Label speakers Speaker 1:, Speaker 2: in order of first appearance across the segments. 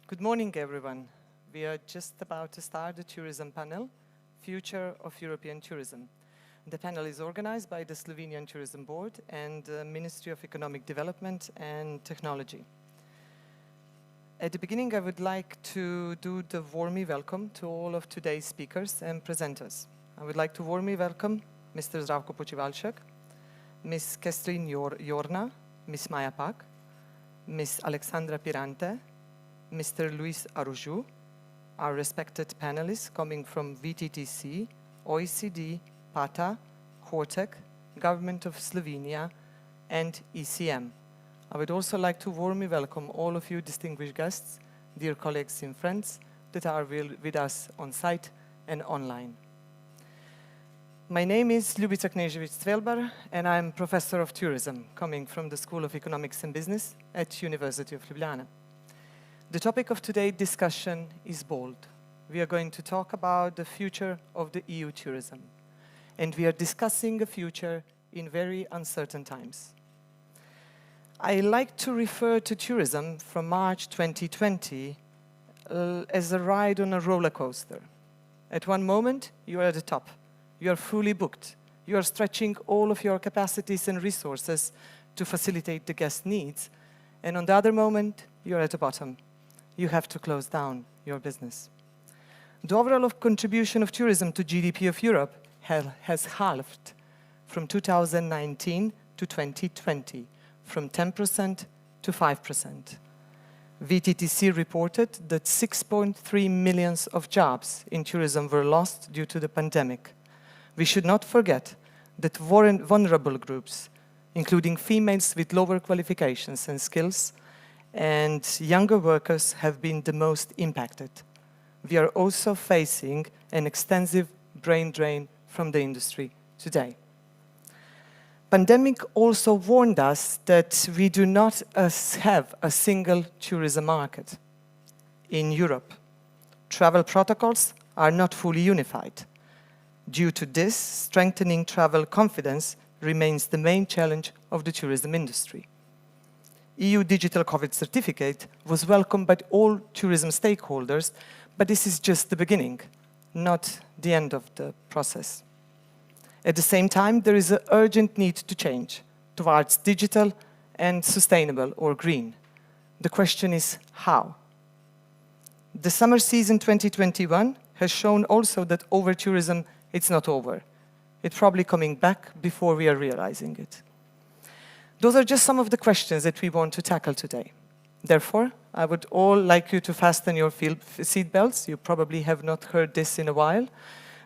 Speaker 1: Good morning, everyone. We are just about to start the tourism panel, Future of European Tourism. The panel is organized by the Slovenian Tourism Board and the Ministry of Economic Development and Technology. At the beginning, I would like to do the warmly welcome to all of today's speakers and presenters. I would like to warmly welcome Mr. Zdravko Počivalšek, Ms. Kathleen Jorna, Ms. Maja Pak, Ms. Alessandra Priante, Mr. Luis Araujo, our respected panelists coming from VTTC, OECD, PATA, Hotreca, Government of Slovenia, and ECM. I would also like to warmly welcome all of you distinguished guests, dear colleagues and friends that are with us on site and online. My name is Ljubica Knežević-Cvelbar, and I'm Professor of Tourism, coming from the School of Economics and Business at University of Ljubljana. The topic of today's discussion is bold. We are going to talk about the future of the EU tourism, and we are discussing a future in very uncertain times. I like to refer to tourism from March 2020 as a ride on a roller coaster. At one moment, you are at the top. You are fully booked. You are stretching all of your capacities and resources to facilitate the guest needs. And on the other moment, you are at the bottom. You have to close down your business. The overall contribution of tourism to GDP of Europe has halved from 2019 to 2020, from 10% to 5%. VTTC reported that 6.3 million of jobs in tourism were lost due to the pandemic. We should not forget that vulnerable groups, including females with lower qualifications and skills, and younger workers have been the most impacted. We are also facing an extensive brain drain from the industry today. Pandemic also warned us that we do not have a single tourism market in Europe. Travel protocols are not fully unified. Due to this, strengthening travel confidence remains the main challenge of the tourism industry. EU Digital COVID Certificate was welcomed by all tourism stakeholders, but this is just the beginning, not the end of the process. At the same time, there is an urgent need to change towards digital and sustainable or green. The question is how? The summer season 2021 has shown also that over-tourism, it's not over. It's probably coming back before we are realizing it. Those are just some of the questions that we want to tackle today. Therefore, I would all like you to fasten your seat belts. You probably have not heard this in a while,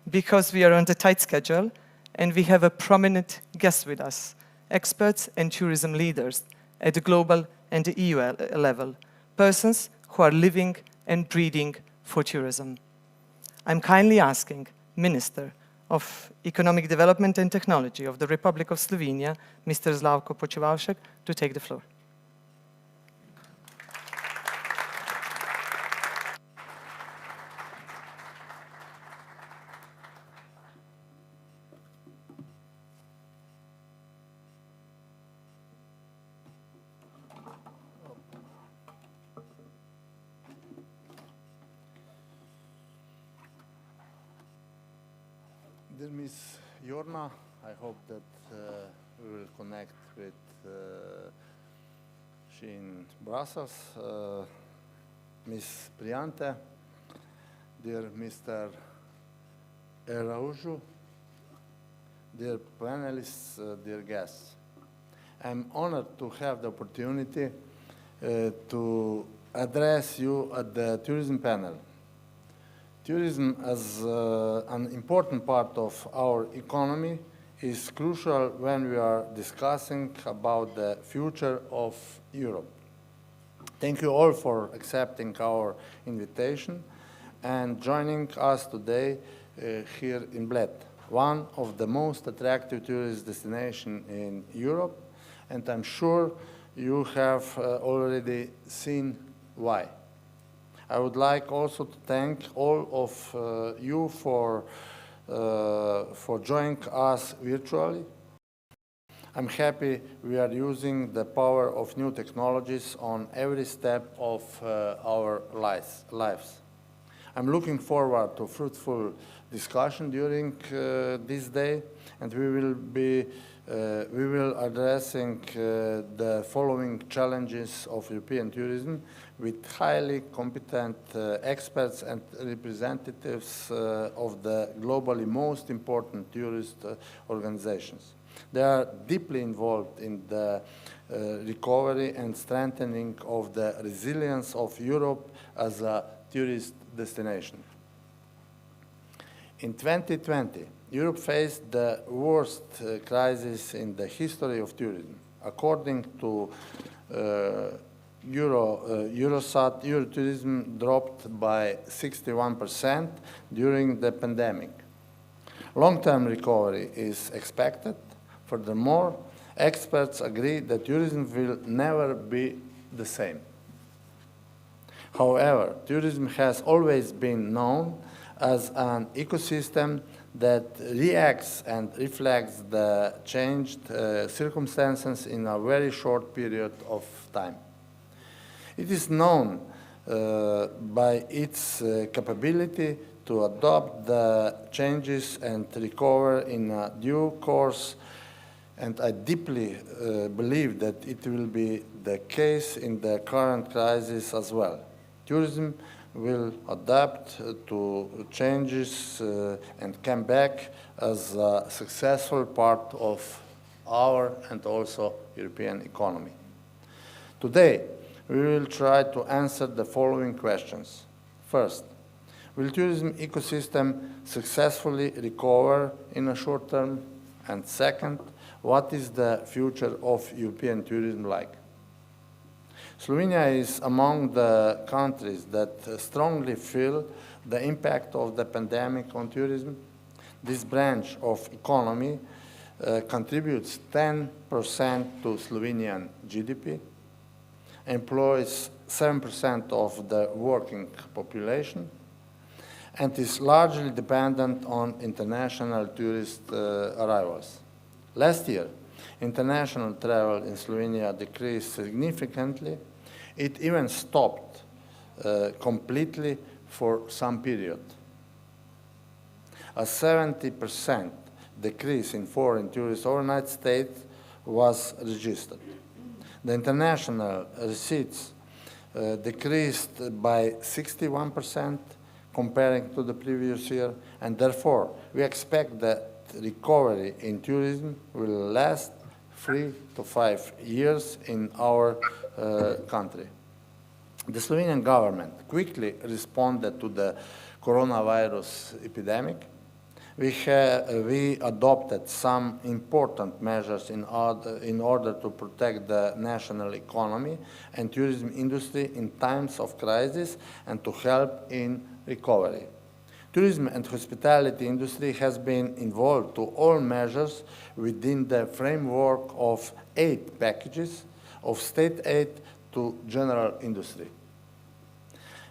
Speaker 1: because we are on a tight schedule and we have a prominent guest with us, experts and tourism leaders at the global and the EU level, persons who are living and breathing for tourism. I'm kindly asking Minister of Economic Development and Technology of the Republic of Slovenia, Mr. Zdravko Počivalšek, to take the floor.
Speaker 2: Dear Ms. Jorna, I hope that we will connect with she in Brussels. Ms. Priante, dear Mr. Araujo, dear panelists, dear guests. I'm honored to have the opportunity to address you at the tourism panel. Tourism as an important part of our economy is crucial when we are discussing about the future of Europe. Thank you all for accepting our invitation and joining us today here in Bled, one of the most attractive tourist destinations in Europe, and I'm sure you have already seen why. I would like also to thank all of you for joining us virtually. I'm happy we are using the power of new technologies on every step of our lives. I'm looking forward to fruitful discussion during this day, and we will addressing the following challenges of European tourism with highly competent experts and representatives of the globally most important tourist organizations. They are deeply involved in the recovery and strengthening of the resilience of Europe as a tourist destination. In 2020, Europe faced the worst crisis in the history of tourism. According to Eurostat, Eurotourism dropped by 61% during the pandemic. Long-term recovery is expected. Furthermore, experts agree that tourism will never be the same. However, tourism has always been known as an ecosystem that reacts and reflects the changed circumstances in a very short period of time. It is known by its capability to adopt the changes and recover in a due course, and I deeply believe that it will be the case in the current crisis as well. Tourism will adapt to changes and come back as a successful part of our and also European economy. Today, we will try to answer the following questions. First, will tourism ecosystem successfully recover in a short term? And second, what is the future of European tourism like? Slovenia is among the countries that strongly feel the impact of the pandemic on tourism. This branch of economy contributes 10% to Slovenian GDP, employs 7% of the working population, and is largely dependent on international tourist arrivals. Last year, international travel in Slovenia decreased significantly. It even stopped completely for some period. A 70% decrease in foreign tourist overnight stay was registered. The international receipts decreased by 61% comparing to the previous year, and therefore we expect that recovery in tourism will last 3 to 5 years in our country. The Slovenian government quickly responded to the coronavirus epidemic. We adopted some important measures in order to protect the national economy and tourism industry in times of crisis and to help in recovery. Tourism and hospitality industry has been involved to all measures within the framework of 8 packages of state aid to general industry.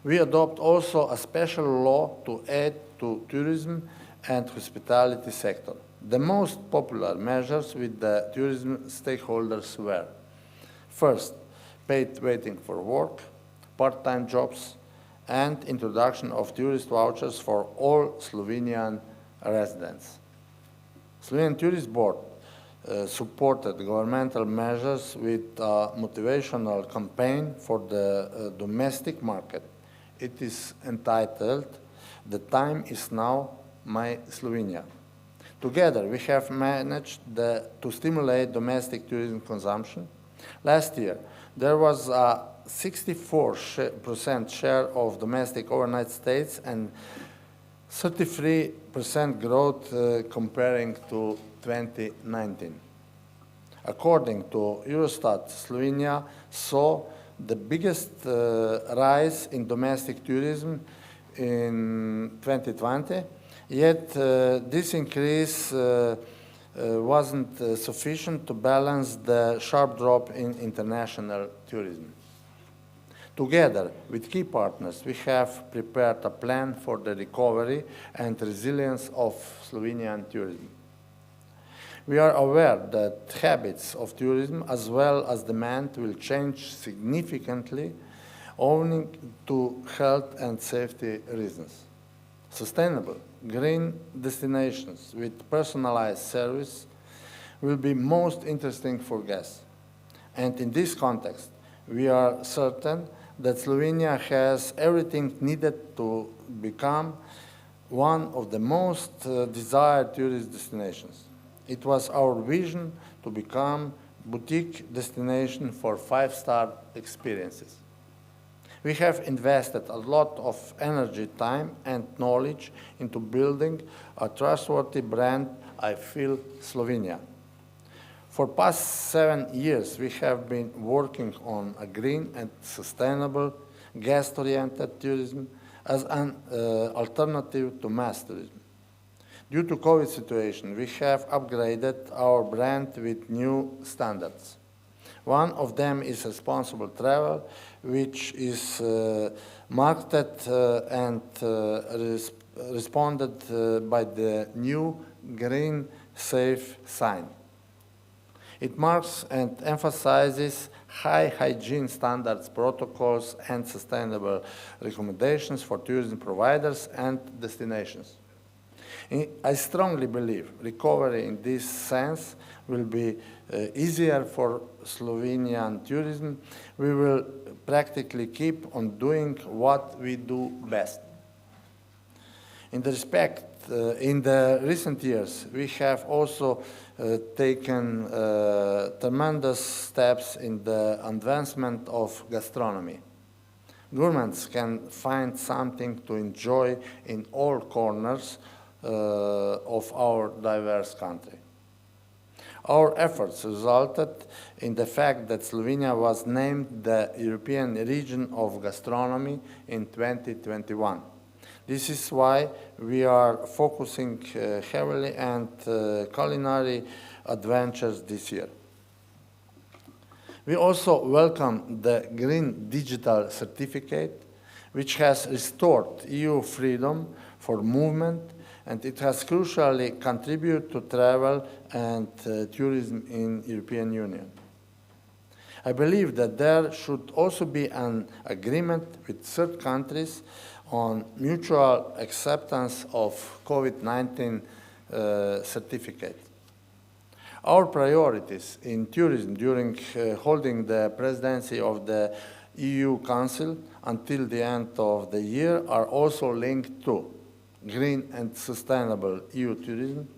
Speaker 2: We adopt also a special law to aid to tourism and hospitality sector. The most popular measures with the tourism stakeholders were: first, paid waiting for work, part-time jobs, and introduction of tourist vouchers for all Slovenian residents. Slovenian Tourist Board supported governmental measures with a motivational campaign for the domestic market. It is entitled, "The Time is Now, My Slovenia." Together, we have managed to stimulate domestic tourism consumption. Last year, there was a 64% share of domestic overnight stays and 33% growth comparing to 2019. According to Eurostat, Slovenia saw the biggest rise in domestic tourism in 2020, yet this increase wasn't sufficient to balance the sharp drop in international tourism. Together with key partners, we have prepared a plan for the recovery and resilience of Slovenian tourism. We are aware that habits of tourism as well as demand will change significantly owing to health and safety reasons. Sustainable, green destinations with personalized service will be most interesting for guests. And in this context, we are certain that Slovenia has everything needed to become one of the most desired tourist destinations. It was our vision to become boutique destination for five-star experiences. We have invested a lot of energy, time, and knowledge into building a trustworthy brand, I Feel Slovenia. For past 7 years, we have been working on a green and sustainable guest-oriented tourism as an alternative to mass tourism. Due to COVID situation, we have upgraded our brand with new standards. One of them is responsible travel, which is marketed and responded by the new green safe sign. It marks and emphasizes high hygiene standards, protocols, and sustainable recommendations for tourism providers and destinations. I strongly believe recovery in this sense will be easier for Slovenian tourism. We will practically keep on doing what we do best. In the recent years, we have also taken tremendous steps in the advancement of gastronomy. Gourmets can find something to enjoy in all corners of our diverse country. Our efforts resulted in the fact that Slovenia was named the European Region of Gastronomy in 2021. This is why we are focusing heavily on culinary adventures this year. We also welcome the Green Digital Certificate, which has restored EU freedom for movement, and it has crucially contributed to travel and tourism in European Union. I believe that there should also be an agreement with third countries on mutual acceptance of COVID-19 certificate. Our priorities in tourism during holding the presidency of the EU Council until the end of the year are also linked to green and sustainable EU tourism,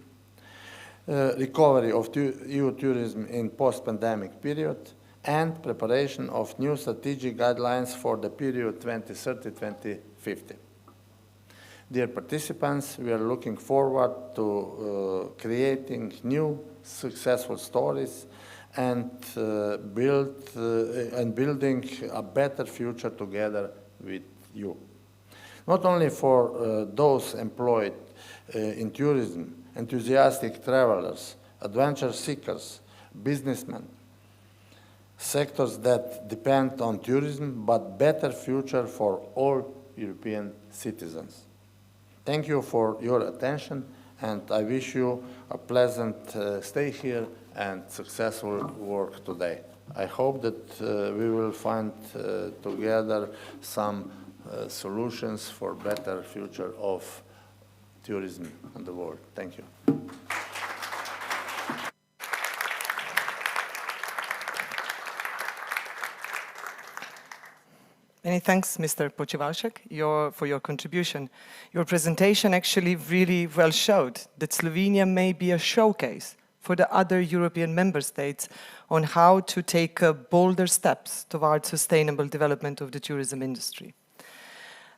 Speaker 2: recovery of EU tourism in post-pandemic period, and preparation of new strategic guidelines for the period 2030-2050. Dear participants, we are looking forward to creating new successful stories and building a better future together with you. Not only for those employed in tourism, enthusiastic travelers, adventure seekers, businessmen, sectors that depend on tourism, but better future for all European citizens. Thank you for your attention, and I wish you a pleasant stay here and successful work today. I hope that we will find together some solutions for better future of tourism in the world. Thank you.
Speaker 1: Many thanks, Mr. Počivalšek, for your contribution. Your presentation actually really well showed that Slovenia may be a showcase for the other European member states on how to take bolder steps towards sustainable development of the tourism industry.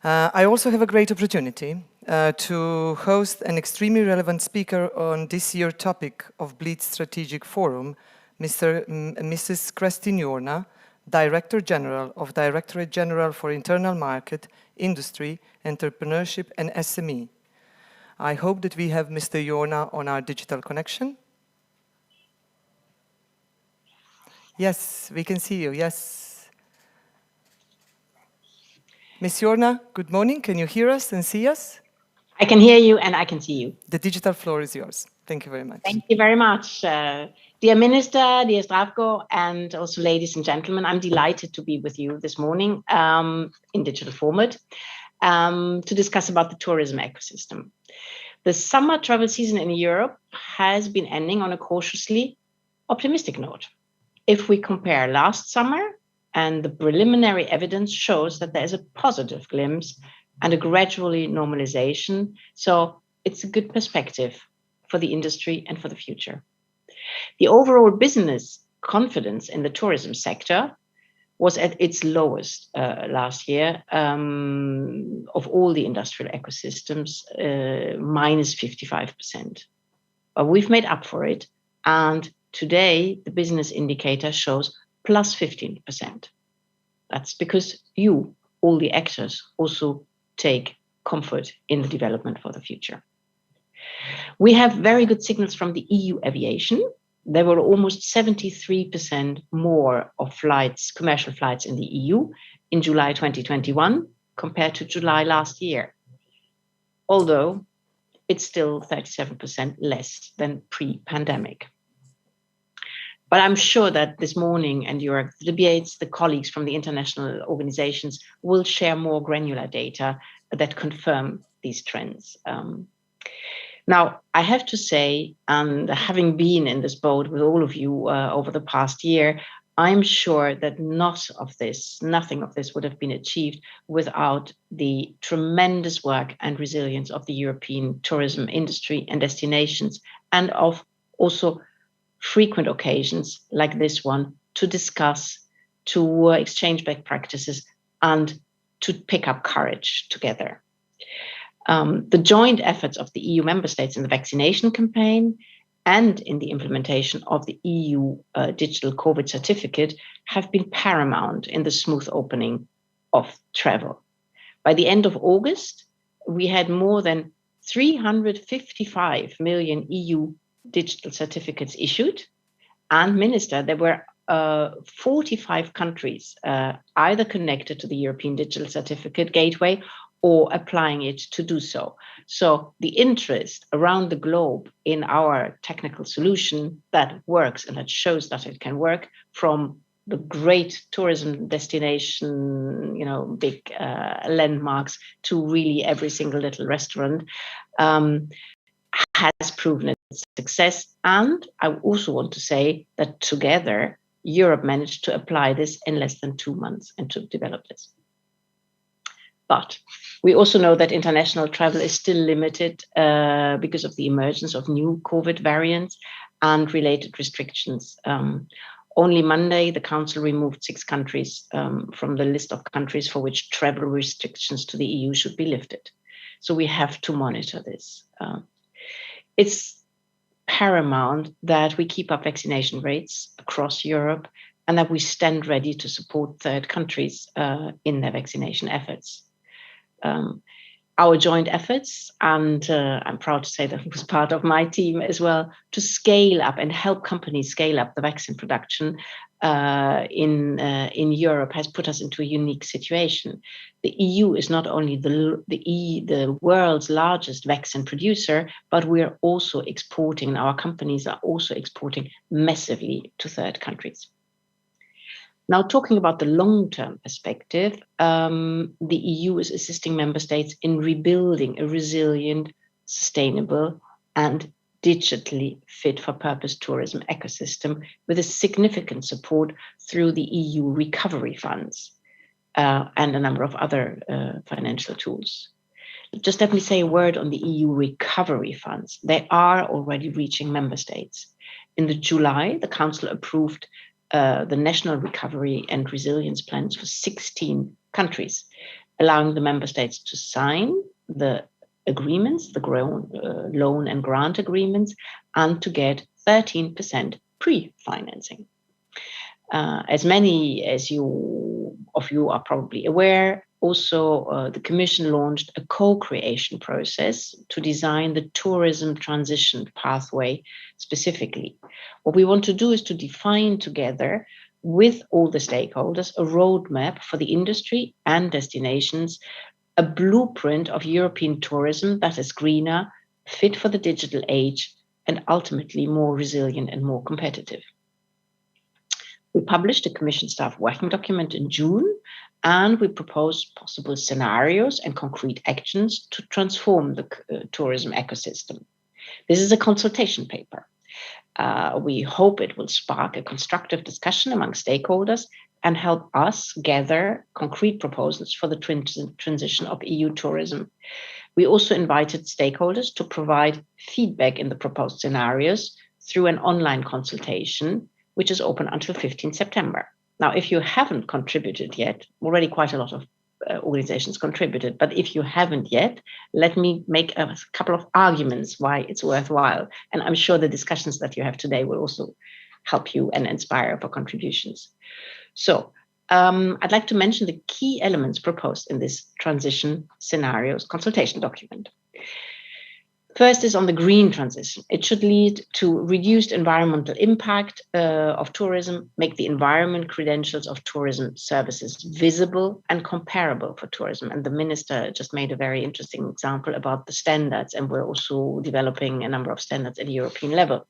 Speaker 1: I also have a great opportunity to host an extremely relevant speaker on this year's topic of Bled Strategic Forum, Mrs. Kristin Jorna, Director General of Directorate General for Internal Market, Industry, Entrepreneurship and SME. I hope that we have Mr. Jorna on our digital connection. Yes, we can see you, yes. Ms. Jorna, good morning. Can you hear us and see us?
Speaker 3: I can hear you and I can see you.
Speaker 1: The digital floor is yours. Thank you very much.
Speaker 3: Thank you very much. Dear Minister, dear Zdravko, and also ladies and gentlemen, I'm delighted to be with you this morning in digital format to discuss about the tourism ecosystem. The summer travel season in Europe has been ending on a cautiously optimistic note. If we compare last summer, and the preliminary evidence shows that there is a positive glimpse and a gradually normalization. So it's a good perspective for the industry and for the future. The overall business confidence in the tourism sector was at its lowest last year of all the industrial ecosystems, minus 55%. But we've made up for it. And today, the business indicator shows plus 15%. That's because you, all the actors, also take comfort in the development for the future. We have very good signals from the EU aviation. There were almost 73% more of flights, commercial flights in the EU in July 2021 compared to July last year. Although it's still 37% less than pre-pandemic. But I'm sure that this morning and your debates, the colleagues from the international organizations will share more granular data that confirm these trends. Now, I have to say, and having been in this boat with all of you over the past year, I'm sure that nothing of this would have been achieved without the tremendous work and resilience of the European tourism industry and destinations, and of also frequent occasions like this one to discuss, to exchange best practices, and to pick up courage together. The joint efforts of the EU member states in the vaccination campaign and in the implementation of the EU digital COVID certificate have been paramount in the smooth opening of travel. By the end of August, we had more than 355 million EU digital certificates issued. And Minister, there were 45 countries either connected to the European Digital Certificate Gateway or applying it to do so. So the interest around the globe in our technical solution that works and that shows that it can work, from the great tourism destination, big landmarks, to really every single little restaurant, has proven its success. And I also want to say that together, Europe managed to apply this in less than 2 months and to develop this. But we also know that international travel is still limited because of the emergence of new COVID variants and related restrictions. Only Monday, the Council removed 6 countries from the list of countries for which travel restrictions to the EU should be lifted. So we have to monitor this. It's paramount that we keep up vaccination rates across Europe and that we stand ready to support third countries in their vaccination efforts. Our joint efforts, and I'm proud to say that it was part of my team as well, to scale up and help companies scale up the vaccine production in Europe has put us into a unique situation. The EU is not only the world's largest vaccine producer, but we're also exporting, our companies are also exporting massively to third countries. Now, talking about the long-term perspective, the EU is assisting member states in rebuilding a resilient, sustainable, and digitally fit-for-purpose tourism ecosystem with a significant support through the EU recovery funds and a number of other financial tools. Just let me say a word on the EU recovery funds. They are already reaching member states. In July, the Council approved the national recovery and resilience plans for 16 countries, allowing the member states to sign the agreements, the loan and grant agreements, and to get 13% pre-financing. As many as of you are probably aware, also the Commission launched a co-creation process to design the tourism transition pathway specifically. What we want to do is to define together with all the stakeholders a roadmap for the industry and destinations a blueprint of European tourism that is greener, fit for the digital age, and ultimately more resilient and more competitive. We published a Commission staff working document in June, and we proposed possible scenarios and concrete actions to transform the tourism ecosystem. This is a consultation paper. We hope it will spark a constructive discussion among stakeholders and help us gather concrete proposals for the transition of EU tourism. We also invited stakeholders to provide feedback in the proposed scenarios through an online consultation, which is open until 15 September. Now, if you haven't contributed yet, already quite a lot of organizations contributed, but if you haven't yet, let me make a couple of arguments why it's worthwhile. And I'm sure the discussions that you have today will also help you and inspire for contributions. So I'd like to mention the key elements proposed in this transition scenarios consultation document. First is on the green transition. It should lead to reduced environmental impact of tourism, make the environment credentials of tourism services visible and comparable for tourism. And the minister just made a very interesting example about the standards, and we're also developing a number of standards at the European level.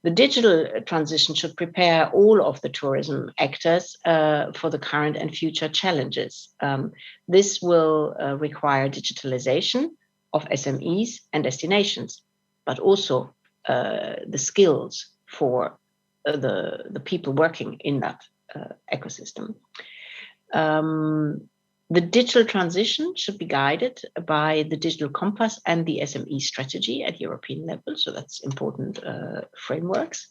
Speaker 3: The digital transition should prepare all of the tourism actors for the current and future challenges. This will require digitalization of SMEs and destinations, but also the skills for the people working in that ecosystem. The digital transition should be guided by the digital compass and the SME strategy at European level, so that's important frameworks.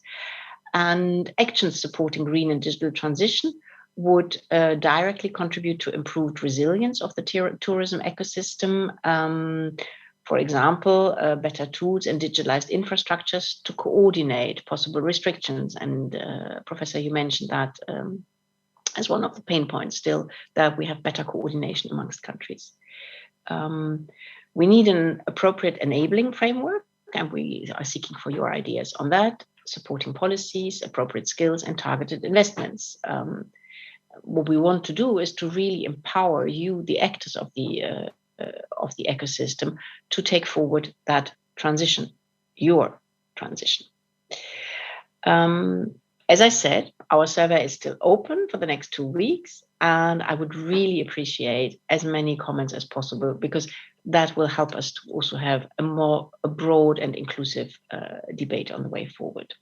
Speaker 3: And actions supporting green and digital transition would directly contribute to improved resilience of the tourism ecosystem. For example, better tools and digitalized infrastructures to coordinate possible restrictions. And Professor, you mentioned that as one of the pain points still, that we have better coordination amongst countries. We need an appropriate enabling framework, and we are seeking for your ideas on that, supporting policies, appropriate skills, and targeted investments. What we want to do is to really empower you, the actors of the ecosystem, to take forward that transition, your transition. As I said, our survey is still open for the next 2 weeks, and I would really appreciate as many comments as possible, because that will help us to also have a broad and inclusive debate on the way forward.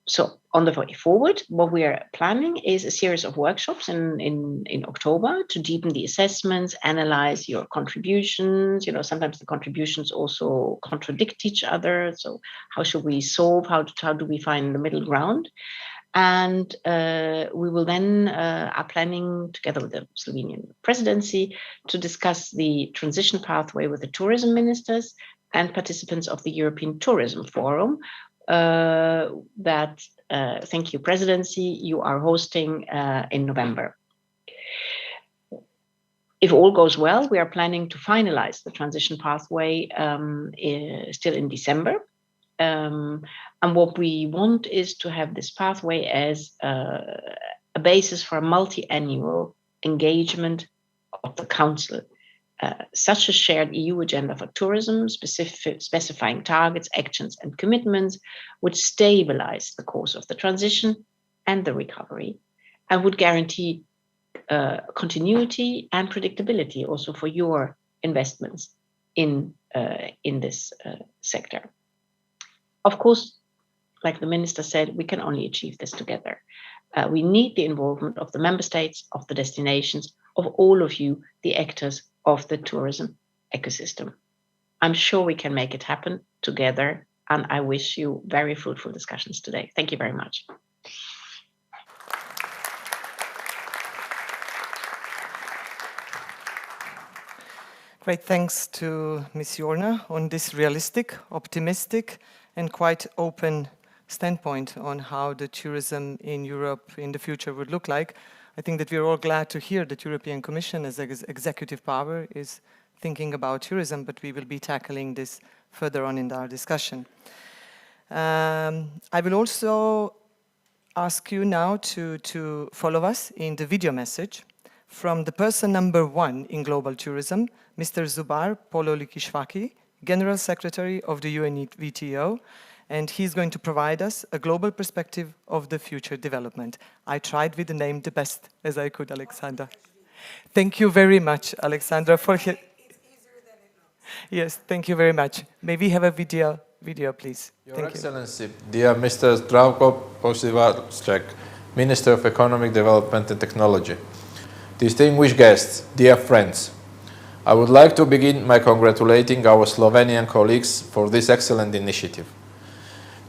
Speaker 3: So on the way forward, what we are planning is a series of workshops in October to deepen the assessments, analyze your contributions. You know, sometimes the contributions also contradict each other. So how should we solve? How do we find the middle ground? And we will then are planning together with the Slovenian presidency to discuss the transition pathway with the tourism ministers and participants of the European Tourism Forum, that, thank you, presidency, you are hosting in November. If all goes well, we are planning to finalize the transition pathway still in December. And what we want is to have this pathway as a basis for a multi-annual engagement of the Council. Such a shared EU agenda for tourism, specifying targets, actions, and commitments, would stabilize the course of the transition and the recovery, and would guarantee continuity and predictability also for your investments in this sector. Of course, like the minister said, we can only achieve this together. We need the involvement of the member states, of the destinations, of all of you, the actors of the tourism ecosystem. I'm sure we can make it happen together, and I wish you very fruitful discussions today. Thank you very much.
Speaker 1: Great, thanks to Ms. Jorna on this realistic, optimistic, and quite open standpoint on how the tourism in Europe in the future would look like. I think that we're all glad to hear that European Commission as executive power is thinking about tourism, but we will be tackling this further on in our discussion. I will also ask you now to follow us in the video message from the person number 1 in global tourism, Mr. Zubar Pololikishvaki, General Secretary of the UNWTO, and he's going to provide us a global perspective of the future development. I tried with the name the best as I could, Alexandra. Thank you very much, Alexandra, for... It's easier than it looks. Yes, thank you very much. May we have a video, please?
Speaker 4: Your Excellency, dear Mr. Zdravko Počivalšek, Minister of Economic Development and Technology, distinguished guests, dear friends, I would like to begin by congratulating our Slovenian colleagues for this excellent initiative.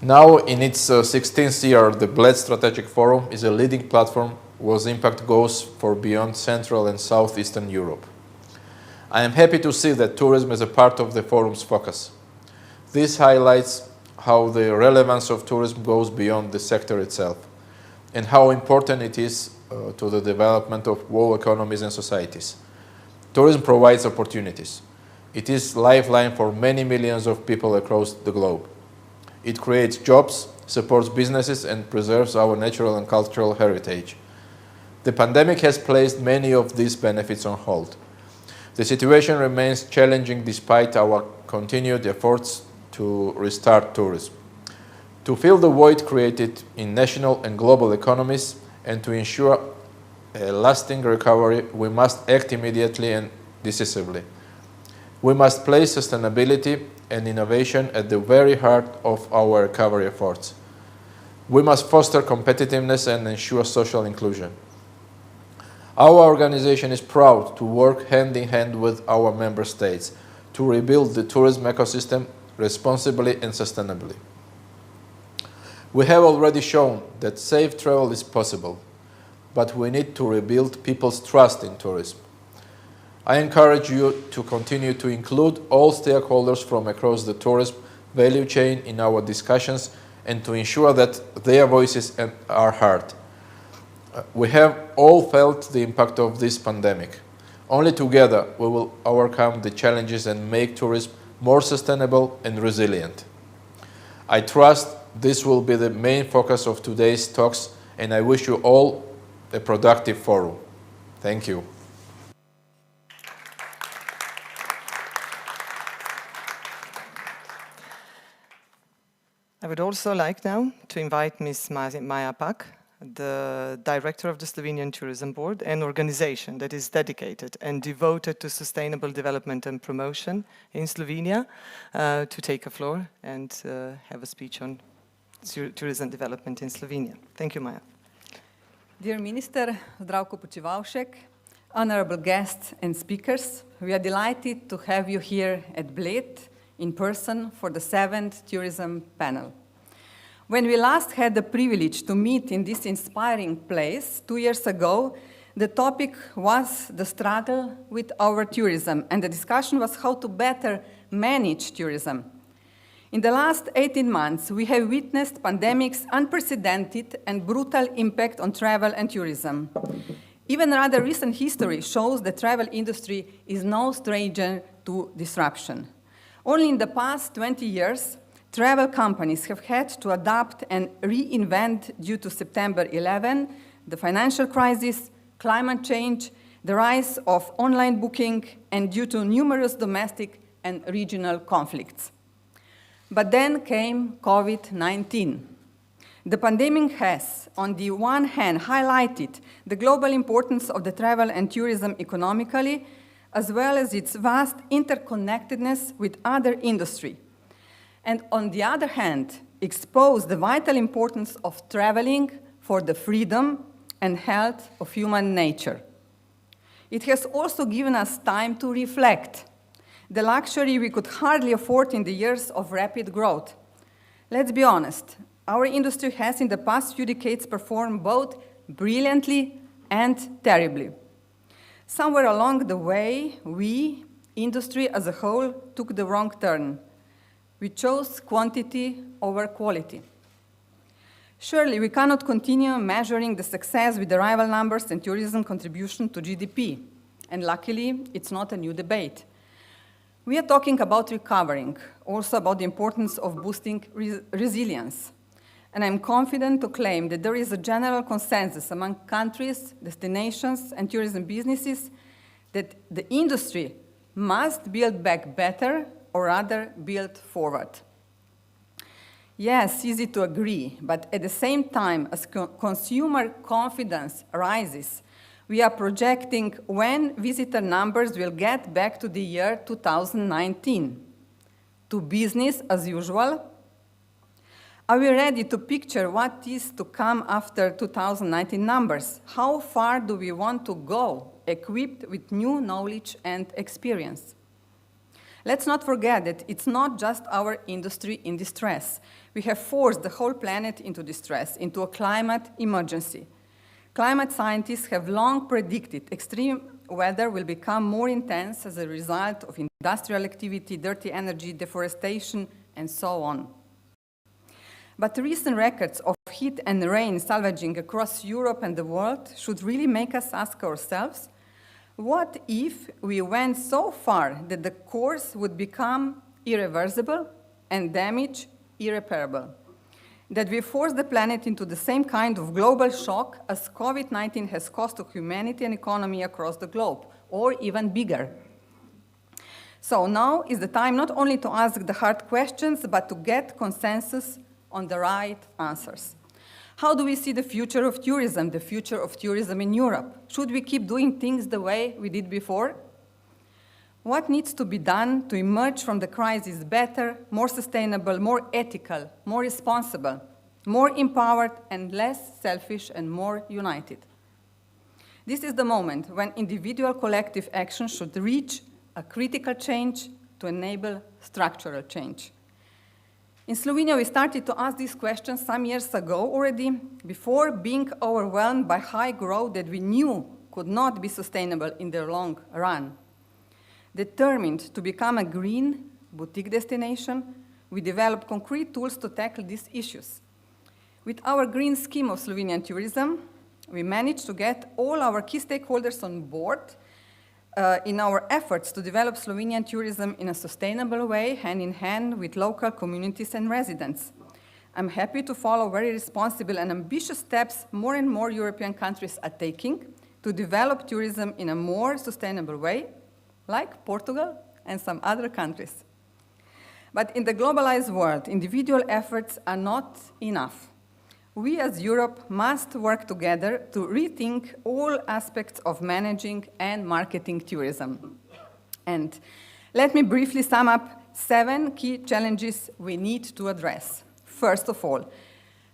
Speaker 4: Now, in its 16th year, the Bled Strategic Forum is a leading platform whose impact goes for beyond Central and Southeastern Europe. I am happy to see that tourism is a part of the forum's focus. This highlights how the relevance of tourism goes beyond the sector itself and how important it is to the development of whole economies and societies. Tourism provides opportunities. It is a lifeline for many millions of people across the globe. It creates jobs, supports businesses, and preserves our natural and cultural heritage. The pandemic has placed many of these benefits on hold. The situation remains challenging despite our continued efforts to restart tourism. To fill the void created in national and global economies and to ensure a lasting recovery, we must act immediately and decisively. We must place sustainability and innovation at the very heart of our recovery efforts. We must foster competitiveness and ensure social inclusion. Our organization is proud to work hand in hand with our member states to rebuild the tourism ecosystem responsibly and sustainably. We have already shown that safe travel is possible, but we need to rebuild people's trust in tourism. I encourage you to continue to include all stakeholders from across the tourism value chain in our discussions and to ensure that their voices are heard. We have all felt the impact of this pandemic. Only together we will overcome the challenges and make tourism more sustainable and resilient. I trust this will be the main focus of today's talks, and I wish you all a productive forum. Thank you.
Speaker 1: I would also like now to invite Ms. Maja Pak, the director of the Slovenian Tourism Board, an organization that is dedicated and devoted to sustainable development and promotion in Slovenia, to take a floor and have a speech on tourism development in Slovenia. Thank you, Maja.
Speaker 5: Dear Minister Zdravko Počivalšek, honorable guests and speakers, we are delighted to have you here at Bled in person for the 7th tourism panel. When we last had the privilege to meet in this inspiring place 2 years ago, the topic was the struggle with our tourism, and the discussion was how to better manage tourism. In the last 18 months, we have witnessed pandemic's unprecedented and brutal impact on travel and tourism. Even rather recent history shows the travel industry is no stranger to disruption. Only in the past 20 years, travel companies have had to adapt and reinvent due to September 11, the financial crisis, climate change, the rise of online booking, and due to numerous domestic and regional conflicts. But then came COVID-19. The pandemic has, on the one hand, highlighted the global importance of the travel and tourism economically, as well as its vast interconnectedness with other industry. And on the other hand, exposed the vital importance of traveling for the freedom and health of human nature. It has also given us time to reflect, the luxury we could hardly afford in the years of rapid growth. Let's be honest, our industry has in the past few decades performed both brilliantly and terribly. Somewhere along the way, we, industry as a whole, took the wrong turn. We chose quantity over quality. Surely we cannot continue measuring the success with arrival numbers and tourism contribution to GDP. And luckily, it's not a new debate. We are talking about recovering, also about the importance of boosting resilience. And I'm confident to claim that there is a general consensus among countries, destinations, and tourism businesses that the industry must build back better, or rather build forward. Yes, easy to agree, but at the same time, as consumer confidence rises, we are projecting when visitor numbers will get back to the year 2019. To business as usual? Are we ready to picture what is to come after 2019 numbers? How far do we want to go, equipped with new knowledge and experience? Let's not forget that it's not just our industry in distress. We have forced the whole planet into distress, into a climate emergency. Climate scientists have long predicted extreme weather will become more intense as a result of industrial activity, dirty energy, deforestation, and so on. But recent records of heat and rain salvaging across Europe and the world should really make us ask ourselves, what if we went so far that the course would become irreversible and damage irreparable? That we force the planet into the same kind of global shock as COVID-19 has caused to humanity and economy across the globe, or even bigger. So now is the time not only to ask the hard questions, but to get consensus on the right answers. How do we see the future of tourism in Europe? Should we keep doing things the way we did before? What needs to be done to emerge from the crisis better, more sustainable, more ethical, more responsible, more empowered and less selfish and more united? This is the moment when individual collective action should reach a critical change to enable structural change. In Slovenia, we started to ask these questions some years ago already, before being overwhelmed by high growth that we knew could not be sustainable in the long run. Determined to become a green boutique destination, we developed concrete tools to tackle these issues. With our green scheme of Slovenian tourism, we managed to get all our key stakeholders on board in our efforts to develop Slovenian tourism in a sustainable way, hand in hand with local communities and residents. I'm happy to follow very responsible and ambitious steps more and more European countries are taking to develop tourism in a more sustainable way, like Portugal and some other countries. But in the globalized world, individual efforts are not enough. We as Europe must work together to rethink all aspects of managing and marketing tourism. And let me briefly sum up 7 key challenges we need to address. First of all,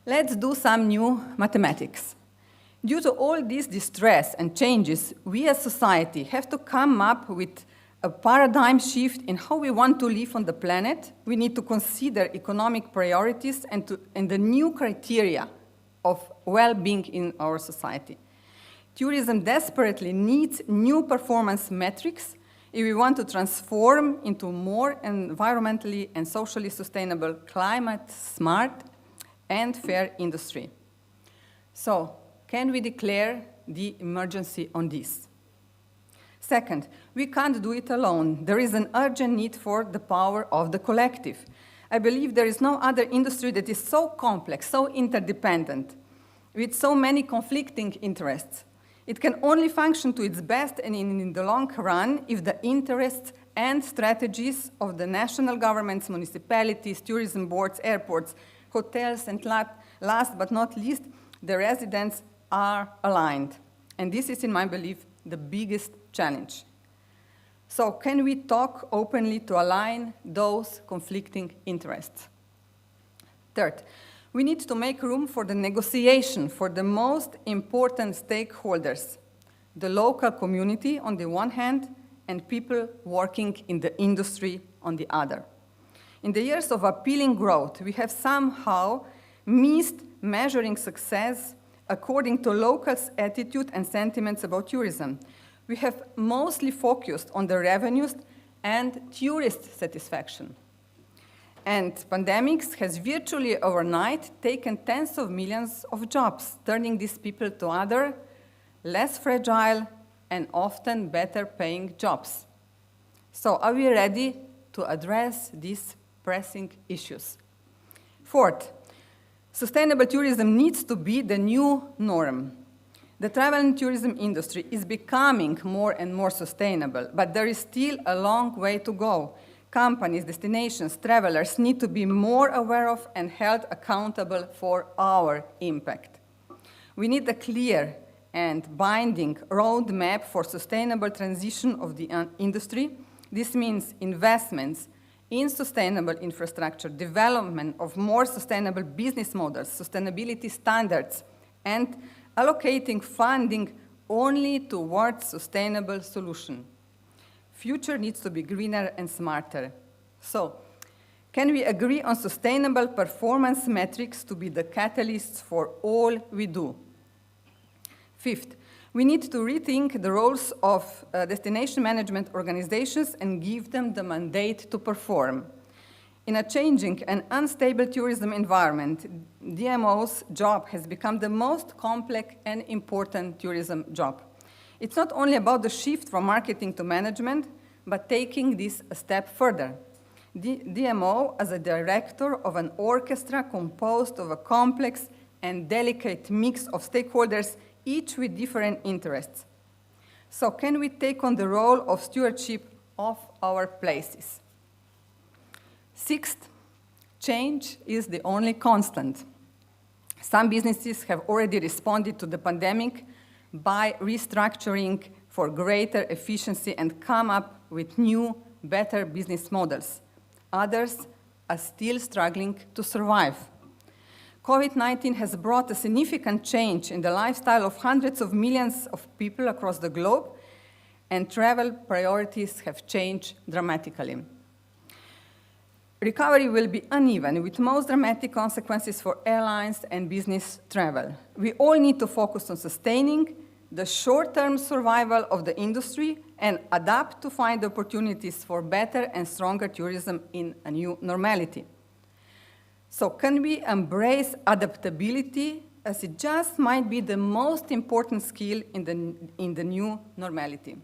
Speaker 5: let's do some new mathematics. Due to all this distress and changes, we as society have to come up with a paradigm shift in how we want to live on the planet. We need to consider economic priorities and the new criteria of well-being in our society. Tourism desperately needs new performance metrics if we want to transform into more environmentally and socially sustainable, climate-smart and fair industry. So, can we declare the emergency on this? Second, we can't do it alone. There is an urgent need for the power of the collective. I believe there is no other industry that is so complex, so interdependent, with so many conflicting interests. It can only function to its best and in the long run if the interests and strategies of the national governments, municipalities, tourism boards, airports, hotels, and last but not least, the residents are aligned. And this is, in my belief, the biggest challenge. So can we talk openly to align those conflicting interests? Third, we need to make room for the negotiation for the most important stakeholders, the local community on the one hand, and people working in the industry on the other. In the years of appealing growth, we have somehow missed measuring success according to locals' attitude and sentiments about tourism. We have mostly focused on the revenues and tourist satisfaction. And pandemics has virtually overnight taken tens of millions of jobs, turning these people to other, less fragile and often better paying jobs. So are we ready to address these pressing issues? Fourth, Sustainable tourism needs to be the new norm. The travel and tourism industry is becoming more and more sustainable, but there is still a long way to go. Companies, destinations, travelers need to be more aware of and held accountable for our impact. We need a clear and binding roadmap for sustainable transition of the industry. This means investments in sustainable infrastructure, development of more sustainable business models, sustainability standards, and allocating funding only towards sustainable solutions. Future needs to be greener and smarter. So, can we agree on sustainable performance metrics to be the catalysts for all we do? Fifth, we need to rethink the roles of destination management organizations and give them the mandate to perform. In a changing and unstable tourism environment, DMO's job has become the most complex and important tourism job. It's not only about the shift from marketing to management, but taking this a step further. DMO, as a director of an orchestra composed of a complex and delicate mix of stakeholders, each with different interests. So can we take on the role of stewardship of our places? Sixth, change is the only constant. Some businesses have already responded to the pandemic by restructuring for greater efficiency and come up with new, better business models. Others are still struggling to survive. COVID-19 has brought a significant change in the lifestyle of hundreds of millions of people across the globe, and travel priorities have changed dramatically. Recovery will be uneven, with most dramatic consequences for airlines and business travel. We all need to focus on sustaining the short-term survival of the industry and adapt to find opportunities for better and stronger tourism in a new normality. So can we embrace adaptability, as it just might be the most important skill in the new normality?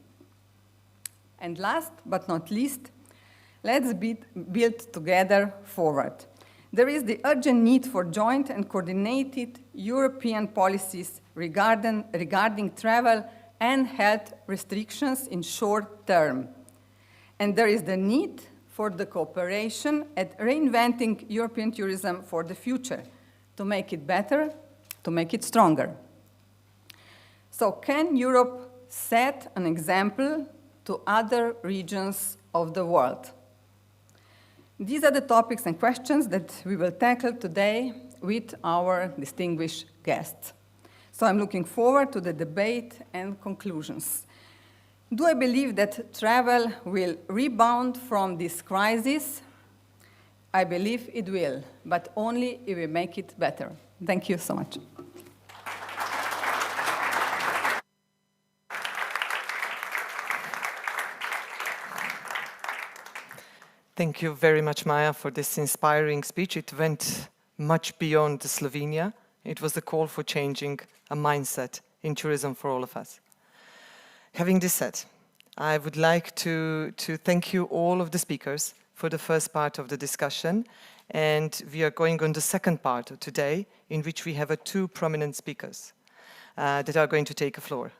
Speaker 5: And last but not least, let's build together forward. There is the urgent need for joint and coordinated European policies regarding travel and health restrictions in short term. And there is the need for the cooperation at reinventing European tourism for the future, to make it better, to make it stronger. So can Europe set an example to other regions of the world? These are the topics and questions that we will tackle today with our distinguished guests. So I'm looking forward to the debate and conclusions. Do I believe that travel will rebound from this crisis? I believe it will, but only if we make it better. Thank you so much.
Speaker 1: Thank you very much, Maja, for this inspiring speech. It went much beyond Slovenia. It was a call for changing a mindset in tourism for all of us. Having this said, I would like to thank you all of the speakers for the first part of the discussion, and we are going on the second part of today, in which we have two prominent speakers that are going to take the floor.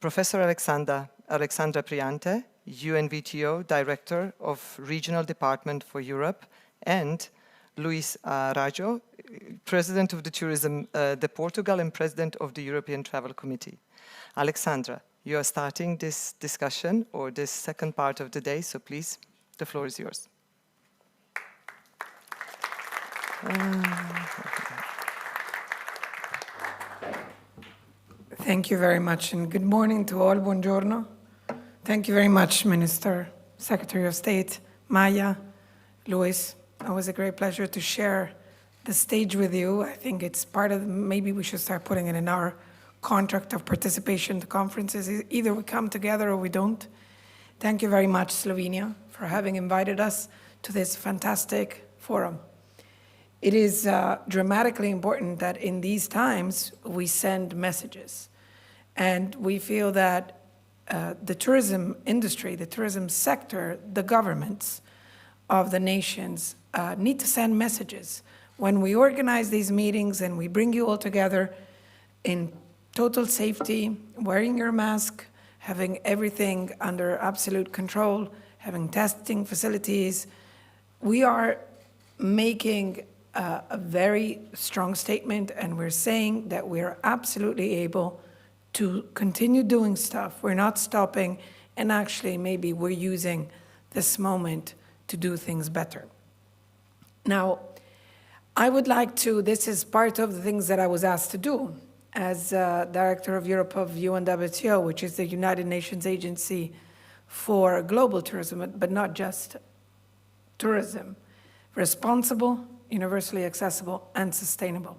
Speaker 1: Professor Alessandra Priante, UNWTO Director of Regional Department for Europe, and Luis Araujo, President of the Portugal and President of the European Travel Committee. Alessandra, you are starting this discussion, or this second part of the day, so please, the floor is yours.
Speaker 6: Thank you very much, and good morning to all. Buongiorno. Thank you very much, Minister, Secretary of State, Maja, Luis. It was a great pleasure to share the stage with you. I think it's part of, maybe we should start putting it in our contract of participation to conferences. Either we come together or we don't. Thank you very much, Slovenia, for having invited us to this fantastic forum. It is dramatically important that in these times we send messages. And we feel that the tourism industry, the tourism sector, the governments of the nations need to send messages. when we organize these meetings and we bring you all together in total safety, wearing your mask, having everything under absolute control, having testing facilities, we are making a very strong statement, and we're saying that we're absolutely able to continue doing stuff. We're not stopping, and actually maybe we're using this moment to do things better. Now, I would like to, this is part of the things that I was asked to do as Director of Europe of UNWTO, which is the United Nations Agency for Global Tourism, but not just tourism. Responsible, universally accessible, and sustainable.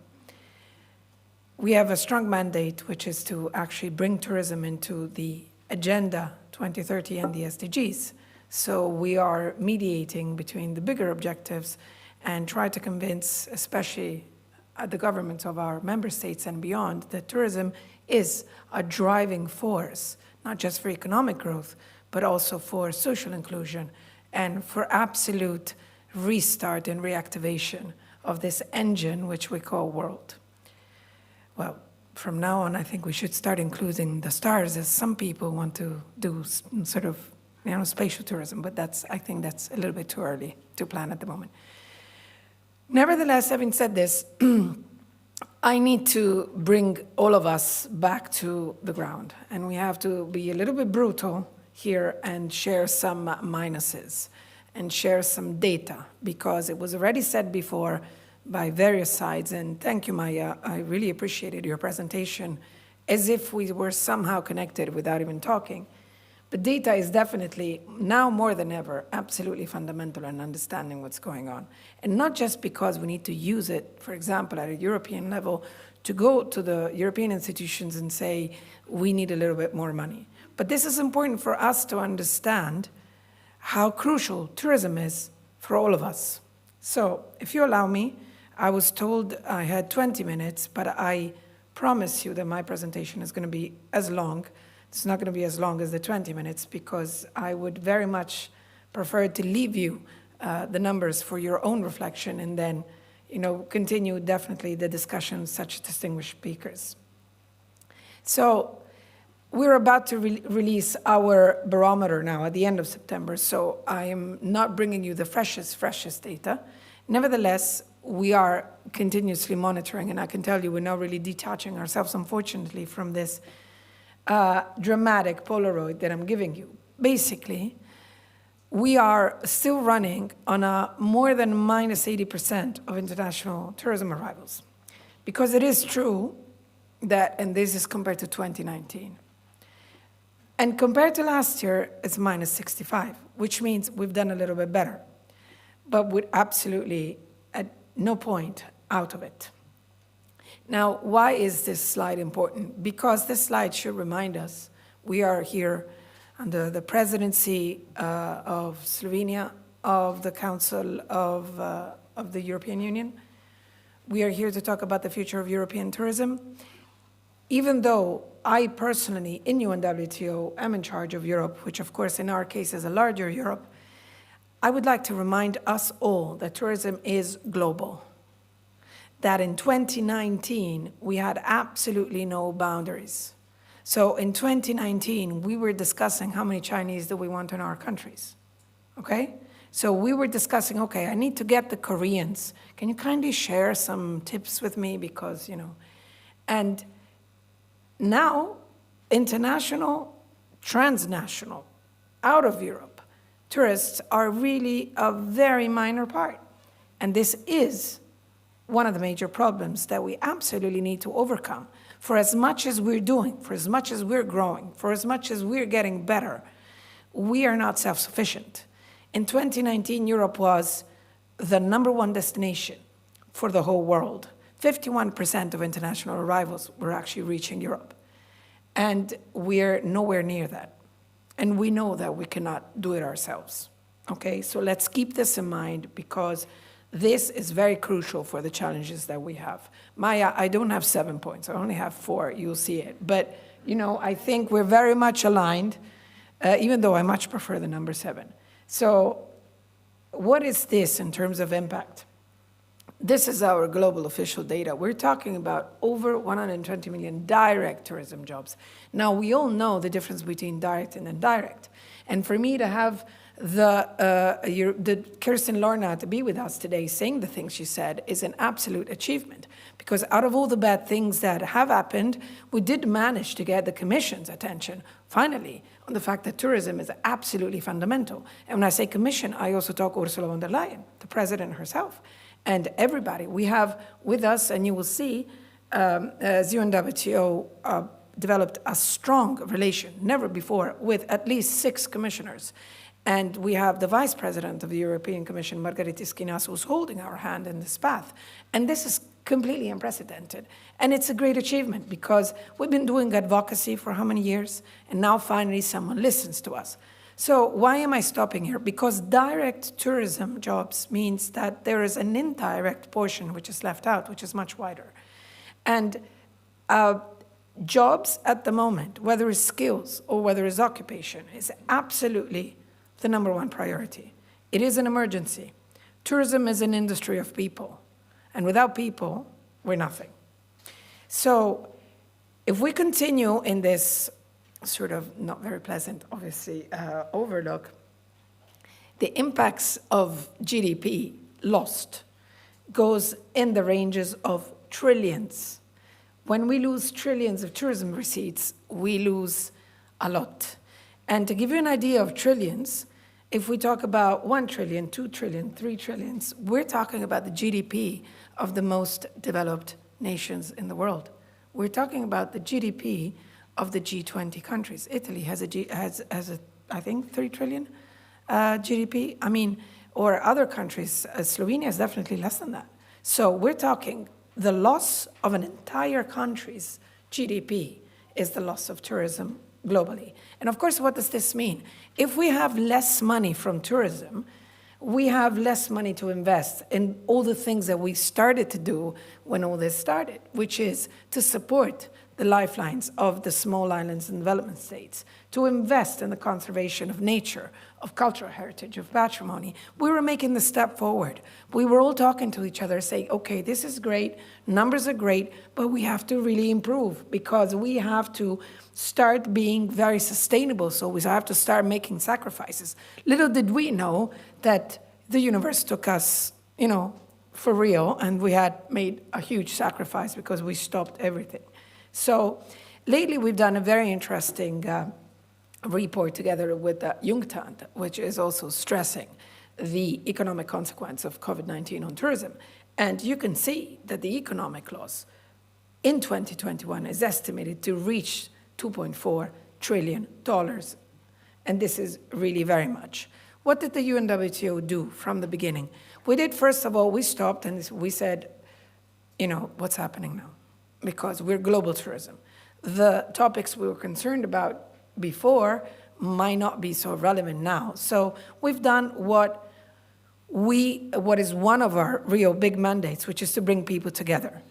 Speaker 6: We have a strong mandate, which is to actually bring tourism into the Agenda 2030 and the SDGs. So we are mediating between the bigger objectives and try to convince, especially the governments of our member states and beyond, that tourism is a driving force, not just for economic growth, but also for social inclusion and for absolute restart and reactivation of this engine which we call world. Well, from now on, I think we should start including the stars, as some people want to do sort of, spatial tourism, but I think that's a little bit too early to plan at the moment. Nevertheless, having said this, I need to bring all of us back to the ground, and we have to be a little bit brutal here and share some minuses and share some data, because it was already said before by various sides, and thank you, Maya, I really appreciated your presentation, as if we were somehow connected without even talking. But data is definitely, now more than ever, absolutely fundamental in understanding what's going on. And not just because we need to use it, for example, at a European level, to go to the European institutions and say, we need a little bit more money. But this is important for us to understand how crucial tourism is for all of us. So, if you allow me, I was told I had 20 minutes, but I promise you that my presentation is going to be as long. It's not going to be as long as the 20 minutes, because I would very much prefer to leave you the numbers for your own reflection, and then, continue definitely the discussion with such distinguished speakers. So, we're about to release our barometer now at the end of September, so I am not bringing you the freshest data. Nevertheless, we are continuously monitoring, and I can tell you we're not really detaching ourselves, unfortunately, from this dramatic Polaroid that I'm giving you. Basically, we are still running on a more than minus 80% of international tourism arrivals. Because it is true that, and this is compared to 2019, and compared to last year, it's minus 65, which means we've done a little bit better, but we're absolutely at no point out of it. Now, why is this slide important? Because this slide should remind us we are here under the presidency of Slovenia, of the Council of the European Union. We are here to talk about the future of European tourism. Even though I personally, in UNWTO, am in charge of Europe, which of course in our case is a larger Europe, I would like to remind us all that tourism is global. That in 2019, we had absolutely no boundaries. So in 2019, we were discussing how many Chinese do we want in our countries, okay? So we were discussing, okay, I need to get the Koreans. Can you kindly share some tips with me? Because, and now, international, transnational, out of Europe, tourists are really a very minor part. And this is one of the major problems that we absolutely need to overcome. For as much as we're doing, for as much as we're growing, for as much as we're getting better, we are not self-sufficient. In 2019, Europe was the #1 destination for the whole world. 51% of international arrivals were actually reaching Europe. And we're nowhere near that. And we know that we cannot do it ourselves. Okay, so let's keep this in mind, because this is very crucial for the challenges that we have. Maya, I don't have 7 points, I only have 4, you'll see it. But, I think we're very much aligned, even though I much prefer the number 7. So what is this in terms of impact? This is our global official data. We're talking about over 120 million direct tourism jobs. Now, we all know the difference between direct and indirect. And for me to have the Kirsten Lorna to be with us today saying the things she said is an absolute achievement. Because out of all the bad things that have happened, we did manage to get the Commission's attention, finally, on the fact that tourism is absolutely fundamental. And when I say Commission, I also talk Ursula von der Leyen, the President herself. And everybody we have with us, and you will see, as UNWTO developed a strong relation, never before, with at least 6 commissioners. And we have the Vice President of the European Commission, Margaritis Schinas, who's holding our hand in this path. And this is completely unprecedented. And it's a great achievement because we've been doing advocacy for how many years? And now finally someone listens to us. So why am I stopping here? Because direct tourism jobs means that there is an indirect portion which is left out, which is much wider. And jobs at the moment, whether it's skills or whether it's occupation, is absolutely the #1 priority. It is an emergency. Tourism is an industry of people. And without people, we're nothing. So if we continue in this sort of not very pleasant, obviously, overlook, the impacts of GDP lost goes in the ranges of trillions. When we lose trillions of tourism receipts, we lose a lot. And to give you an idea of trillions, if we talk about 1 trillion, 2 trillion, 3 trillions, we're talking about the GDP of the most developed nations in the world. We're talking about the GDP of the G20 countries. Italy has I think, 3 trillion GDP. I mean, or other countries, Slovenia is definitely less than that. So we're talking the loss of an entire country's GDP is the loss of tourism globally. And of course, what does this mean? If we have less money from tourism, we have less money to invest in all the things that we started to do when all this started, which is to support the lifelines of the small islands and development states, to invest in the conservation of nature, of cultural heritage, of patrimony. We were making the step forward. We were all talking to each other saying, okay, this is great, numbers are great, but we have to really improve because we have to start being very sustainable, so we have to start making sacrifices. Little did we know that the universe took us, for real, and we had made a huge sacrifice because we stopped everything. So lately we've done a very interesting report together with UNCTAD, which is also stressing the economic consequence of COVID-19 on tourism. And you can see that the economic loss in 2021 is estimated to reach $2.4 trillion. And this is really very much. What did the UNWTO do from the beginning? We did, first of all, we stopped and we said, what's happening now? Because we're global tourism. The topics we were concerned about before might not be so relevant now. So we've done what is one of our real big mandates, which is to bring people together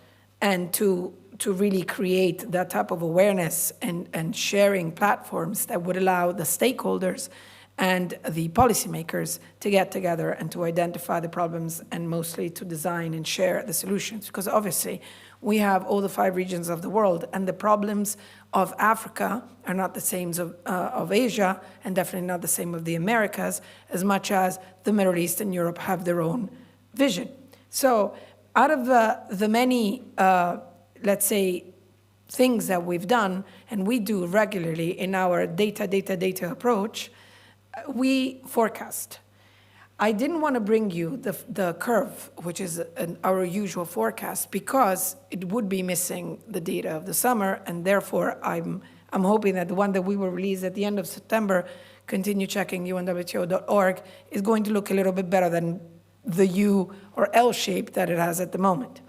Speaker 6: and to really create that type of awareness and sharing platforms that would allow the stakeholders and the policymakers to get together and to identify the problems and mostly to design and share the solutions. Because obviously we have all the 5 regions of the world and the problems of Africa are not the same of Asia and definitely not the same of the Americas, as much as the Middle East and Europe have their own vision. So out of the many, let's say, things that we've done and we do regularly in our data approach, we forecast. I didn't want to bring you the curve, which is our usual forecast, because it would be missing the data of the summer, and therefore I'm hoping that the one that we will release at the end of September, continue checking unwto.org, is going to look a little bit better than the U or L shape that it has at the moment.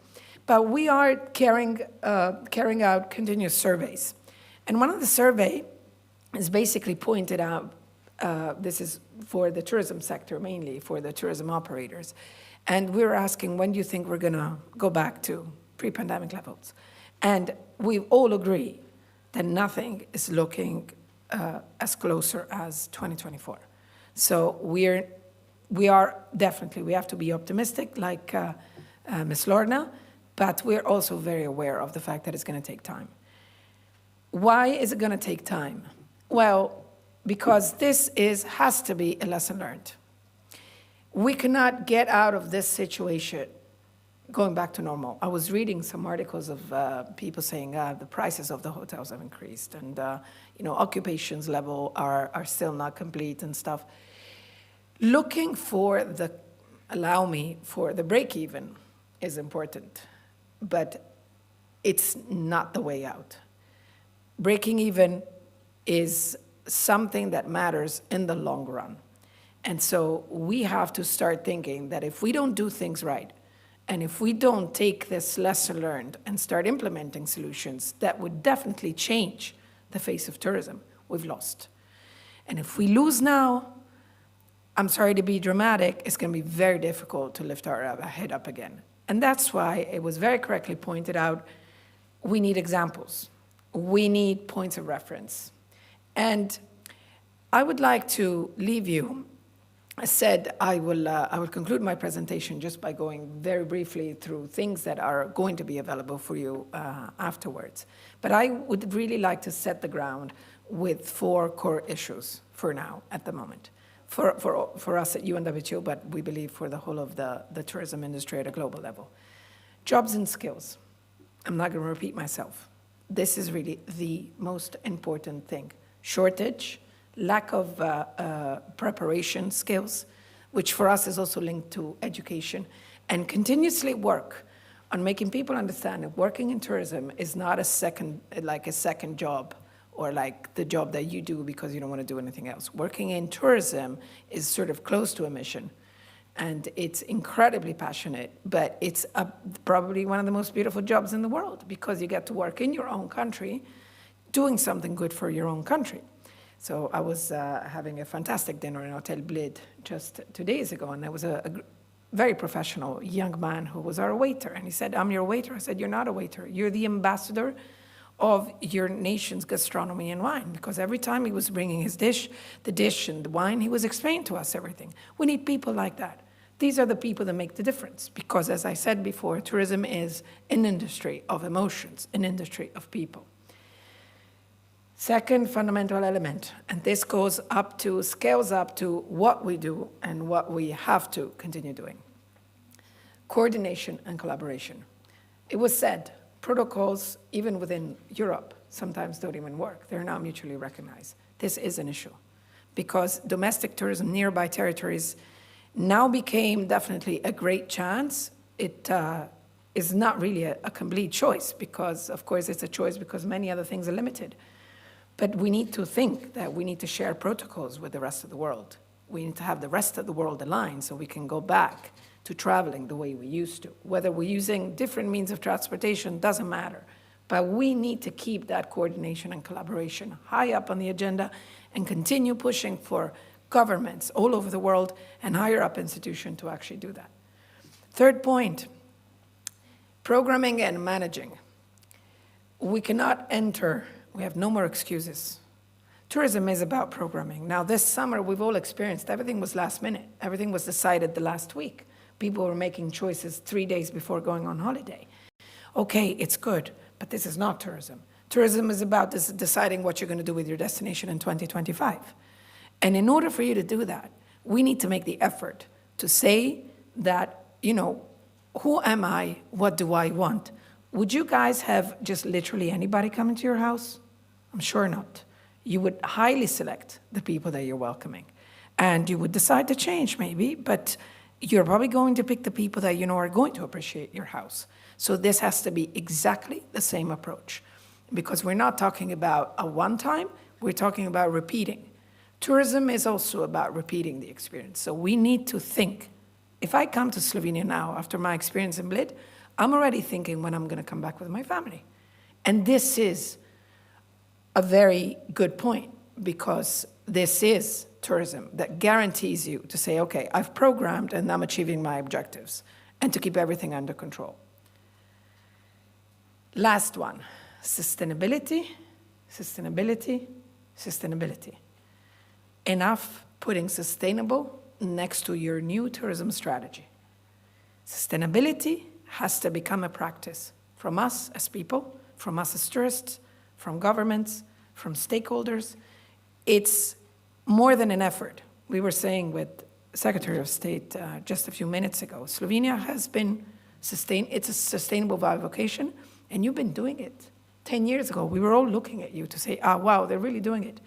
Speaker 6: But we are carrying out continuous surveys. And one of the survey is basically pointed out, this is for the tourism sector mainly, for the tourism operators. And we're asking, when do you think we're gonna go back to pre-pandemic levels? And we all agree that nothing is looking as closer as 2024. So we are definitely, we have to be optimistic, like Ms. Lorna, but we're also very aware of the fact that it's going to take time. Why is it going to take time? Well, because this has to be a lesson learned. We cannot get out of this situation going back to normal. I was reading some articles of people saying the prices of the hotels have increased and occupations level are still not complete and stuff. Looking for the break even is important, but it's not the way out. Breaking even is something that matters in the long run. And so we have to start thinking that if we don't do things right, and if we don't take this lesson learned and start implementing solutions that would definitely change the face of tourism, we've lost. And if we lose now, I'm sorry to be dramatic, it's going to be very difficult to lift our head up again. And that's why it was very correctly pointed out, we need examples. We need points of reference. And I would like to leave you. I said I will conclude my presentation just by going very briefly through things that are going to be available for you afterwards. But I would really like to set the ground with 4 core issues for now, at the moment, for us at UNWTO, but we believe for the whole of the tourism industry at a global level. Jobs and skills. I'm not going to repeat myself. This is really the most important thing. Shortage, lack of preparation skills, which for us is also linked to education, and continuously work on making people understand that working in tourism is not a second job or like the job that you do because you don't want to do anything else. Working in tourism is sort of close to a mission, and it's incredibly passionate, but it's probably one of the most beautiful jobs in the world because you get to work in your own country doing something good for your own country. So I was having a fantastic dinner in Hotel Bled just 2 days ago, and there was a very professional young man who was our waiter, and he said, "I'm your waiter." I said, "You're not a waiter. You're the ambassador of your nation's gastronomy and wine," because every time he was bringing his dish, the dish and the wine, he was explaining to us everything. We need people like that. These are the people that make the difference, because as I said before, tourism is an industry of emotions, an industry of people. Second fundamental element, and this scales up to what we do and what we have to continue doing. Coordination and collaboration. It was said, protocols, even within Europe, sometimes don't even work. They're not mutually recognized. This is an issue because domestic tourism, nearby territories, now became definitely a great chance. It is not really a complete choice because, of course, it's a choice because many other things are limited. But we need to think that we need to share protocols with the rest of the world. We need to have the rest of the world aligned so we can go back to traveling the way we used to. Whether we're using different means of transportation doesn't matter. But we need to keep that coordination and collaboration high up on the agenda and continue pushing for governments all over the world and higher up institutions to actually do that. Third point, programming and managing. We cannot enter. We have no more excuses. Tourism is about programming. Now, this summer, we've all experienced, everything was last minute. Everything was decided the last week. People were making choices 3 days before going on holiday. Okay, it's good, but this is not tourism. Tourism is about deciding what you're going to do with your destination in 2025. And in order for you to do that, we need to make the effort to say that, who am I? What do I want? Would you guys have just literally anybody come into your house? I'm sure not. You would highly select the people that you're welcoming. And you would decide to change maybe, but you're probably going to pick the people that you know are going to appreciate your house. So this has to be exactly the same approach. Because we're not talking about a one-time, we're talking about repeating. Tourism is also about repeating the experience. So we need to think. If I come to Slovenia now after my experience in Bled, I'm already thinking when I'm going to come back with my family. And this is a very good point because this is tourism that guarantees you to say, okay, I've programmed and I'm achieving my objectives and to keep everything under control. Last one, sustainability, sustainability, sustainability. Enough putting sustainable next to your new tourism strategy. Sustainability has to become a practice from us as people, from us as tourists, from governments, from stakeholders. It's more than an effort. We were saying with Secretary of State just a few minutes ago, Slovenia has been it's a sustainable vocation, and you've been doing it. 10 years ago, we were all looking at you to say, wow, they're really doing it.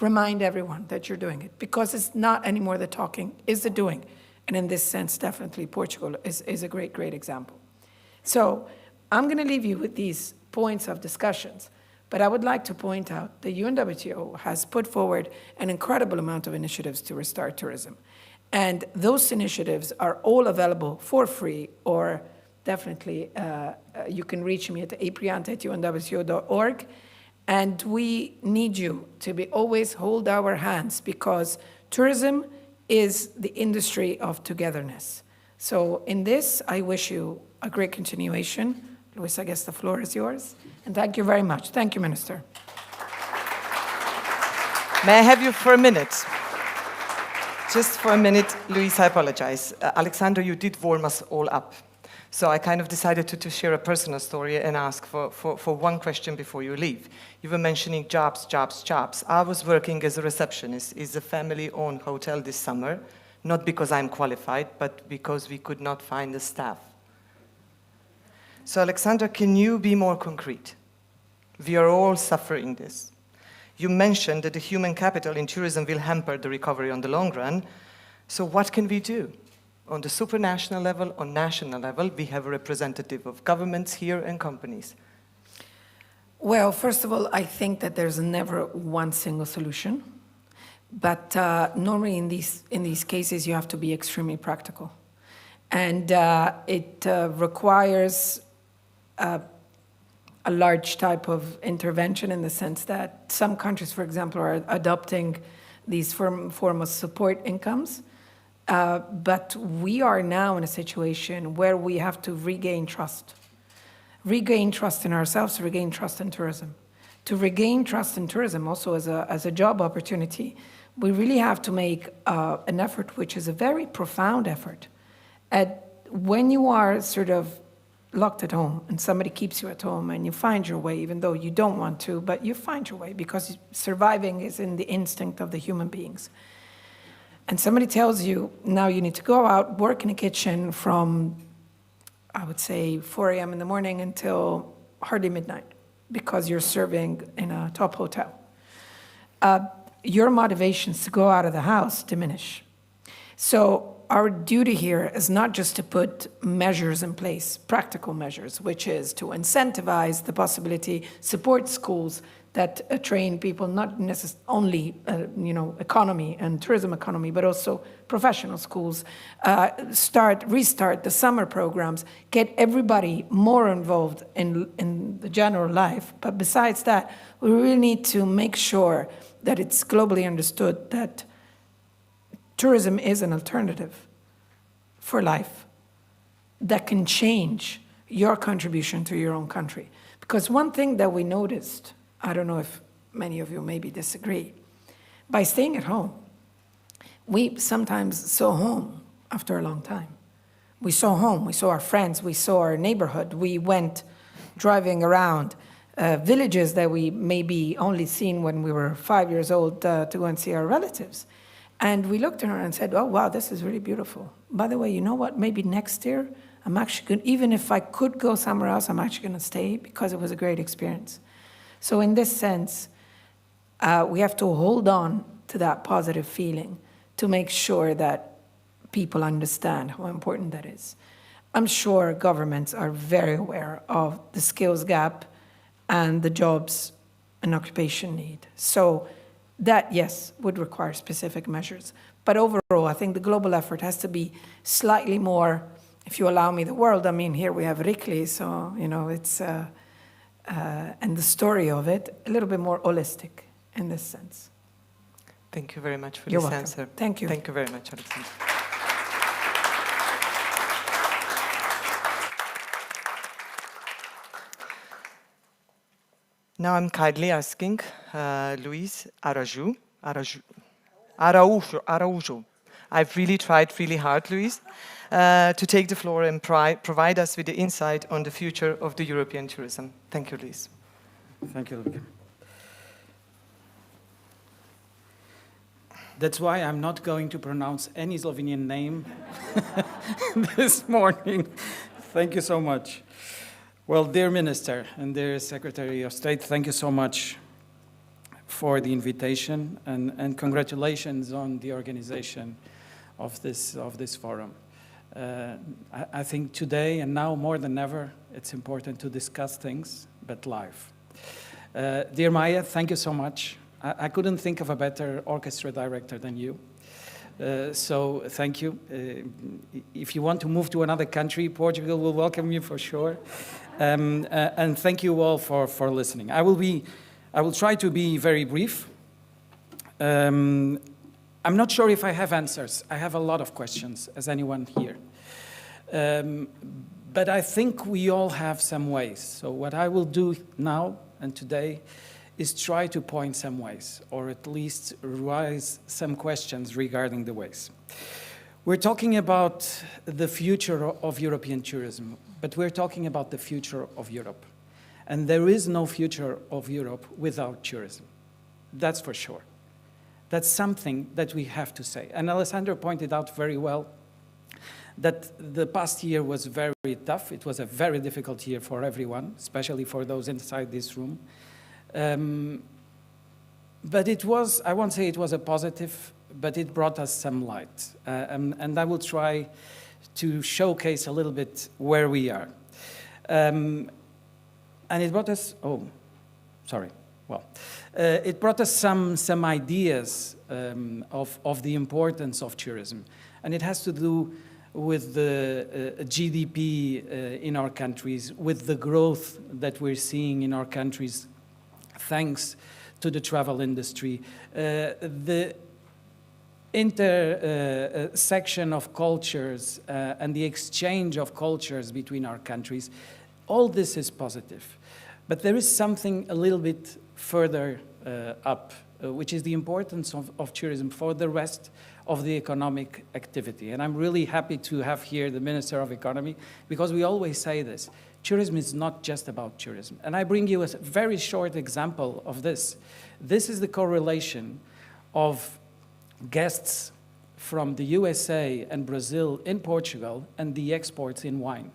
Speaker 6: Remind everyone that you're doing it, because it's not anymore the talking, it's the doing. And in this sense, definitely Portugal is a great, great example. So I'm going to leave you with these points of discussions, but I would like to point out the UNWTO has put forward an incredible amount of initiatives to restart tourism. And those initiatives are all available for free, or definitely you can reach me at apriante@unwto.org. And we need you to always hold our hands, because tourism is the industry of togetherness. So in this, I wish you a great continuation. Luis, I guess the floor is yours. And thank you very much. Thank you, Minister.
Speaker 1: May I have you for a minute? Just for a minute, Luis, I apologize. Alexander, you did warm us all up. So I kind of decided to share a personal story and ask for one question before you leave. You were mentioning jobs, jobs, jobs. I was working as a receptionist in a family-owned hotel this summer, not because I'm qualified, but because we could not find the staff. So Alexander, can you be more concrete? We are all suffering this. You mentioned that the human capital in tourism will hamper the recovery on the long run. So what can we do? On the supranational level, on national level, we have a representative of governments here and companies.
Speaker 6: Well, first of all, I think that there's never one single solution. But normally in these cases, you have to be extremely practical. And it requires a large type of intervention, in the sense that some countries, for example, are adopting these form of support incomes. But we are now in a situation where we have to regain trust. Regain trust in ourselves, regain trust in tourism. To regain trust in tourism also as a job opportunity, we really have to make an effort, which is a very profound effort. When you are sort of locked at home and somebody keeps you at home and you find your way, even though you don't want to, but you find your way because surviving is in the instinct of the human beings. And somebody tells you, now you need to go out, work in a kitchen from, I would say, 4 a.m. in the morning until hardly midnight, because you're serving in a top hotel. Your motivations to go out of the house diminish. So our duty here is not just to put measures in place, practical measures, which is to incentivize the possibility, support schools that train people, not necessarily only economy and tourism economy, but also professional schools, restart the summer programs, get everybody more involved in the general life. But besides that, we really need to make sure that it's globally understood that tourism is an alternative for life that can change your contribution to your own country. Because one thing that we noticed, I don't know if many of you maybe disagree, by staying at home, we sometimes saw home after a long time. We saw home, we saw our friends, we saw our neighborhood, we went driving around villages that we maybe only seen when we were 5 years old to go and see our relatives. And we looked around and said, oh, wow, this is really beautiful. By the way, you know what? Maybe next year, I'm actually going, even if I could go somewhere else, I'm actually going to stay because it was a great experience. So in this sense, we have to hold on to that positive feeling to make sure that people understand how important that is. I'm sure governments are very aware of the skills gap and the jobs and occupation need. So that, yes, would require specific measures. But overall, I think the global effort has to be slightly more, if you allow me the word, I mean, here we have Rikli, so, it's, and the story of it, a little bit more holistic in this sense.
Speaker 1: Thank you very much for
Speaker 6: You're
Speaker 1: this
Speaker 6: welcome.
Speaker 1: answer.
Speaker 6: Thank you.
Speaker 1: Thank you very much, Alexander. Now I'm kindly asking Luis Araujo. I've really tried really hard, Luis. to take the floor and provide us with the insight on the future of the European tourism. Thank you, Luis.
Speaker 7: Thank you, Ludwig. That's why I'm not going to pronounce any Slovenian name this morning. Thank you so much. Well, dear Minister and dear Secretary of State, thank you so much for the invitation and congratulations on the organization of this forum. I think today and now more than ever, it's important to discuss things, but live. Dear Maya, thank you so much. I couldn't think of a better orchestra director than you. So thank you. If you want to move to another country, Portugal will welcome you for sure. And thank you all for listening. I will try to be very brief. I'm not sure if I have answers. I have a lot of questions, as anyone here. But I think we all have some ways. So what I will do now and today is try to point some ways, or at least raise some questions regarding the ways. We're talking about the future of European tourism, but we're talking about the future of Europe. And there is no future of Europe without tourism. That's for sure. That's something that we have to say. And Alessandra pointed out very well that the past year was very tough. It was a very difficult year for everyone, especially for those inside this room. But it was, I won't say it was a positive, but it brought us some light. And I will try to showcase a little bit where we are. And it brought us, it brought us some ideas of the importance of tourism. And it has to do with the GDP in our countries, with the growth that we're seeing in our countries, thanks to the travel industry, the intersection of cultures and the exchange of cultures between our countries, all this is positive. But there is something a little bit further up, which is the importance of tourism for the rest of the economic activity. And I'm really happy to have here the Minister of Economy, because we always say this. Tourism is not just about tourism. And I bring you a very short example of this. This is the correlation of guests from the USA and Brazil in Portugal and the exports in wine.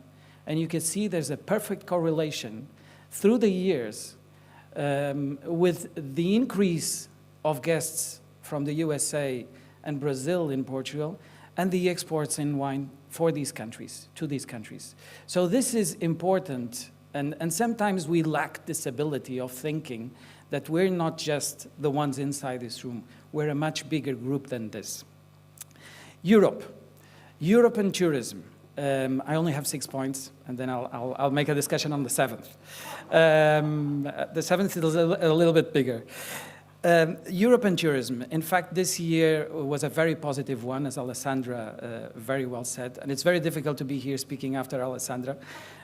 Speaker 7: And you can see there's a perfect correlation through the years with the increase of guests from the USA and Brazil in Portugal and the exports in wine for these countries, to these countries. So this is important, and sometimes we lack this ability of thinking that we're not just the ones inside this room, we're a much bigger group than this. Europe and tourism. I only have 6 points, and then I'll make a discussion on the 7th. The 7th is a little bit bigger. Europe and tourism. In fact, this year was a very positive one, as Alessandra very well said. And it's very difficult to be here speaking after Alessandra,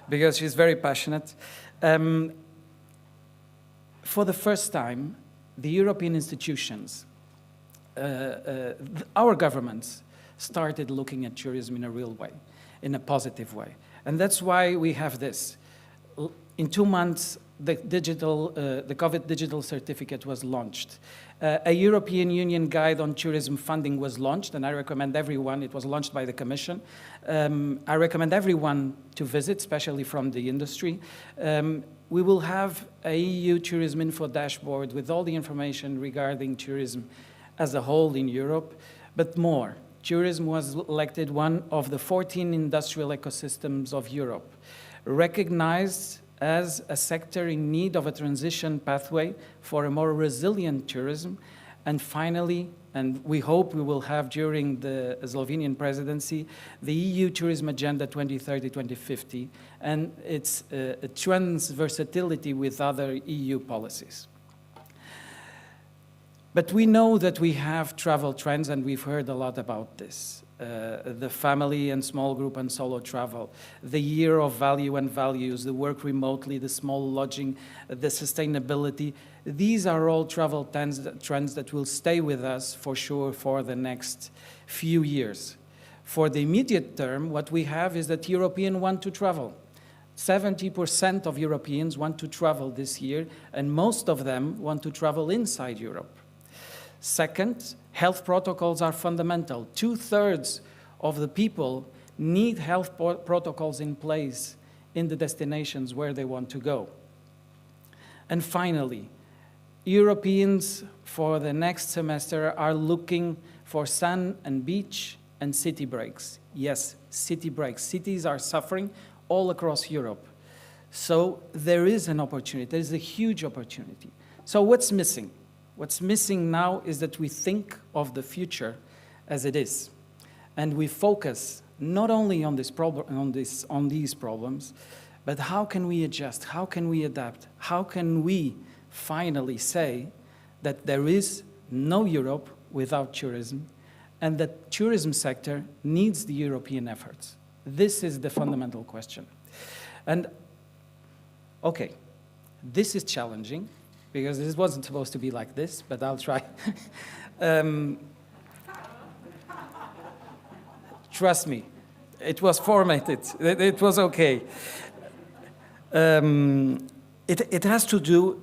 Speaker 7: because she's very passionate. For the first time, the European institutions, our governments, started looking at tourism in a real way, in a positive way. And that's why we have this. In 2 months, the COVID digital certificate was launched. A European Union guide on tourism funding was launched, and I recommend everyone, it was launched by the Commission. I recommend everyone to visit, especially from the industry. We will have a EU tourism info dashboard with all the information regarding tourism as a whole in Europe, but more. Tourism was elected one of the 14 industrial ecosystems of Europe, recognized as a sector in need of a transition pathway for a more resilient tourism. And finally, and we hope we will have during the Slovenian presidency, the EU Tourism Agenda 2030-2050 and its transversatility with other EU policies. But we know that we have travel trends, and we've heard a lot about this. The family and small group and solo travel, the year of value and values, the work remotely, the small lodging, the sustainability. These are all travel trends that will stay with us for sure for the next few years. For the immediate term, what we have is that Europeans want to travel. 70% of Europeans want to travel this year, and most of them want to travel inside Europe. Second, health protocols are fundamental. 2/3 of the people need health protocols in place in the destinations where they want to go. And finally, Europeans for the next semester are looking for sun and beach and city breaks. Yes, city breaks. Cities are suffering all across Europe. So there is an opportunity, there is a huge opportunity. So what's missing? What's missing now is that we think of the future as it is. And we focus not only on, on these problems, but how can we adjust? How can we adapt? How can we finally say that there is no Europe without tourism, and that tourism sector needs the European efforts? This is the fundamental question. And, okay, this is challenging, because this wasn't supposed to be like this, but I'll try. Trust me, it was formatted, it was okay. It has to do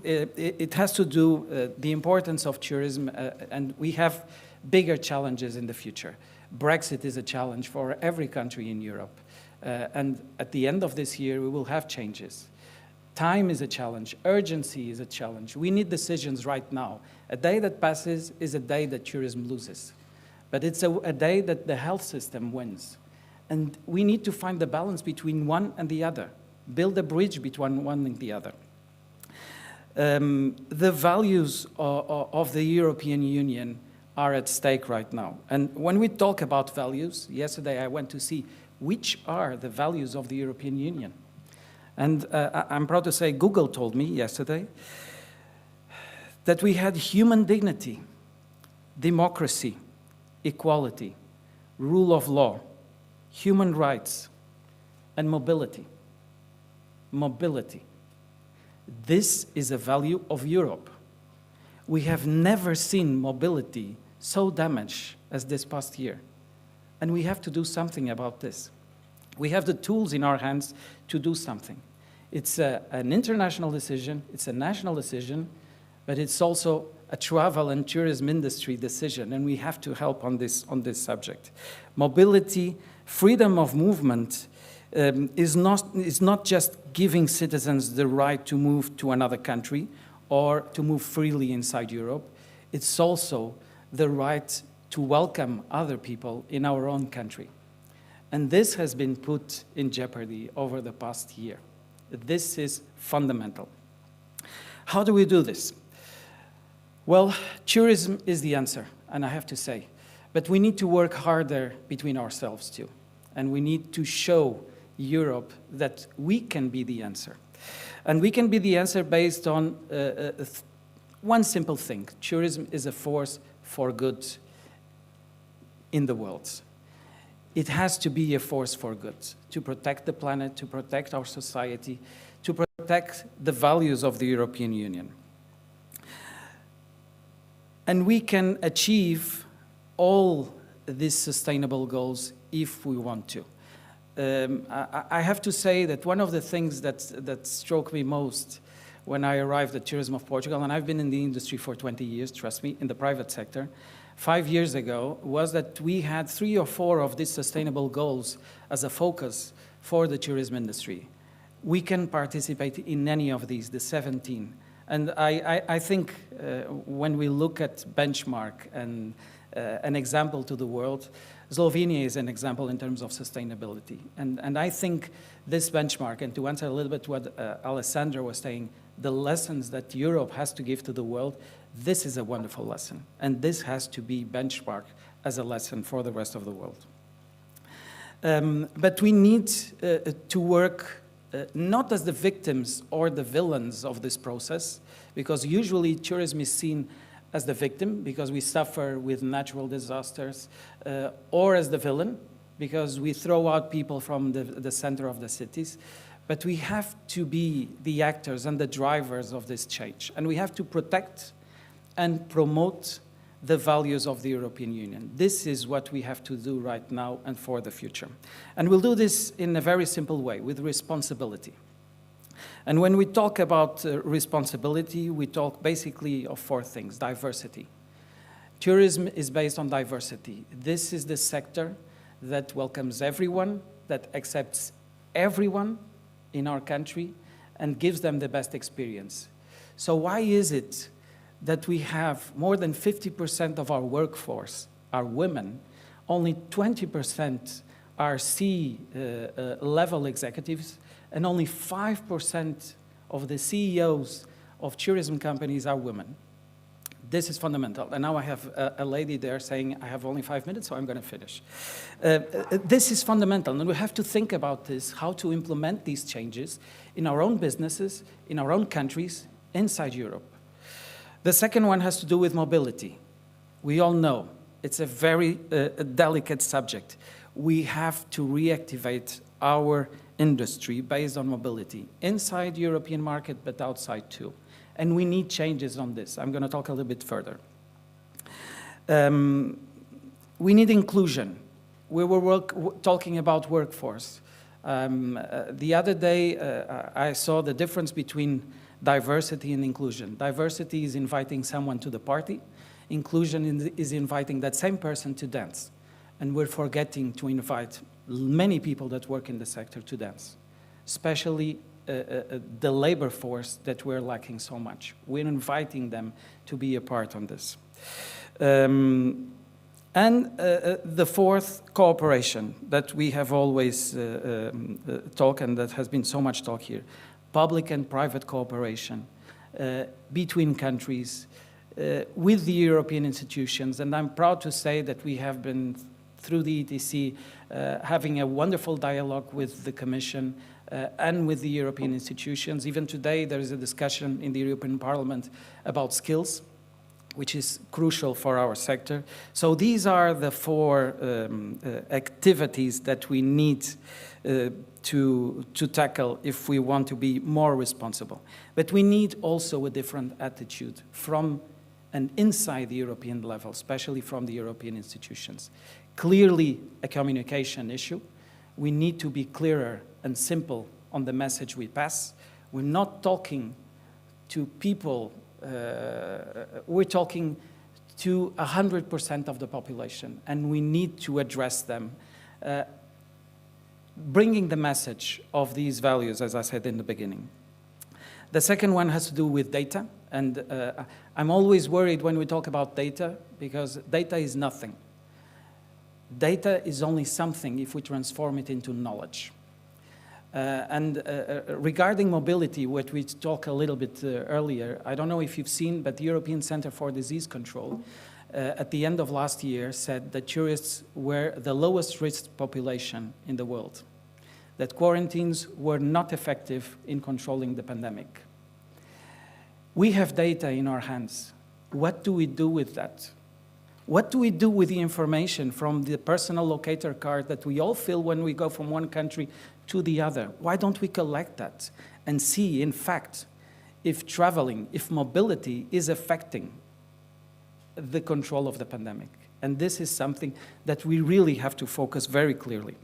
Speaker 7: the importance of tourism, and we have bigger challenges in the future. Brexit is a challenge for every country in Europe, and at the end of this year we will have changes. Time is a challenge, urgency is a challenge. We need decisions right now. A day that passes is a day that tourism loses, but it's a day that the health system wins. And we need to find the balance between one and the other, build a bridge between one and the other. The values of the European Union are at stake right now. And when we talk about values, yesterday I went to see which are the values of the European Union. And I'm proud to say Google told me yesterday that we had human dignity, democracy, equality, rule of law, human rights, and mobility. Mobility. This is a value of Europe. We have never seen mobility so damaged as this past year. And we have to do something about this. We have the tools in our hands to do something. It's an international decision, it's a national decision, but it's also a travel and tourism industry decision, and we have to help on this subject. Mobility, freedom of movement is not just giving citizens the right to move to another country or to move freely inside Europe. It's also the right to welcome other people in our own country. And this has been put in jeopardy over the past year. This is fundamental. How do we do this? Well, tourism is the answer, and I have to say, but we need to work harder between ourselves too. And we need to show Europe that we can be the answer. And we can be the answer based on one simple thing. Tourism is a force for good in the world. It has to be a force for good, to protect the planet, to protect our society, to protect the values of the European Union. And we can achieve all these sustainable goals if we want to. I have to say that one of the things that struck me most when I arrived at Tourism of Portugal, and I've been in the industry for 20 years, trust me, in the private sector, 5 years ago, was that we had 3 or 4 of these sustainable goals as a focus for the tourism industry. We can participate in any of these, the 17. And I think when we look at benchmark and an example to the world, Slovenia is an example in terms of sustainability. And I think this benchmark, and to answer a little bit what Alessandra was saying, the lessons that Europe has to give to the world, this is a wonderful lesson. And this has to be benchmarked as a lesson for the rest of the world. But we need to work not as the victims or the villains of this process, because usually tourism is seen as the victim because we suffer with natural disasters, or as the villain because we throw out people from the center of the cities. But we have to be the actors and the drivers of this change. And we have to protect and promote the values of the European Union. This is what we have to do right now and for the future. And we'll do this in a very simple way, with responsibility. And when we talk about responsibility, we talk basically of four things. Diversity. Tourism is based on diversity. This is the sector that welcomes everyone, that accepts everyone in our country, and gives them the best experience. So why is it that we have more than 50% of our workforce are women, only 20% are C-level executives, and only 5% of the CEOs of tourism companies are women? This is fundamental. And now I have a lady there saying, I have only 5 minutes, so I'm going to finish. This is fundamental, and we have to think about this, how to implement these changes in our own businesses, in our own countries, inside Europe. The second one has to do with mobility. We all know it's a very delicate subject. We have to reactivate our industry based on mobility, inside the European market, but outside too. And we need changes on this. I'm going to talk a little bit further. We need inclusion. We were talking about workforce. The other day, I saw the difference between diversity and inclusion. Diversity is inviting someone to the party. Inclusion is inviting that same person to dance. And we're forgetting to invite many people that work in the sector to dance, especially the labor force that we're lacking so much. We're inviting them to be a part on this. And the fourth, cooperation, that we have always talked, and that has been so much talk here. Public and private cooperation between countries, with the European institutions. And I'm proud to say that we have been, through the ETC, having a wonderful dialogue with the Commission and with the European institutions. Even today, there is a discussion in the European Parliament about skills, which is crucial for our sector. So these are the four activities that we need to tackle if we want to be more responsible. But we need also a different attitude from and inside the European level, especially from the European institutions. Clearly a communication issue. We need to be clearer and simple on the message we pass. We're not talking to people, we're talking to 100% of the population, and we need to address them, bringing the message of these values, as I said in the beginning. The second one has to do with data, and I'm always worried when we talk about data, because data is nothing. Data is only something if we transform it into knowledge. Regarding mobility, what we talked a little bit earlier, I don't know if you've seen, but the European Centre for Disease Control at the end of last year said that tourists were the lowest risk population in the world, that quarantines were not effective in controlling the pandemic. We have data in our hands. What do we do with that? What do we do with the information from the personal locator card that we all fill when we go from one country to the other? Why don't we collect that and see, in fact, if traveling, if mobility is affecting the control of the pandemic? And this is something that we really have to focus very clearly.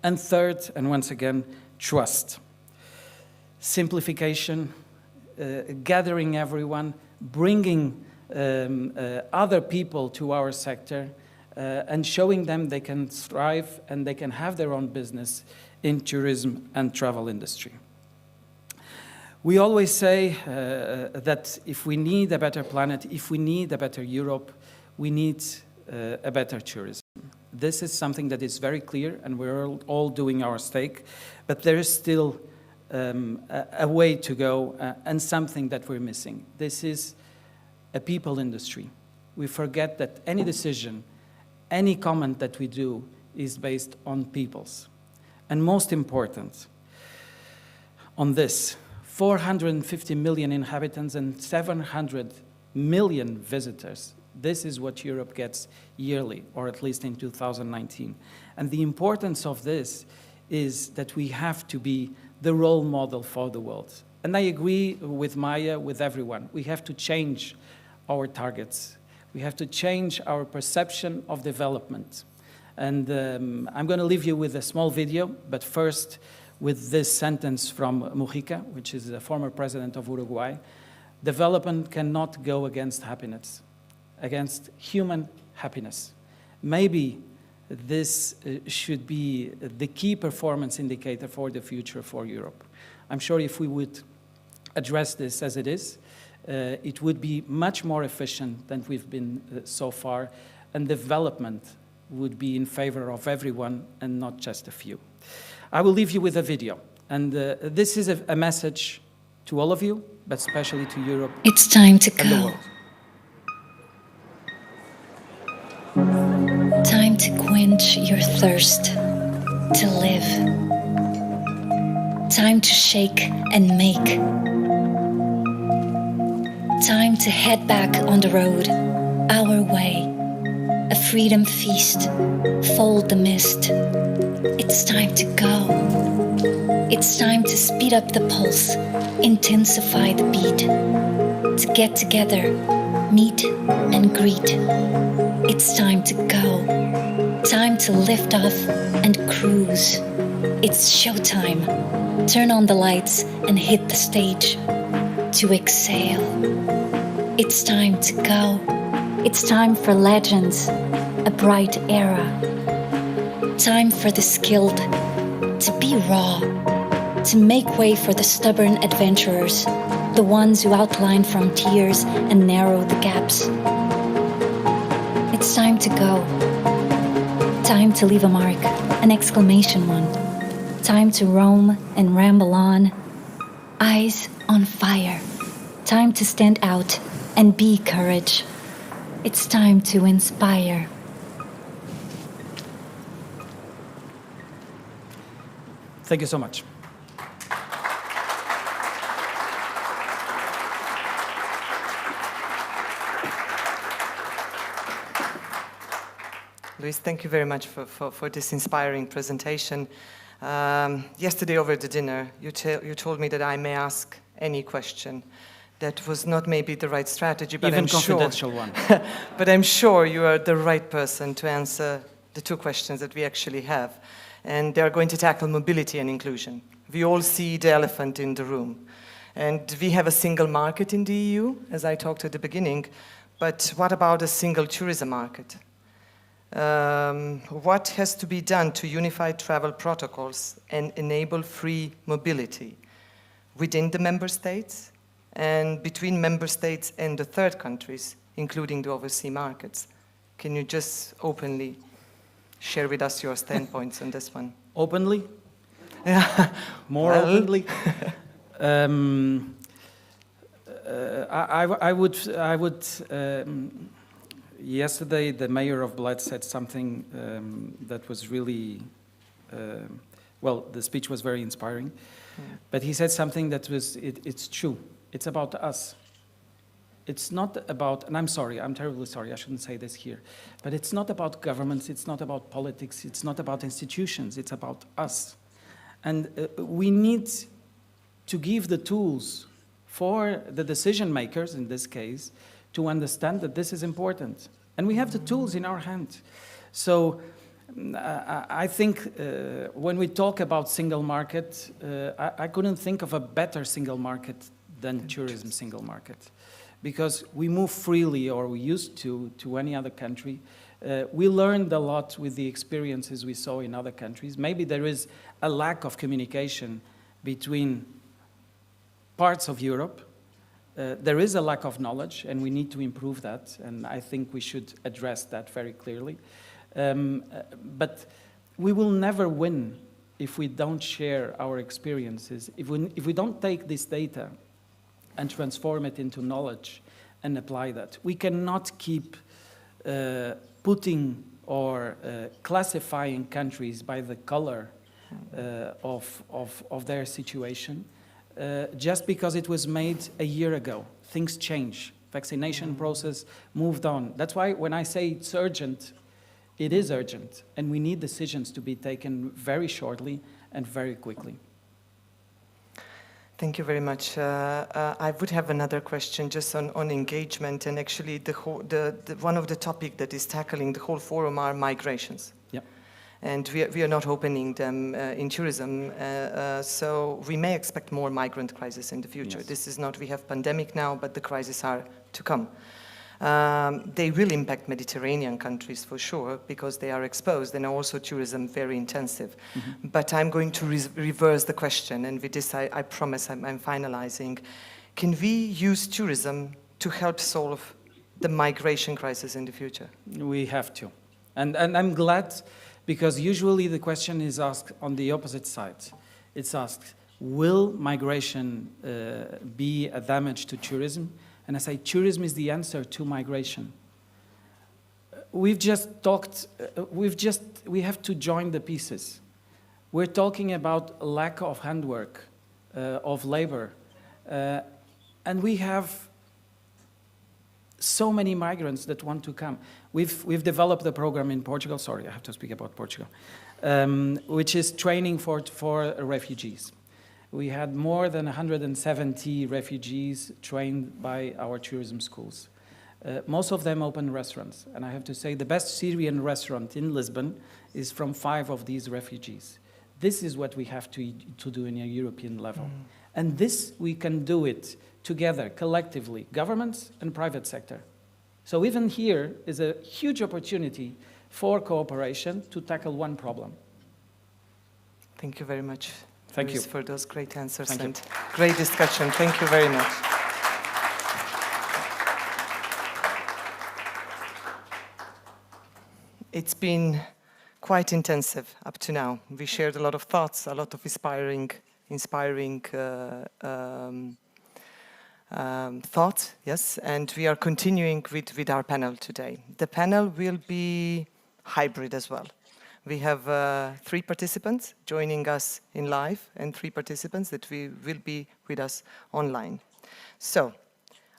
Speaker 7: And third, and once again, trust. Simplification, gathering everyone, bringing other people to our sector, and showing them they can thrive and they can have their own business in tourism and travel industry. We always say that if we need a better planet, if we need a better Europe, we need a better tourism. This is something that is very clear, and we're all doing our stake, but there is still a way to go and something that we're missing. This is a people industry. We forget that any decision, any comment that we do is based on peoples. And most important, on this, 450 million inhabitants and 700 million visitors. This is what Europe gets yearly, or at least in 2019. And the importance of this is that we have to be the role model for the world. And I agree with Maya, with everyone. We have to change our targets. We have to change our perception of development. And I'm going to leave you with a small video, but first with this sentence from Mujica, which is the former president of Uruguay. Development cannot go against happiness, against human happiness. Maybe this should be the key performance indicator for the future for Europe. I'm sure if we would address this as it is, it would be much more efficient than we've been so far, and development would be in favor of everyone and not just a few. I will leave you with a video, and this is a message to all of you, but especially to Europe.
Speaker 8: It's time to
Speaker 7: and the
Speaker 8: go.
Speaker 7: world.
Speaker 8: Time to quench your thirst, to live. Time to shake and make. Time to head back on the road, our way. A freedom feast, fold the mist. It's time to go. It's time to speed up the pulse, intensify the beat. To get together, meet and greet. It's time to go. Time to lift off and cruise. It's showtime. Turn on the lights and hit the stage. To exhale. It's time to go. It's time for legends, a bright era. Time for the skilled to be raw, to make way for the stubborn adventurers, the ones who outline frontiers and narrow the gaps. It's time to go. Time to leave a mark, an exclamation one. Time to roam and ramble on, eyes on fire. Time to stand out and be courage. It's time to inspire.
Speaker 7: Thank you so much.
Speaker 1: Luis, thank you very much for this inspiring presentation. Yesterday over the dinner, you told me that I may ask any question. That was not maybe the right strategy, but
Speaker 7: Even
Speaker 1: I'm
Speaker 7: confidential
Speaker 1: sure,
Speaker 7: one.
Speaker 1: but I'm sure you are the right person to answer the two questions that we actually have. And they are going to tackle mobility and inclusion. We all see the elephant in the room. And we have a single market in the EU, as I talked at the beginning, but what about a single tourism market? What has to be done to unify travel protocols and enable free mobility within the member states and between member states and the third countries, including the overseas markets? Can you just openly share with us your standpoints on this one?
Speaker 7: Openly?
Speaker 1: Yeah.
Speaker 7: More
Speaker 1: Well.
Speaker 7: openly? I would yesterday the mayor of Bled said something that was really, well, the speech was very inspiring, but he said something that was, it's true. It's about us. It's not about, and I'm sorry, I'm terribly sorry, I shouldn't say this here, but it's not about governments, it's not about politics, it's not about institutions, it's about us. And we need to give the tools for the decision makers, in this case, to understand that this is important. And we have the tools in our hand. So I think when we talk about single market, I couldn't think of a better single market than tourism single market. Because we move freely, or we used to any other country. We learned a lot with the experiences we saw in other countries. Maybe there is a lack of communication between parts of Europe. There is a lack of knowledge, and we need to improve that, and I think we should address that very clearly. But we will never win if we don't share our experiences, if we don't take this data and transform it into knowledge and apply that. We cannot keep putting or classifying countries by the color of their situation just because it was made a year ago. Things change. Vaccination process moved on. That's why when I say it's urgent, it is urgent, and we need decisions to be taken very shortly and very quickly.
Speaker 1: Thank you very much. I would have another question just on engagement, and actually one of the topics that is tackling the whole forum are migrations.
Speaker 7: Yep.
Speaker 1: And we are not opening them in tourism, so we may expect more migrant crisis in the future.
Speaker 7: Yes.
Speaker 1: This is not, we have pandemic now, but the crises are to come. They will impact Mediterranean countries for sure, because they are exposed and also tourism very intensive. Mm-hmm. But I'm going to reverse the question, and with this I promise I'm finalizing. Can we use tourism to help solve the migration crisis in the future?
Speaker 7: We have to. And I'm glad, because usually the question is asked on the opposite side. It's asked, will migration be a damage to tourism? And I say, tourism is the answer to migration. We've just talked, we have to join the pieces. We're talking about lack of handwork, of labor, and we have so many migrants that want to come. We've developed a program in Portugal, sorry, I have to speak about Portugal, which is training for refugees. We had more than 170 refugees trained by our tourism schools. Most of them open restaurants, and I have to say the best Syrian restaurant in Lisbon is from 5 of these refugees. This is what we have to do in a European level. Mm. And this, we can do it together, collectively, governments and private sector. So even here is a huge opportunity for cooperation to tackle one problem.
Speaker 1: Thank you very much.
Speaker 7: Thank you
Speaker 1: for those great answers
Speaker 7: and
Speaker 1: great discussion. Thank you very much. It's been quite intensive up to now. We shared a lot of thoughts, a lot of inspiring thoughts, yes, and we are continuing with our panel today. The panel will be hybrid as well. We have 3 participants joining us in live and 3 participants that will be with us online. So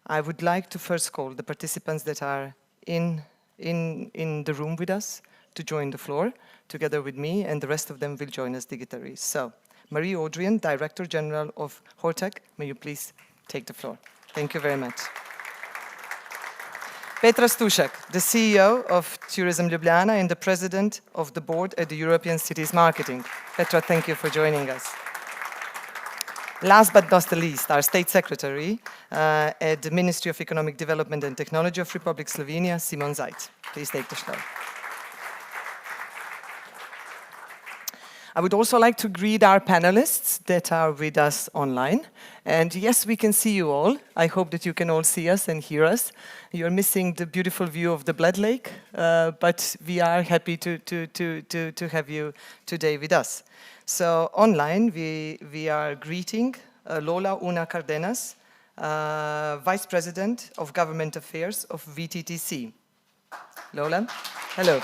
Speaker 1: I would like to first call the participants that are in the room with us to join the floor together with me, and the rest of them will join us digitally. So Marie Audren, Director General of Hotreca, may you please take the floor. Thank you very much. Petra Stušek, the CEO of Turizma Ljubljana and the President of the Board at the European Cities Marketing. Petra, thank you for joining us. Last but not the least, our State Secretary at the Ministry of Economic Development and Technology of Republic Slovenia, Simon Zajc. Please take the floor. I would also like to greet our panelists that are with us online. And yes, we can see you all. I hope that you can all see us and hear us. You're missing the beautiful view of the Bled Lake, but we are happy to have you today with us. So online, we are greeting Lola Una Cardenas, Vice President of Government Affairs of VTTC. Lola, hello.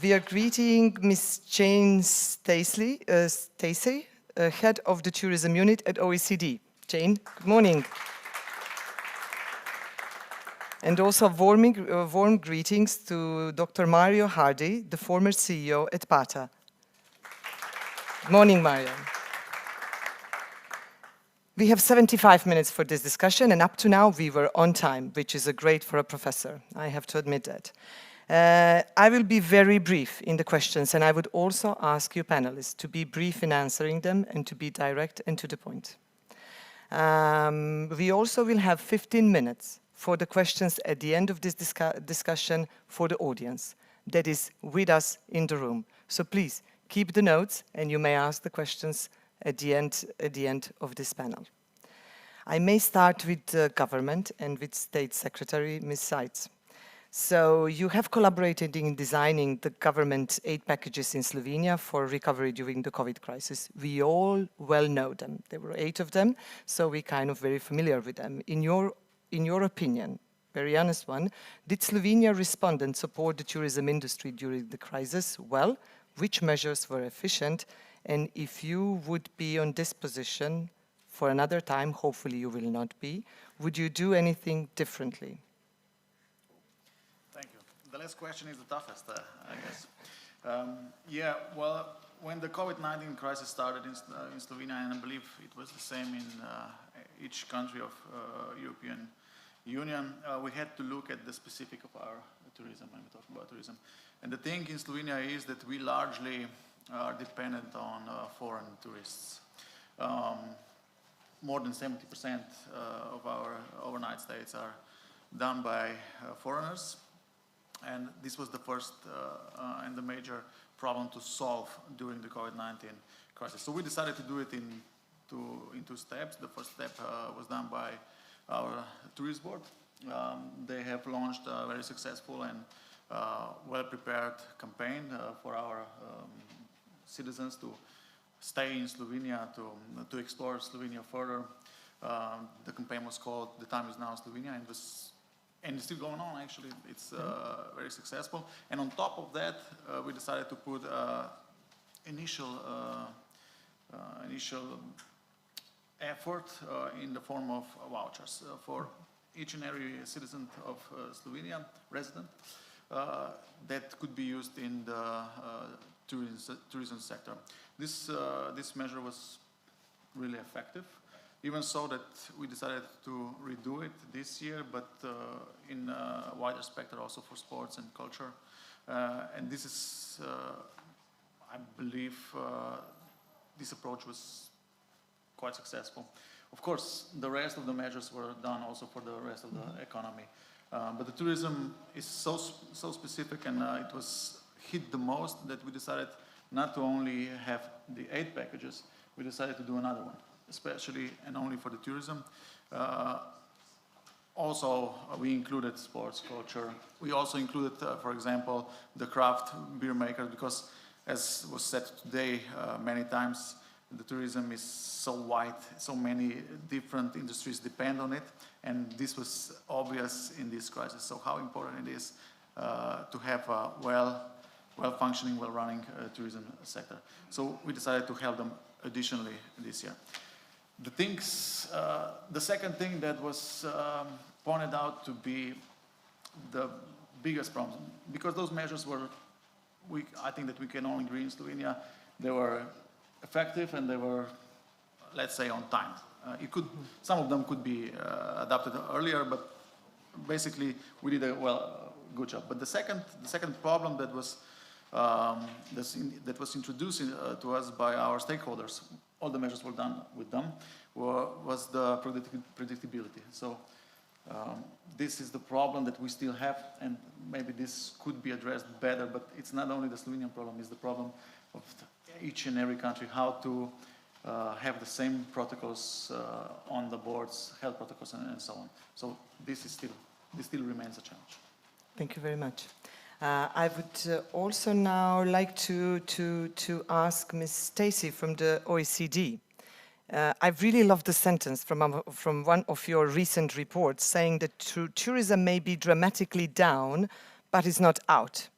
Speaker 1: We are greeting Ms. Jane Stacey, Head of the Tourism Unit at OECD. Jane, good morning. And also warm greetings to Dr. Mario Hardy, the former CEO at PATA. Good morning, Mario. We have 75 minutes for this discussion, and up to now we were on time, which is great for a professor. I have to admit that. I will be very brief in the questions, and I would also ask you panelists to be brief in answering them and to be direct and to the point. We also will have 15 minutes for the questions at the end of this discussion for the audience that is with us in the room. So please keep the notes, and you may ask the questions at the end of this panel. I may start with government and with State Secretary Ms. Zajc. So you have collaborated in designing the government aid packages in Slovenia for recovery during the COVID crisis. We all well know them. There were 8 of them, so we're kind of very familiar with them. In your opinion, very honest one, did Slovenia respond and support the tourism industry during the crisis well? Which measures were efficient? And if you would be on this position for another time, hopefully you will not be, would you do anything differently?
Speaker 9: The last question is the toughest, I guess. Yeah, well, when the COVID-19 crisis started in Slovenia, and I believe it was the same in each country of European Union, we had to look at the specific of our tourism when we talk about tourism. And the thing in Slovenia is that we largely are dependent on foreign tourists. More than 70% of our overnight stays are done by foreigners. And this was the first and the major problem to solve during the COVID-19 crisis. So we decided to do it in two steps. The first step was done by our tourist board. They have launched a very successful and well-prepared campaign for our citizens to stay in Slovenia, to explore Slovenia further. The campaign was called "The Time Is Now Slovenia," and it's still going on. Actually, it's very successful. And on top of that, we decided to put initial effort in the form of vouchers for each and every citizen of Slovenia, resident, that could be used in the tourism sector. This measure was really effective, even so that we decided to redo it this year, but in a wider spectrum also for sports and culture. And this is, I believe, this approach was quite successful. Of course, the rest of the measures were done also for the rest of the economy. But the tourism is so specific, and it was hit the most that we decided not to only have the 8 packages, we decided to do another one, especially and only for the tourism. Also, we included sports, culture. We also included, for example, the craft beer makers, because as was said today many times, the tourism is so wide, so many different industries depend on it, and this was obvious in this crisis. So how important it is to have a well-functioning, well-running tourism sector. So we decided to help them additionally this year. The second thing that was pointed out to be the biggest problem, because those measures were, I think that we can all agree in Slovenia, they were effective and they were, let's say, on time. Some of them could be adapted earlier, but basically we did a good job. But the second problem that was introduced to us by our stakeholders, all the measures were done with them, was the predictability. So this is the problem that we still have, and maybe this could be addressed better, but it's not only the Slovenian problem, it's the problem of each and every country, how to have the same protocols on the boards, health protocols, and so on. So this still remains a challenge.
Speaker 1: Thank you very much. I would also now like to ask Ms. Stacy from the OECD. I really love the sentence from one of your recent reports saying that tourism may be dramatically down, but is not out.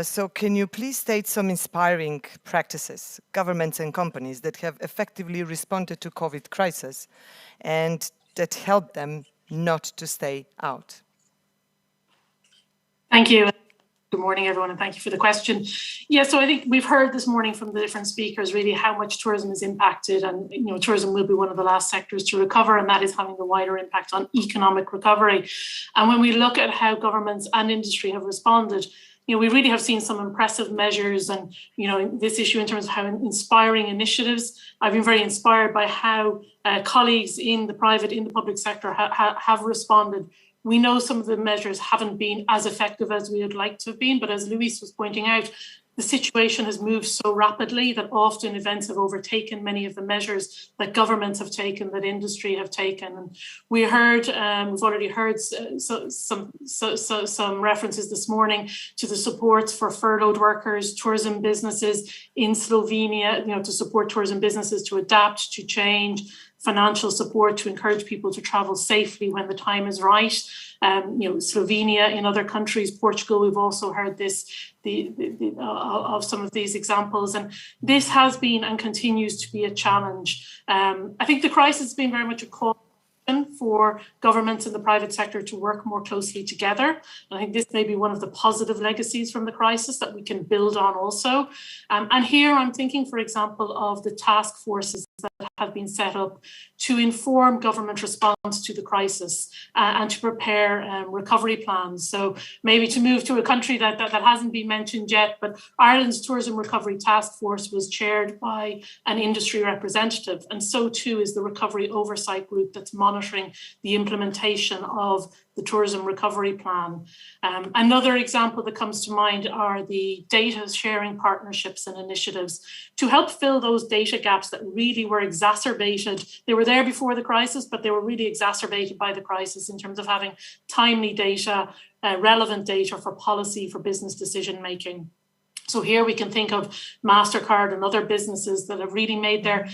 Speaker 1: So can you please state some inspiring practices, governments and companies that have effectively responded to COVID crisis and that help them not to stay out?
Speaker 10: Thank you. Good morning, everyone, and thank you for the question. Yeah, so I think we've heard this morning from the different speakers really how much tourism is impacted, and tourism will be one of the last sectors to recover, and that is having a wider impact on economic recovery. And when we look at how governments and industry have responded, we really have seen some impressive measures, and this issue in terms of how inspiring initiatives. I've been very inspired by how colleagues in the private, in the public sector have responded. We know some of the measures haven't been as effective as we would like to have been, but as Luis was pointing out, the situation has moved so rapidly that often events have overtaken many of the measures that governments have taken, that industry have taken. And we've already heard some references this morning to the supports for furloughed workers, tourism businesses in Slovenia, to support tourism businesses to adapt, to change, financial support to encourage people to travel safely when the time is right. Slovenia, in other countries, Portugal, we've also heard this of some of these examples, and this has been and continues to be a challenge. I think the crisis has been very much a call for governments and the private sector to work more closely together. I think this may be one of the positive legacies from the crisis that we can build on also. And here I'm thinking, for example, of the task forces that have been set up to inform government response to the crisis and to prepare recovery plans. So maybe to move to a country that hasn't been mentioned yet, but Ireland's Tourism Recovery Task Force was chaired by an industry representative, and so too is the Recovery Oversight Group that's monitoring the implementation of the tourism recovery plan. Another example that comes to mind are the data sharing partnerships and initiatives to help fill those data gaps that really were exacerbated. They were there before the crisis, but they were really exacerbated by the crisis in terms of having timely data, relevant data for policy, for business decision making. So here we can think of MasterCard and other businesses that have really made their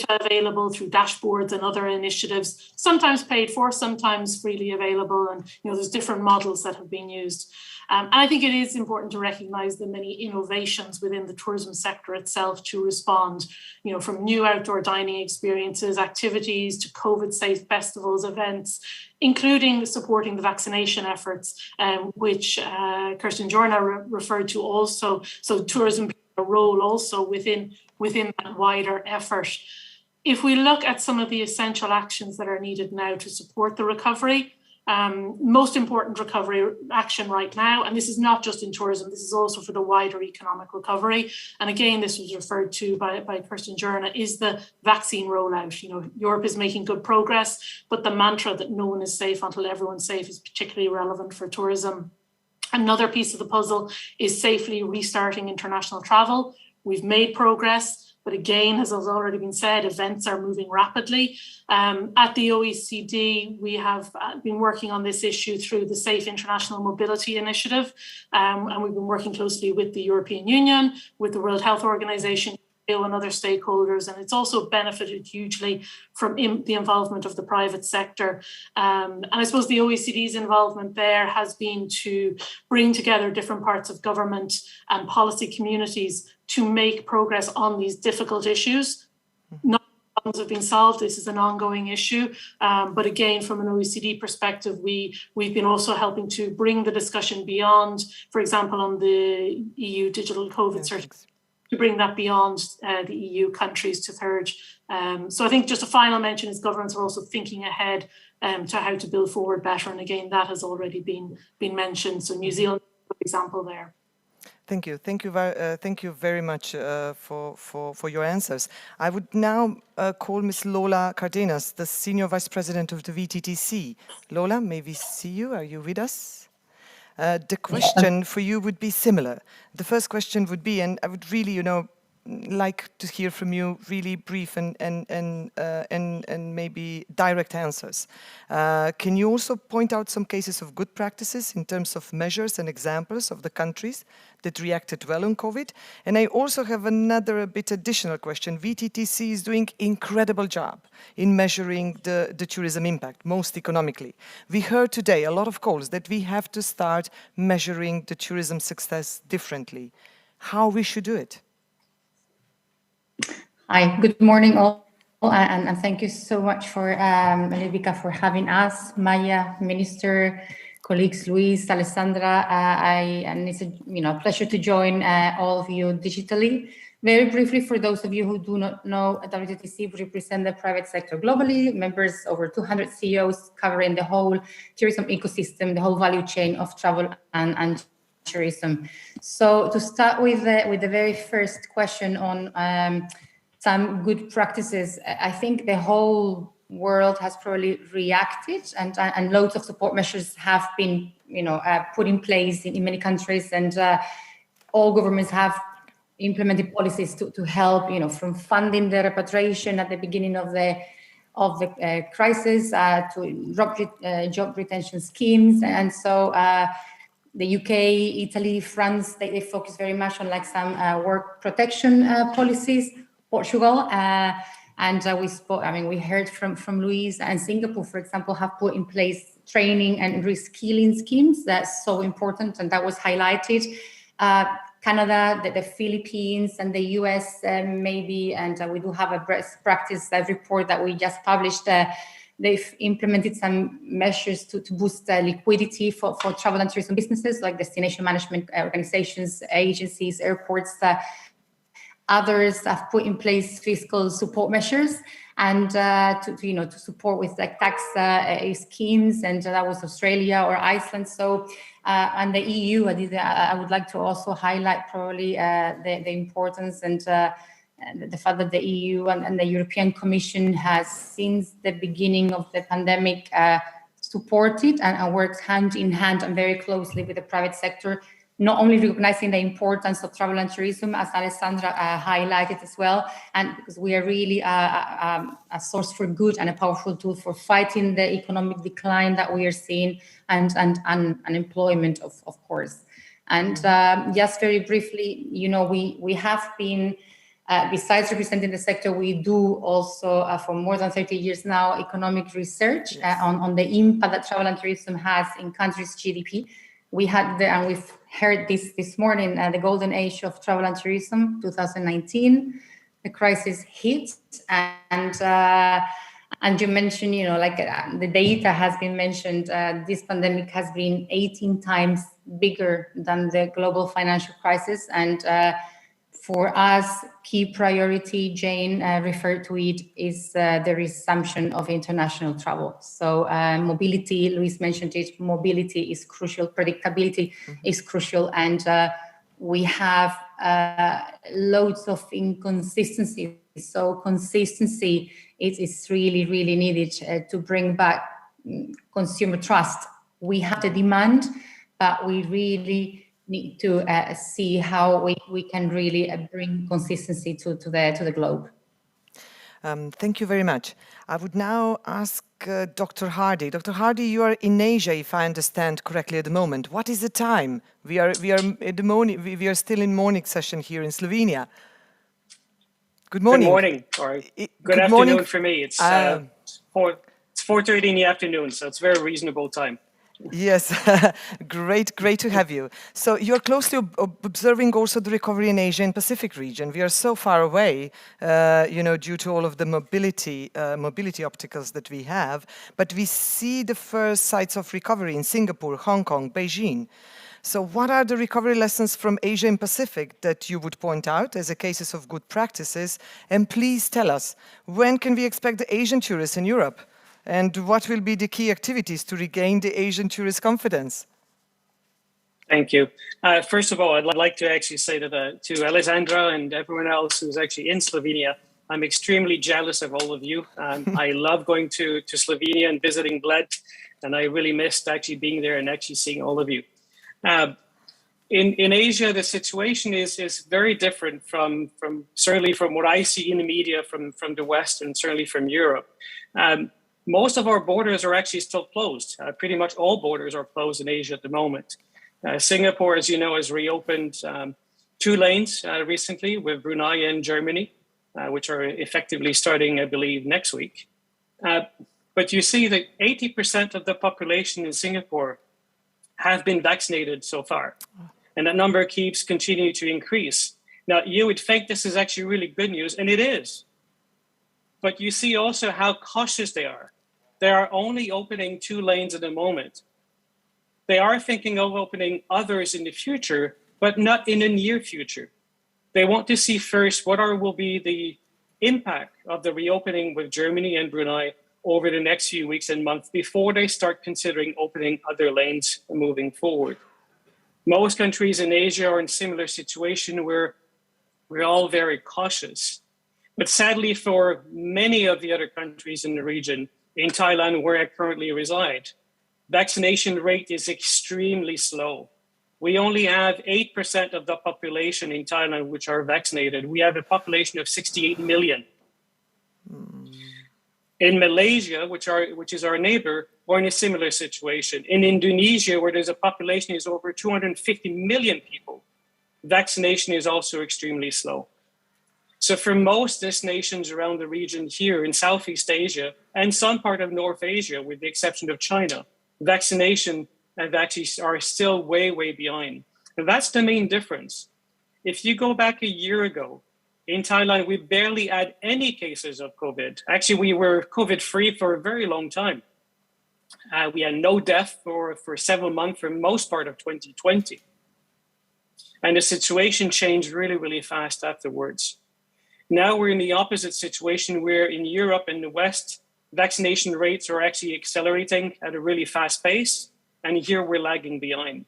Speaker 10: available through dashboards and other initiatives, sometimes paid for, sometimes freely available. And there's different models that have been used. And I think it is important to recognise the many innovations within the tourism sector itself to respond, from new outdoor dining experiences, activities, to COVID-safe festivals, events, including supporting the vaccination efforts, which Kirsten Jorna referred to also. So tourism plays a role also within that wider effort. If we look at some of the essential actions that are needed now to support the recovery, most important recovery action right now, and this is not just in tourism, this is also for the wider economic recovery. And again, this was referred to by Kirsten Jorna, is the vaccine rollout. Europe is making good progress, but the mantra that no one is safe until everyone's safe is particularly relevant for tourism. Another piece of the puzzle is safely restarting international travel. We've made progress, but again, as has already been said, events are moving rapidly. At the OECD, we have been working on this issue through the Safe International Mobility Initiative, and we've been working closely with the European Union, with the World Health Organization, and other stakeholders, and it's also benefited hugely from the involvement of the private sector. And I suppose the OECD's involvement there has been to bring together different parts of government and policy communities to make progress on these difficult issues. Not all problems have been solved. This is an ongoing issue. But again, from an OECD perspective, we've been also helping to bring the discussion beyond, for example, on the EU digital COVID certificate, to bring that beyond the EU countries to third. So I think just a final mention is governments are also thinking ahead to how to build forward better. And again, that has already been mentioned. So New Zealand, for example, there.
Speaker 1: Thank you very much for your answers. I would now call Ms. Lola Cardenas, the Senior Vice President of the VTTC. Lola, may we see you? Are you with us? The question for you would be similar. The first question would be, and I would really, like to hear from you really brief and maybe direct answers. Can you also point out some cases of good practices in terms of measures and examples of the countries that reacted well on COVID? And I also have another bit additional question. VTTC is doing incredible job in measuring the tourism impact, most economically. We heard today a lot of calls that we have to start measuring the tourism success differently. How we should do it?
Speaker 11: Hi, good morning all, and thank you so much for Malvika for having us, Maya, Minister, colleagues, Luis, Alessandra, and it's a pleasure to join all of you digitally. Very briefly, for those of you who do not know, at WTTC, we represent the private sector globally, members over 200 CEOs covering the whole tourism ecosystem, the whole value chain of travel and tourism. So to start with the very first question on some good practices, I think the whole world has probably reacted, and loads of support measures have been, put in place in many countries, and all governments have implemented policies to help, from funding the repatriation at the beginning of the crisis to job retention schemes, and so the UK, Italy, France, they focus very much on some work protection policies. Portugal, and we heard from Luis, and Singapore, for example, have put in place training and reskilling schemes. That's so important, and that was highlighted. Canada, the Philippines, and the US maybe, and we do have a best practice report that we just published they've implemented some measures to boost liquidity for travel and tourism businesses like destination management organizations, agencies, airports. Others have put in place fiscal support measures and to support with like tax schemes, and that was Australia or Iceland. So and the EU, I would like to also highlight probably the importance and the fact that the EU and the European Commission has, since the beginning of the pandemic, supported and worked hand in hand and very closely with the private sector, not only recognizing the importance of travel and tourism, as Alessandra highlighted as well, and because we are really a source for good and a powerful tool for fighting the economic decline that we are seeing and unemployment, of course. And just very briefly, we have been, besides representing the sector, we do also, for more than 30 years now, economic research on the impact that travel and tourism has in countries' GDP. We had, and we've heard this morning, the golden age of travel and tourism, 2019. The crisis hit, and you mentioned, the data has been mentioned. This pandemic has been 18 times bigger than the global financial crisis, and for us, key priority, Jane referred to it, is the resumption of international travel. So mobility, Luis mentioned it, mobility is crucial, predictability is crucial, and we have loads of inconsistencies. So consistency is really, really needed to bring back consumer trust. We have the demand, but we really need to see how we can really bring consistency to the globe.
Speaker 1: Thank you very much. I would now ask Dr. Hardy. Dr. Hardy, you are in Asia, if I understand correctly at the moment. What is the time? We are at the morning. We are still in morning session here in Slovenia. Good morning.
Speaker 12: Good morning, or good afternoon morning. For me. It's 4:30 in the afternoon, so it's a very reasonable time.
Speaker 1: Yes, great to have you. So you're closely observing also the recovery in Asia and Pacific region. We are so far away, due to all of the mobility obstacles that we have, but we see the first sites of recovery in Singapore, Hong Kong, Beijing. So what are the recovery lessons from Asia and Pacific that you would point out as a cases of good practices? And please tell us, when can we expect the Asian tourists in Europe? And what will be the key activities to regain the Asian tourist confidence?
Speaker 12: Thank you. First of all, I'd like to actually say to Alessandra and everyone else who's actually in Slovenia, I'm extremely jealous of all of you. I love going to Slovenia and visiting Bled, and I really missed actually being there and actually seeing all of you. In Asia, the situation is very different from certainly from what I see in the media from the West and certainly from Europe. Most of our borders are actually still closed. Pretty much all borders are closed in Asia at the moment. Singapore, as you know, has reopened 2 lanes recently with Brunei and Germany, which are effectively starting, I believe, next week. But you see that 80% of the population in Singapore have been vaccinated so far. And that number keeps continuing to increase. Now, you would think this is actually really good news, and it is. But you see also how cautious they are. They are only opening 2 lanes at the moment. They are thinking of opening others in the future, but not in the near future. They want to see first what will be the impact of the reopening with Germany and Brunei over the next few weeks and months before they start considering opening other lanes moving forward. Most countries in Asia are in a similar situation where we're all very cautious. But sadly, for many of the other countries in the region, in Thailand, where I currently reside, vaccination rate is extremely slow. We only have 8% of the population in Thailand which are vaccinated. We have a population of 68 million. In Malaysia, which is our neighbor, we're in a similar situation. In Indonesia, where there's a population is over 250 million people, vaccination is also extremely slow. So for most destinations around the region here in Southeast Asia and some part of North Asia, with the exception of China, vaccination and vaccines are still way, way behind. And that's the main difference. If you go back a year ago, in Thailand, we barely had any cases of COVID. Actually, we were COVID-free for a very long time. We had no death for several months for most part of 2020. And the situation changed really, really fast afterwards. Now we're in the opposite situation where in Europe and the West, vaccination rates are actually accelerating at a really fast pace. And here we're lagging behind.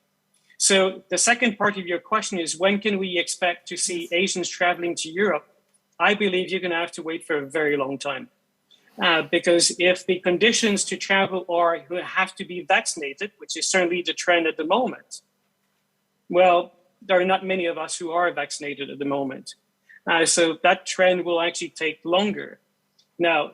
Speaker 12: So the second part of your question is, when can we expect to see Asians traveling to Europe? I believe you're going to have to wait for a very long time. Because if the conditions to travel are you have to be vaccinated, which is certainly the trend at the moment, well, there are not many of us who are vaccinated at the moment. So that trend will actually take longer. Now,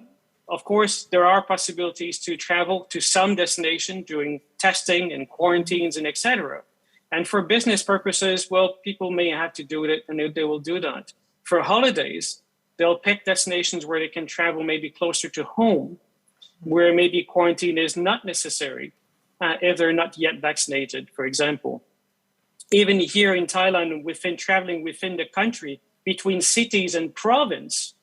Speaker 12: of course, there are possibilities to travel to some destination doing testing and quarantines and etc. And for business purposes, well, people may have to do it and they will do that. For holidays, they'll pick destinations where they can travel maybe closer to home, where maybe quarantine is not necessary if they're not yet vaccinated, for example. Even here in Thailand, traveling within the country, between cities and province,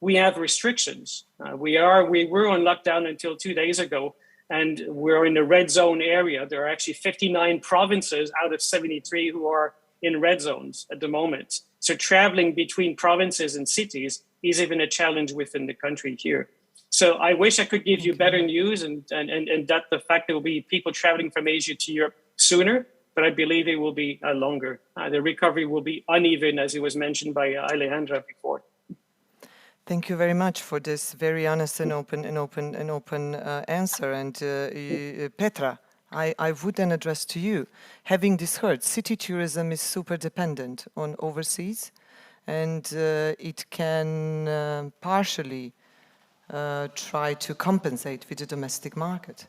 Speaker 12: we have restrictions. We were on lockdown until 2 days ago, and we're in the red zone area. There are actually 59 provinces out of 73 who are in red zones at the moment. So traveling between provinces and cities is even a challenge within the country here. So I wish I could give you better news and that the fact there will be people traveling from Asia to Europe sooner, but I believe it will be longer. The recovery will be uneven, as it was mentioned by Alejandra before.
Speaker 1: Thank you very much for this very honest and open answer. And Petra, I would then address to you. Having this heard, city tourism is super dependent on overseas, and it can partially try to compensate with the domestic market.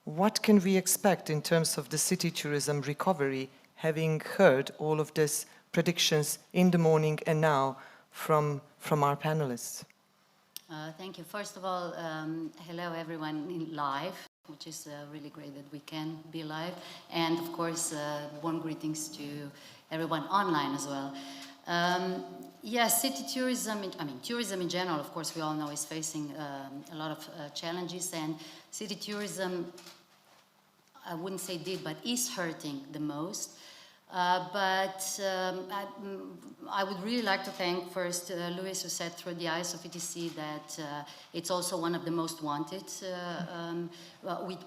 Speaker 1: What can we expect in terms of the city tourism recovery, having heard all of these predictions in the morning and now from our panelists?
Speaker 13: Thank you. First of all, hello everyone in live, which is really great that we can be live. And of course, warm greetings to everyone online as well. Yes, city tourism, tourism in general, of course, we all know is facing a lot of challenges, and city tourism, I wouldn't say did, but is hurting the most. But I would really like to thank first Luis, who said through the eyes of ETC that it's also one of the most wanted.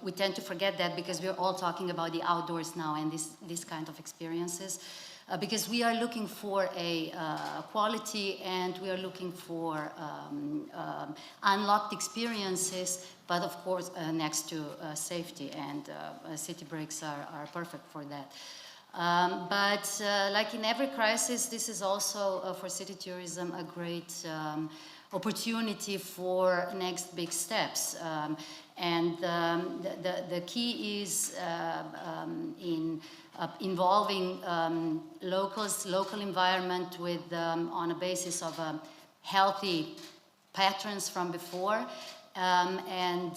Speaker 13: We tend to forget that because we're all talking about the outdoors now and this kind of experiences. Because we are looking for a quality, and we are looking for unlocked experiences, but of course next to safety, and city breaks are perfect for that. But like in every crisis, this is also for city tourism a great opportunity for next big steps. And the key is in involving local environment with on a basis of healthy patterns from before, and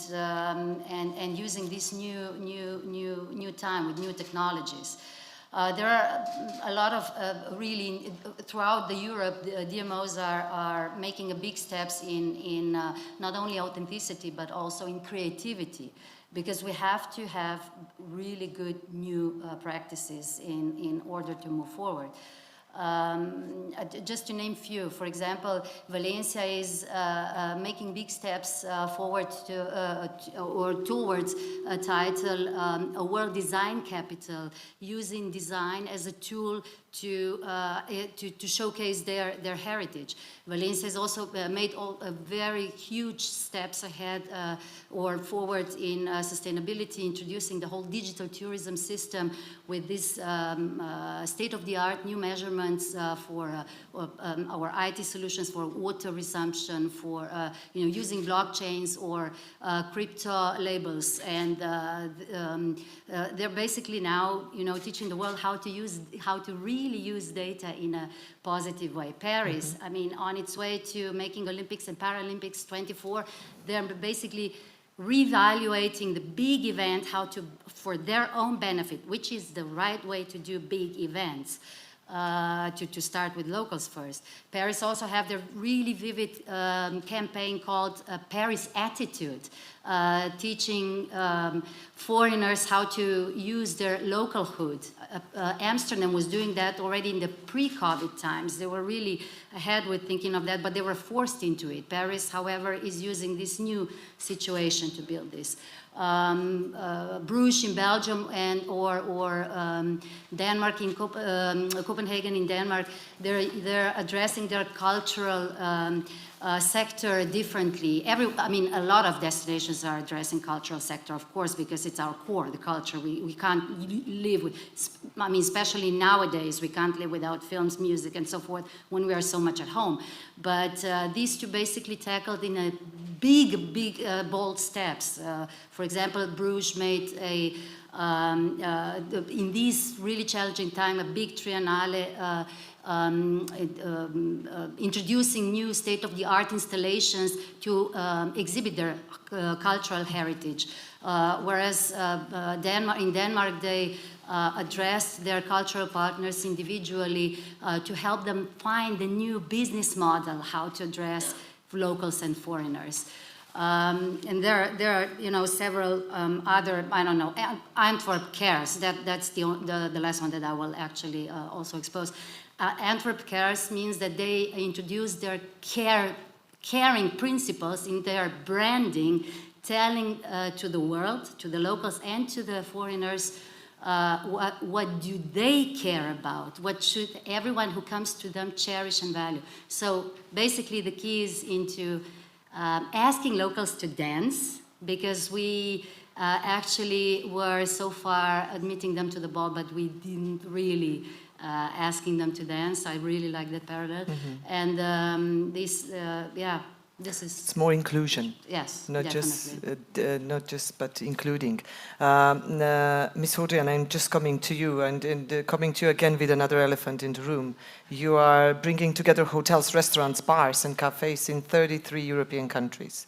Speaker 13: using this new time with new technologies. There are a lot of really throughout Europe, the DMOs are making a big steps in not only authenticity but also in creativity, because we have to have really good new practices in order to move forward. Just to name few, for example, Valencia is making big steps forward or towards a title, a world design capital, using design as a tool to showcase their heritage. Valencia has also made very huge steps ahead or forward in sustainability, introducing the whole digital tourism system with this state-of-the-art new measurements for our IT solutions for water resumption, for using blockchains or crypto labels, and they're basically now teaching the world how to really use data in a positive way. Paris, I mean, on its way to making Olympics and Paralympics 24, they're basically reevaluating the big event, for their own benefit, which is the right way to do big events. to start with locals first. Paris also have their really vivid campaign called Paris Attitude, teaching foreigners how to use their localhood. Amsterdam was doing that already in the pre-COVID times. They were really ahead with thinking of that, but they were forced into it. Paris, however, is using this new situation to build this. Bruges in Belgium or Denmark in Copenhagen in Denmark, they're addressing their cultural sector differently. A lot of destinations are addressing cultural sector, of course, because it's our core, the culture. We can't live with, especially nowadays, we can't live without films, music, and so forth when we are so much at home. But these two basically tackled in a big, bold steps. For example, Bruges made in this really challenging time, a big triennale introducing new state-of-the-art installations to exhibit their cultural heritage. Whereas in Denmark, they addressed their cultural partners individually to help them find the new business model, how to address locals and foreigners. And there are, several other, Antwerp Cares, that's the last one that I will actually also expose. Antwerp Cares means that they introduce their caring principles in their branding, telling to the world, to the locals and to the foreigners, what do they care about? What should everyone who comes to them cherish and value? So basically the key is into asking locals to dance, because we actually were so far admitting them to the ball, but we didn't really asking them to dance. I really like that parallel. Mm-hmm. And this is...
Speaker 1: It's more inclusion.
Speaker 13: Yes,
Speaker 1: not
Speaker 13: definitely.
Speaker 1: Not just, but including. Ms. Audren, I'm just coming to you, and coming to you again with another elephant in the room. You are bringing together hotels, restaurants, bars, and cafes in 33 European countries.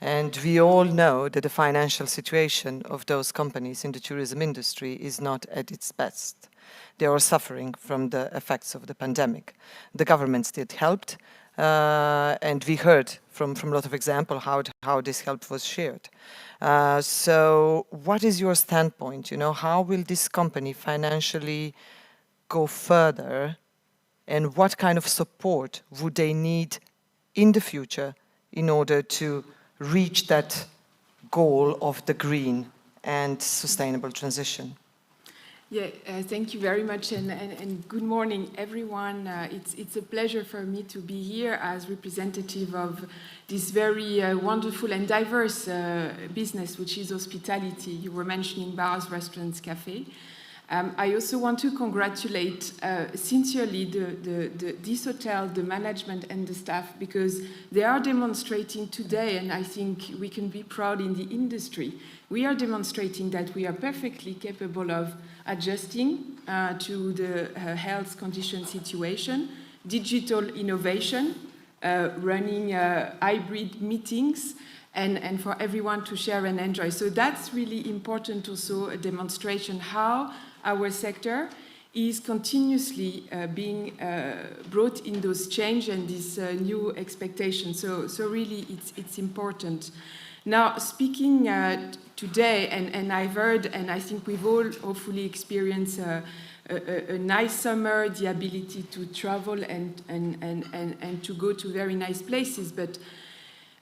Speaker 1: And we all know that the financial situation of those companies in the tourism industry is not at its best. They are suffering from the effects of the pandemic. The governments did help, and we heard from a lot of examples how this help was shared. So what is your standpoint? How will this company financially go further, and what kind of support would they need in the future in order to reach that goal of the green and sustainable transition?
Speaker 14: Yeah, thank you very much, and good morning, everyone. It's a pleasure for me to be here as representative of this very wonderful and diverse business, which is hospitality. You were mentioning bars, restaurants, cafe. I also want to congratulate sincerely this hotel, the management and the staff, because they are demonstrating today, and I think we can be proud in the industry. We are demonstrating that we are perfectly capable of adjusting to the health condition situation, digital innovation, running hybrid meetings, and for everyone to share and enjoy. So that's really important, also a demonstration how our sector is continuously being brought in those change and this new expectations. So really it's important. Now, speaking today, and I've heard, and I think we've all hopefully experienced a nice summer, the ability to travel and to go to very nice places, but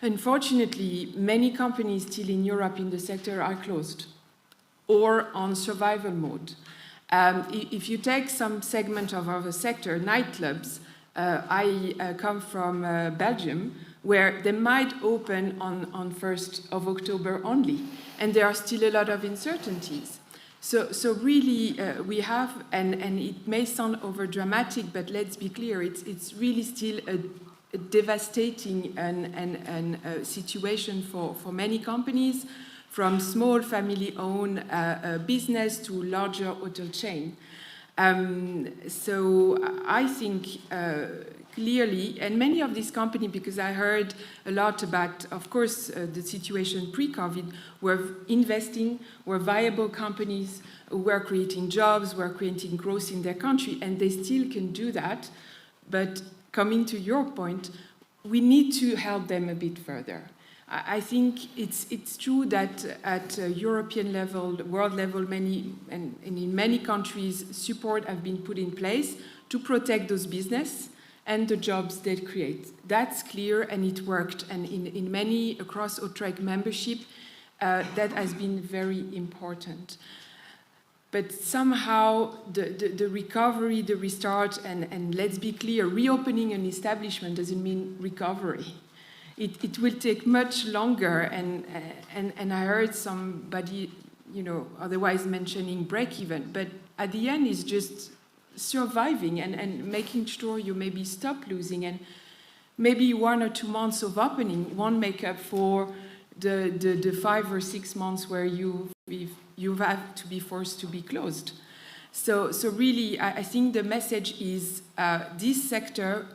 Speaker 14: unfortunately, many companies still in Europe in the sector are closed or on survival mode. If you take some segment of our sector, nightclubs, I come from Belgium, where they might open on 1st of October only, and there are still a lot of uncertainties. So really, we have, and it may sound over dramatic, but let's be clear, it's really still a devastating situation for many companies, from small family-owned business to larger hotel chain. So I think clearly, and many of these companies, because I heard a lot about, of course, the situation pre-COVID, were investing, were viable companies, were creating jobs, were creating growth in their country, and they still can do that. But coming to your point, we need to help them a bit further. I think it's true that at European level, world level, and in many countries, support have been put in place to protect those business and the jobs they create. That's clear, and it worked. And in many across Hotreca membership, that has been very important. But somehow the recovery, the restart, and let's be clear, reopening an establishment doesn't mean recovery. It will take much longer, and I heard somebody, otherwise mentioning break-even, but at the end it's just surviving and making sure you maybe stop losing, and maybe 1 or 2 months of opening won't make up for the 5 or 6 months where you have to be forced to be closed. So really, I think the message is this sector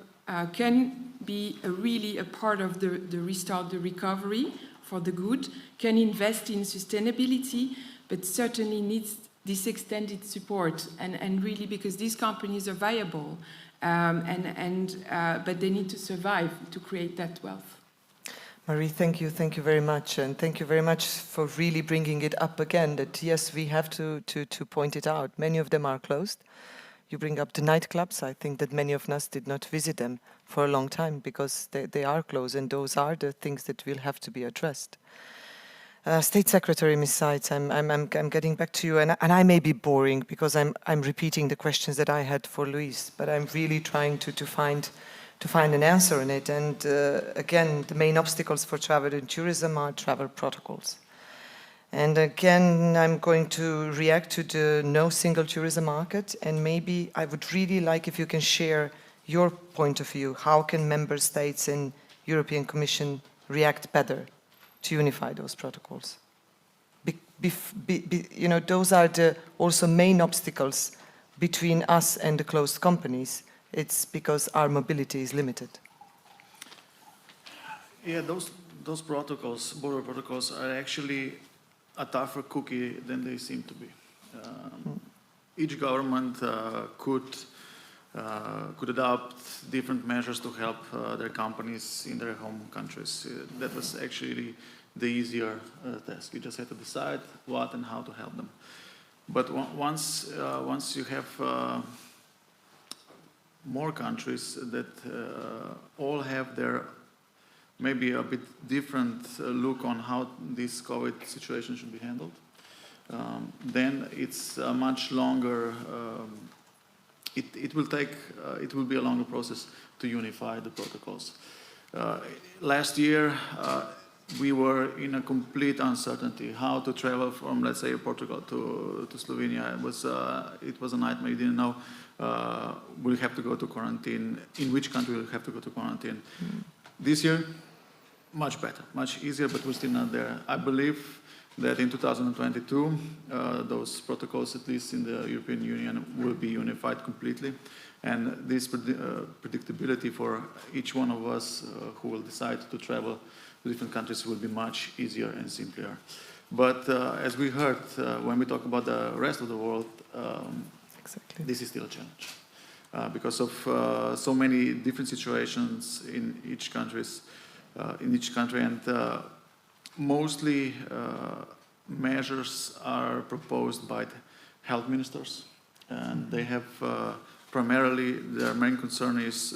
Speaker 14: can be really a part of the restart, the recovery for the good, can invest in sustainability, but certainly needs this extended support, and really because these companies are viable, but they need to survive to create that wealth.
Speaker 1: Marie, thank you very much, and thank you very much for really bringing it up again, that yes, we have to point it out. Many of them are closed. You bring up the nightclubs. I think that many of us did not visit them for a long time because they are closed, and those are the things that will have to be addressed. State Secretary, Ms. Zajc, I'm getting back to you, and I may be boring because I'm repeating the questions that I had for Luis, but I'm really trying to find an answer in it. And again, the main obstacles for travel and tourism are travel protocols. And again, I'm going to react to the no single tourism market, and maybe I would really like if you can share your point of view. How can member states and European Commission react better to unify those protocols? Those are the also main obstacles between us and the closed companies. It's because our mobility is limited.
Speaker 9: Yeah, those protocols, border protocols, are actually a tougher cookie than they seem to be. Each government could adopt different measures to help their companies in their home countries. That was actually the easier task. You just had to decide what and how to help them. But once you have more countries that all have their maybe a bit different look on how this COVID situation should be handled, then it's a much longer, it will be a longer process to unify the protocols. Last year, we were in a complete uncertainty how to travel from, let's say, Portugal to Slovenia. It was a nightmare. You didn't know we'll have to go to quarantine, in which country we'll have to go to quarantine. This year, much better, much easier, but we're still not there. I believe that in 2022, those protocols, at least in the European Union, will be unified completely. And this predictability for each one of us who will decide to travel to different countries will be much easier and simpler. But as we heard, when we talk about the rest of the world, exactly, this is still a challenge because of so many different situations in each country, and mostly measures are proposed by the health ministers, and they have primarily their main concern is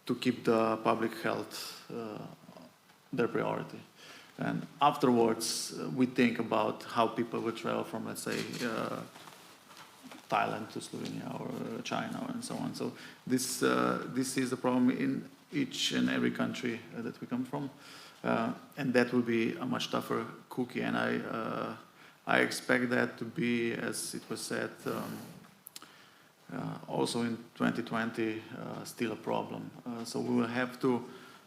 Speaker 9: to keep the public health their priority. And afterwards, we think about how people will travel from, let's say, Thailand to Slovenia or China and so on. So this is a problem in each and every country that we come from, and that will be a much tougher cookie. And I expect that to be, as it was said, also in 2020, still a problem. So we will have to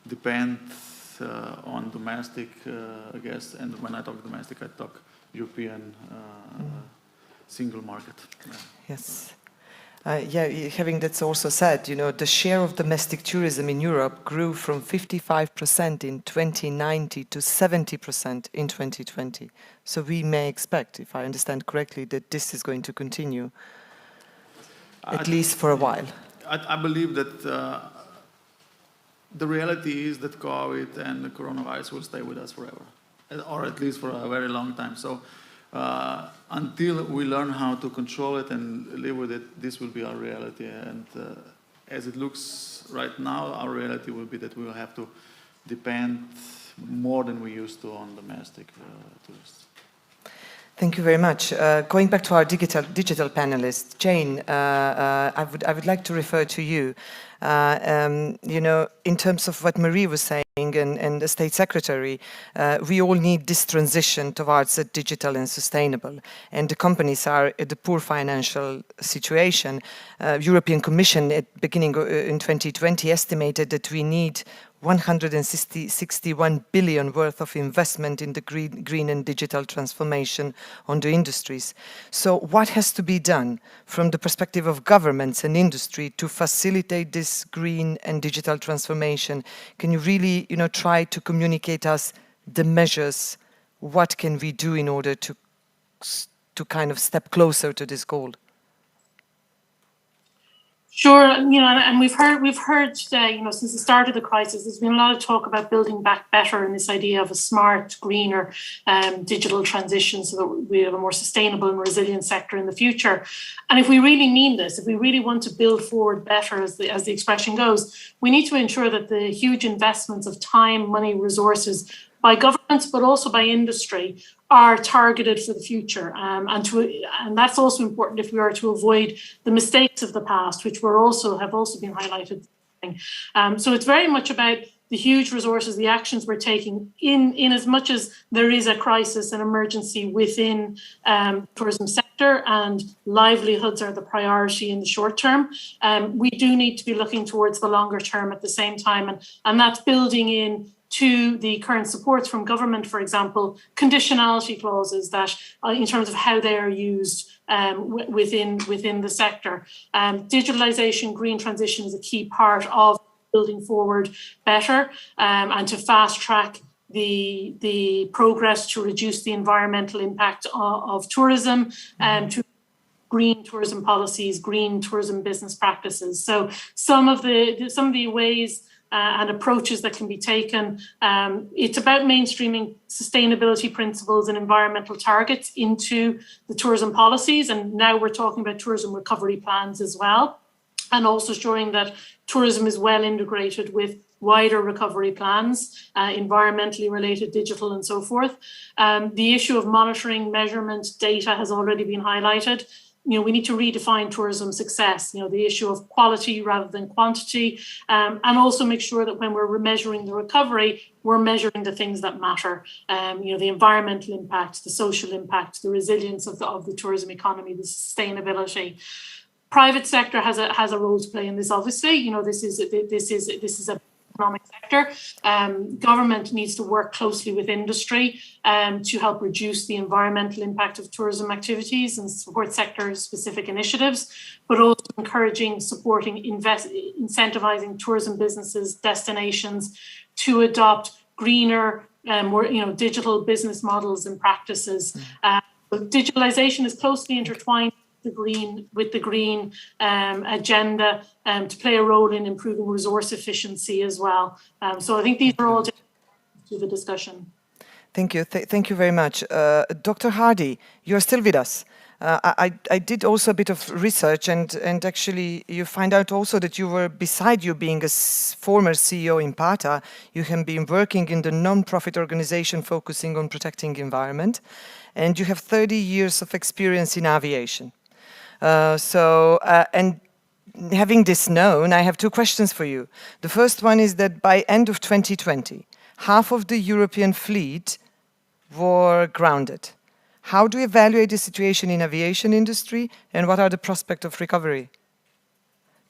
Speaker 9: depend on domestic gas, and when I talk domestic, I talk European single market.
Speaker 1: Yes. Having that also said, the share of domestic tourism in Europe grew from 55% in 2019 to 70% in 2020. So we may expect, if I understand correctly, that this is going to continue, at least for a while.
Speaker 9: I believe that the reality is that COVID and the coronavirus will stay with us forever, or at least for a very long time. So until we learn how to control it and live with it, this will be our reality. And as it looks right now, our reality will be that we will have to depend more than we used to on domestic tourists.
Speaker 1: Thank you very much. Going back to our digital panelist, Jane, I would like to refer to you. In terms of what Marie was saying and the State Secretary, we all need this transition towards a digital and sustainable. And the companies are at a poor financial situation. European Commission at beginning in 2020 estimated that we need 161 billion worth of investment in the green and digital transformation on the industries. So what has to be done from the perspective of governments and industry to facilitate this green and digital transformation? Can you really, try to communicate us the measures? What can we do in order to kind of step closer to this goal?
Speaker 10: Sure, and we've heard today, since the start of the crisis, there's been a lot of talk about building back better and this idea of a smart, greener digital transition so that we have a more sustainable and resilient sector in the future. And if we really mean this, if we really want to build forward better, as the expression goes, we need to ensure that the huge investments of time, money, resources by governments, but also by industry, are targeted for the future. And that's also important if we are to avoid the mistakes of the past, which have also been highlighted. So it's very much about the huge resources, the actions we're taking in as much as there is a crisis and emergency within the tourism sector and livelihoods are the priority in the short term. We do need to be looking towards the longer term at the same time. And that's building in to the current supports from government, for example, conditionality clauses that in terms of how they are used within the sector. Digitalization, green transition is a key part of building forward better and to fast track the progress to reduce the environmental impact of tourism to green tourism policies, green tourism business practices. So some of the ways and approaches that can be taken. It's about mainstreaming sustainability principles and environmental targets into the tourism policies. And now we're talking about tourism recovery plans as well. And also showing that tourism is well integrated with wider recovery plans, environmentally related, digital and so forth. The issue of monitoring, measurement, data has already been highlighted. We need to redefine tourism success, the issue of quality rather than quantity, and also make sure that when we're measuring the recovery, we're measuring the things that matter, the environmental impact, the social impact, the resilience of the tourism economy, the sustainability. Private sector has a role to play in this, obviously. This is a economic sector. Government needs to work closely with industry to help reduce the environmental impact of tourism activities and support sector-specific initiatives, but also encouraging, supporting, incentivizing tourism businesses, destinations to adopt greener, more digital business models and practices. Digitalization is closely intertwined with the green agenda to play a role in improving resource efficiency as well. So I think these are all to the discussion.
Speaker 1: Thank you. Thank you very much. Dr. Hardy, you're still with us. I did also a bit of research and actually you find out also that you were, beside you being a former CEO in PATA, you have been working in the non-profit organization focusing on protecting the environment, and you have 30 years of experience in aviation. And having this known, I have two questions for you. The first one is that by end of 2020, half of the European fleet were grounded. How do you evaluate the situation in aviation industry and what are the prospects of recovery?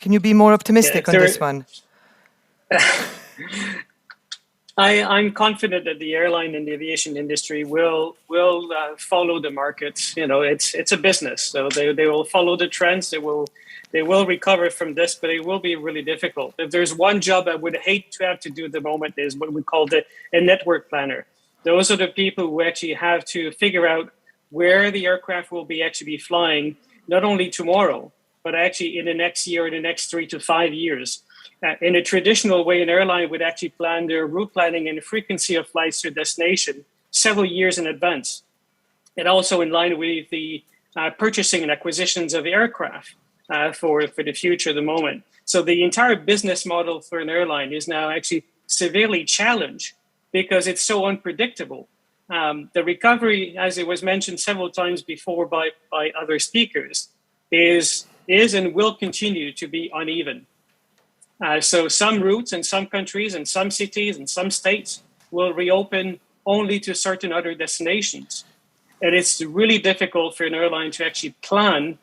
Speaker 1: Can you be more optimistic on this one?
Speaker 12: I'm confident that the airline and the aviation industry will follow the market. You know, it's a business, so they will follow the trends. They will recover from this, but it will be really difficult. If there's one job I would hate to have to do at the moment is what we call a network planner. Those are the people who actually have to figure out where the aircraft will be actually be flying, not only tomorrow, but actually in the next year or the next 3 to 5 years. In a traditional way, an airline would actually plan their route planning and the frequency of flights to a destination several years in advance. And also in line with the purchasing and acquisitions of aircraft for the future at the moment. So the entire business model for an airline is now actually severely challenged because it's so unpredictable. The recovery, as it was mentioned several times before by other speakers, is and will continue to be uneven. So some routes in some countries and some cities and some states will reopen only to certain other destinations. And it's really difficult for an airline to actually plan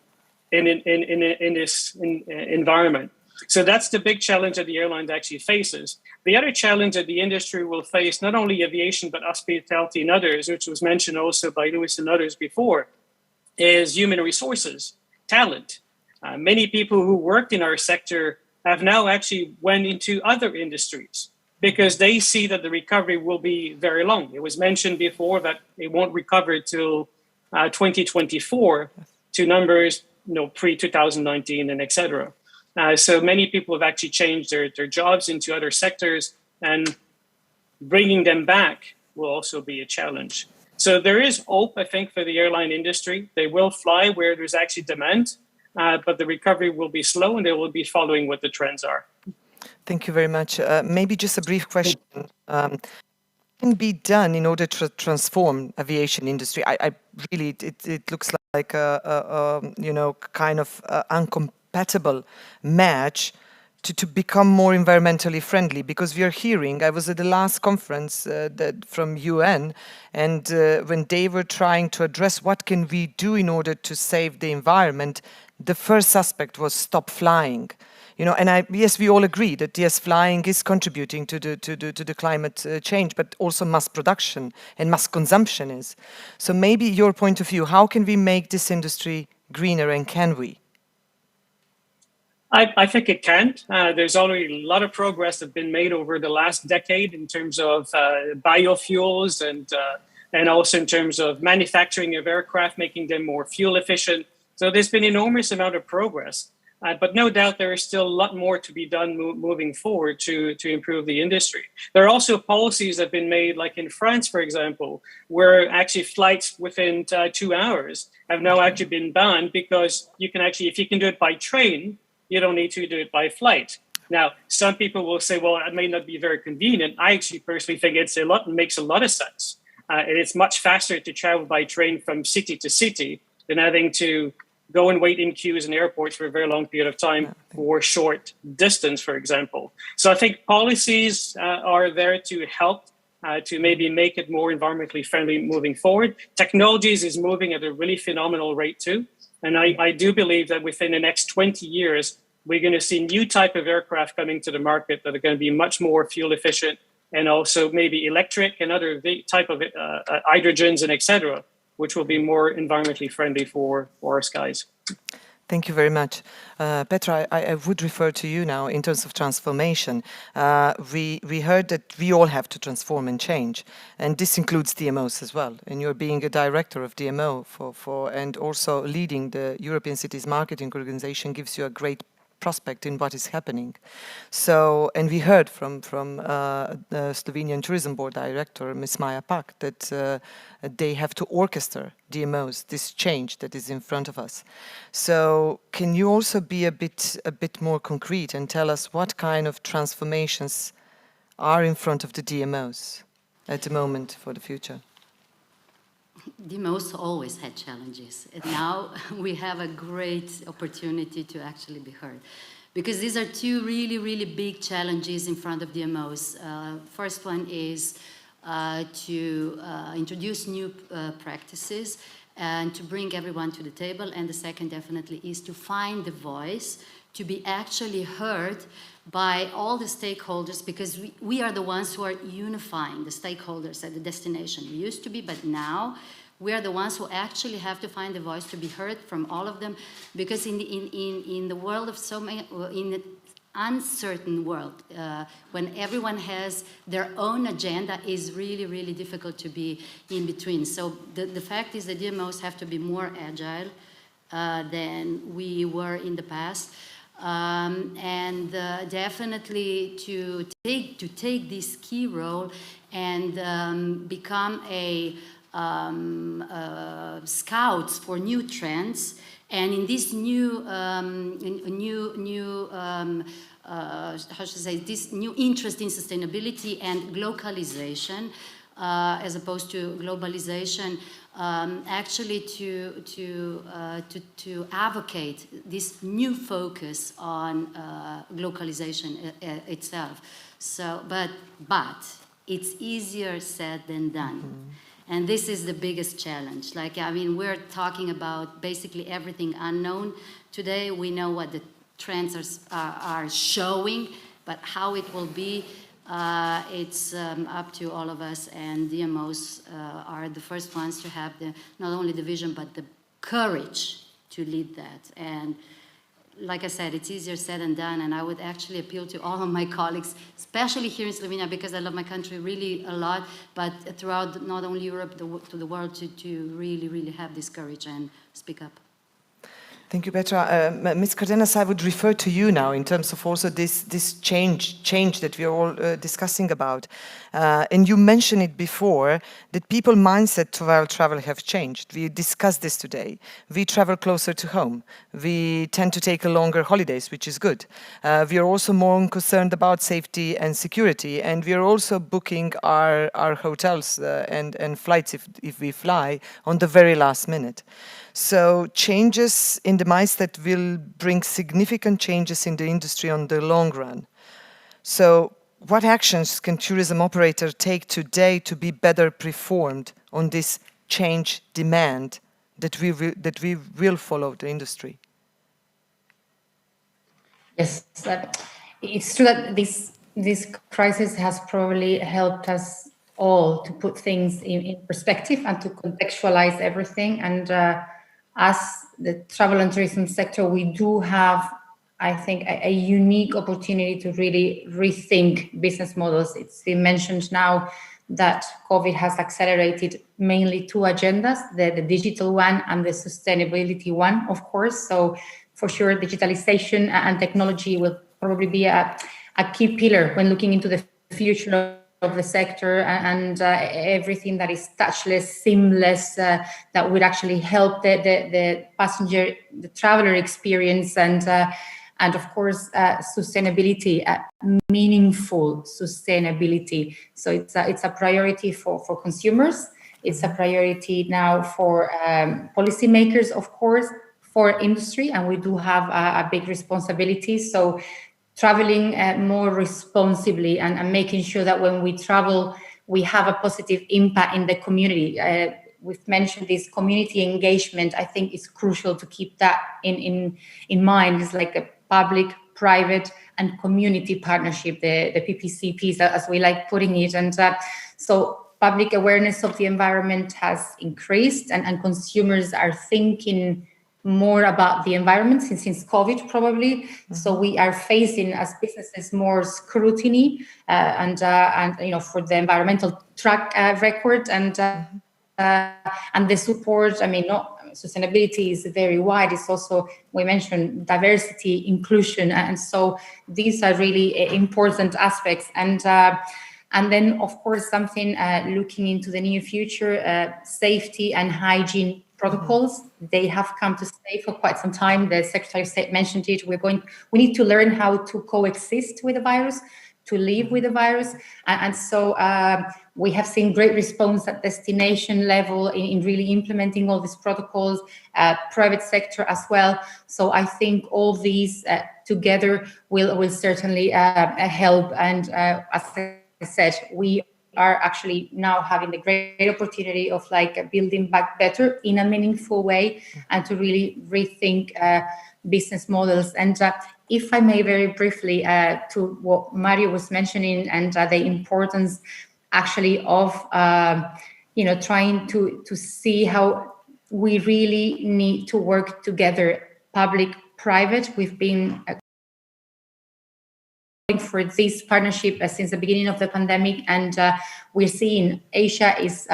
Speaker 12: in this environment. So that's the big challenge that the airline actually faces. The other challenge that the industry will face, not only aviation, but hospitality and others, which was mentioned also by Luis and others before, is human resources, talent. Many people who worked in our sector have now actually went into other industries because they see that the recovery will be very long. It was mentioned before that it won't recover till 2024 to numbers, pre-2019 and etc. So many people have actually changed their jobs into other sectors, and bringing them back will also be a challenge. So there is hope, I think, for the airline industry. They will fly where there's actually demand, but the recovery will be slow and they will be following what the trends are.
Speaker 1: Thank you very much. Maybe just a brief question. What can be done in order to transform aviation industry? I really, it looks like a kind of incompatible match to become more environmentally friendly, because we are hearing, I was at the last conference from UN, and when they were trying to address what can we do in order to save the environment, the first aspect was stop flying. And yes, we all agree that yes, flying is contributing to the climate change, but also mass production and mass consumption is. So maybe your point of view, how can we make this industry greener, and can we?
Speaker 12: I think it can. There's already a lot of progress that's been made over the last decade in terms of biofuels and also in terms of manufacturing of aircraft, making them more fuel efficient. So there's been an enormous amount of progress. But no doubt there is still a lot more to be done moving forward to improve the industry. There are also policies that have been made, like in France, for example, where actually flights within 2 hours have now actually been banned because you can actually, if you can do it by train, you don't need to do it by flight. Now, some people will say, well, it may not be very convenient. I actually personally think it makes a lot of sense. And it's much faster to travel by train from city to city than having to go and wait in queues in airports for a very long period of time for short distance, for example. So I think policies are there to help to maybe make it more environmentally friendly moving forward. Technologies is moving at a really phenomenal rate too. And I do believe that within the next 20 years, we're going to see new type of aircraft coming to the market that are going to be much more fuel efficient, and also maybe electric and other type of hydrogens and etc., which will be more environmentally friendly for our skies.
Speaker 1: Thank you very much. Petra, I would refer to you now in terms of transformation. We heard that we all have to transform and change, and this includes DMOs as well. And you're being a director of DMO and also leading the European Cities Marketing Organization gives you a great prospect in what is happening. So, and we heard from the Slovenian Tourism Board Director, Ms. Maja Pak, that they have to orchestrate DMOs, this change that is in front of us. So, can you also be a bit more concrete and tell us what kind of transformations are in front of the DMOs at the moment for the future?
Speaker 13: DMOs always had challenges, and now we have a great opportunity to actually be heard, because these are two really, really big challenges in front of DMOs. First one is to introduce new practices and to bring everyone to the table. And the second definitely is to find the voice, to be actually heard by all the stakeholders, because we are the ones who are unifying the stakeholders at the destination. We used to be, but now we are the ones who actually have to find the voice to be heard from all of them, because in the world of so many, in an uncertain world, when everyone has their own agenda, is really, really difficult to be in between. So the fact is that DMOs have to be more agile than we were in the past. And definitely to take this key role and become a scouts for new trends, and in this new how should I say, this new interest in sustainability and localization as opposed to globalization, actually to advocate this new focus on localization itself. So, but it's easier said than done. Mm-hmm. And this is the biggest challenge. Like, I mean, we're talking about basically everything unknown. Today, we know what the trends are showing, but how it will be, it's up to all of us, and DMOs are the first ones to have not only the vision, but the courage to lead that. And like I said, it's easier said than done, and I would actually appeal to all of my colleagues, especially here in Slovenia, because I love my country really a lot, but throughout not only Europe, to the world, to really, really have this courage and speak up.
Speaker 1: Thank you, Petra. Ms. Cardenas, I would refer to you now in terms of also this change that we are all discussing about. And you mentioned it before, that people's mindset while travel have changed. We discussed this today. We travel closer to home. We tend to take longer holidays, which is good. We are also more concerned about safety and security, and we are also booking our hotels and flights if we fly on the very last minute. So changes in the mindset will bring significant changes in the industry on the long run. So what actions can tourism operators take today to be better performed on this change demand that we will follow the industry?
Speaker 11: Yes, it's true that this crisis has probably helped us all to put things in perspective and to contextualize everything. And as the travel and tourism sector, we do have, I think, a unique opportunity to really rethink business models. It's been mentioned now that COVID has accelerated mainly two agendas, the digital one and the sustainability one, of course. So for sure, digitalization and technology will probably be a key pillar when looking into the future of the sector, and everything that is touchless, seamless, that would actually help the passenger, the traveler experience, and of course sustainability, meaningful sustainability. So it's a priority for consumers. It's a priority now for policymakers, of course, for industry, and we do have a big responsibility. So traveling more responsibly and making sure that when we travel, we have a positive impact in the community. We've mentioned this community engagement. I think it's crucial to keep that in mind. It's like a public, private, and community partnership, the PPCPs, as we like putting it. And so public awareness of the environment has increased, and consumers are thinking more about the environment since COVID, probably. Mm-hmm. So we are facing, as businesses, more scrutiny and for the environmental track record and the support. I mean, sustainability is very wide. It's also, we mentioned diversity, inclusion, and so these are really important aspects. And then, of course, something looking into the near future, safety and hygiene protocols. They have come to stay for quite some time. The Secretary of State mentioned it. We need to learn how to coexist with the virus, to live with the virus. And so we have seen great response at destination level in really implementing all these protocols, private sector as well. So I think all these together will certainly help. And as I said, we are actually now having the great opportunity of like building back better in a meaningful way and to really rethink business models. And if I may very briefly to what Mario was mentioning and the importance actually of trying to see how we really need to work together, public-private. We've been for this partnership since the beginning of the pandemic, and we're seeing Asia is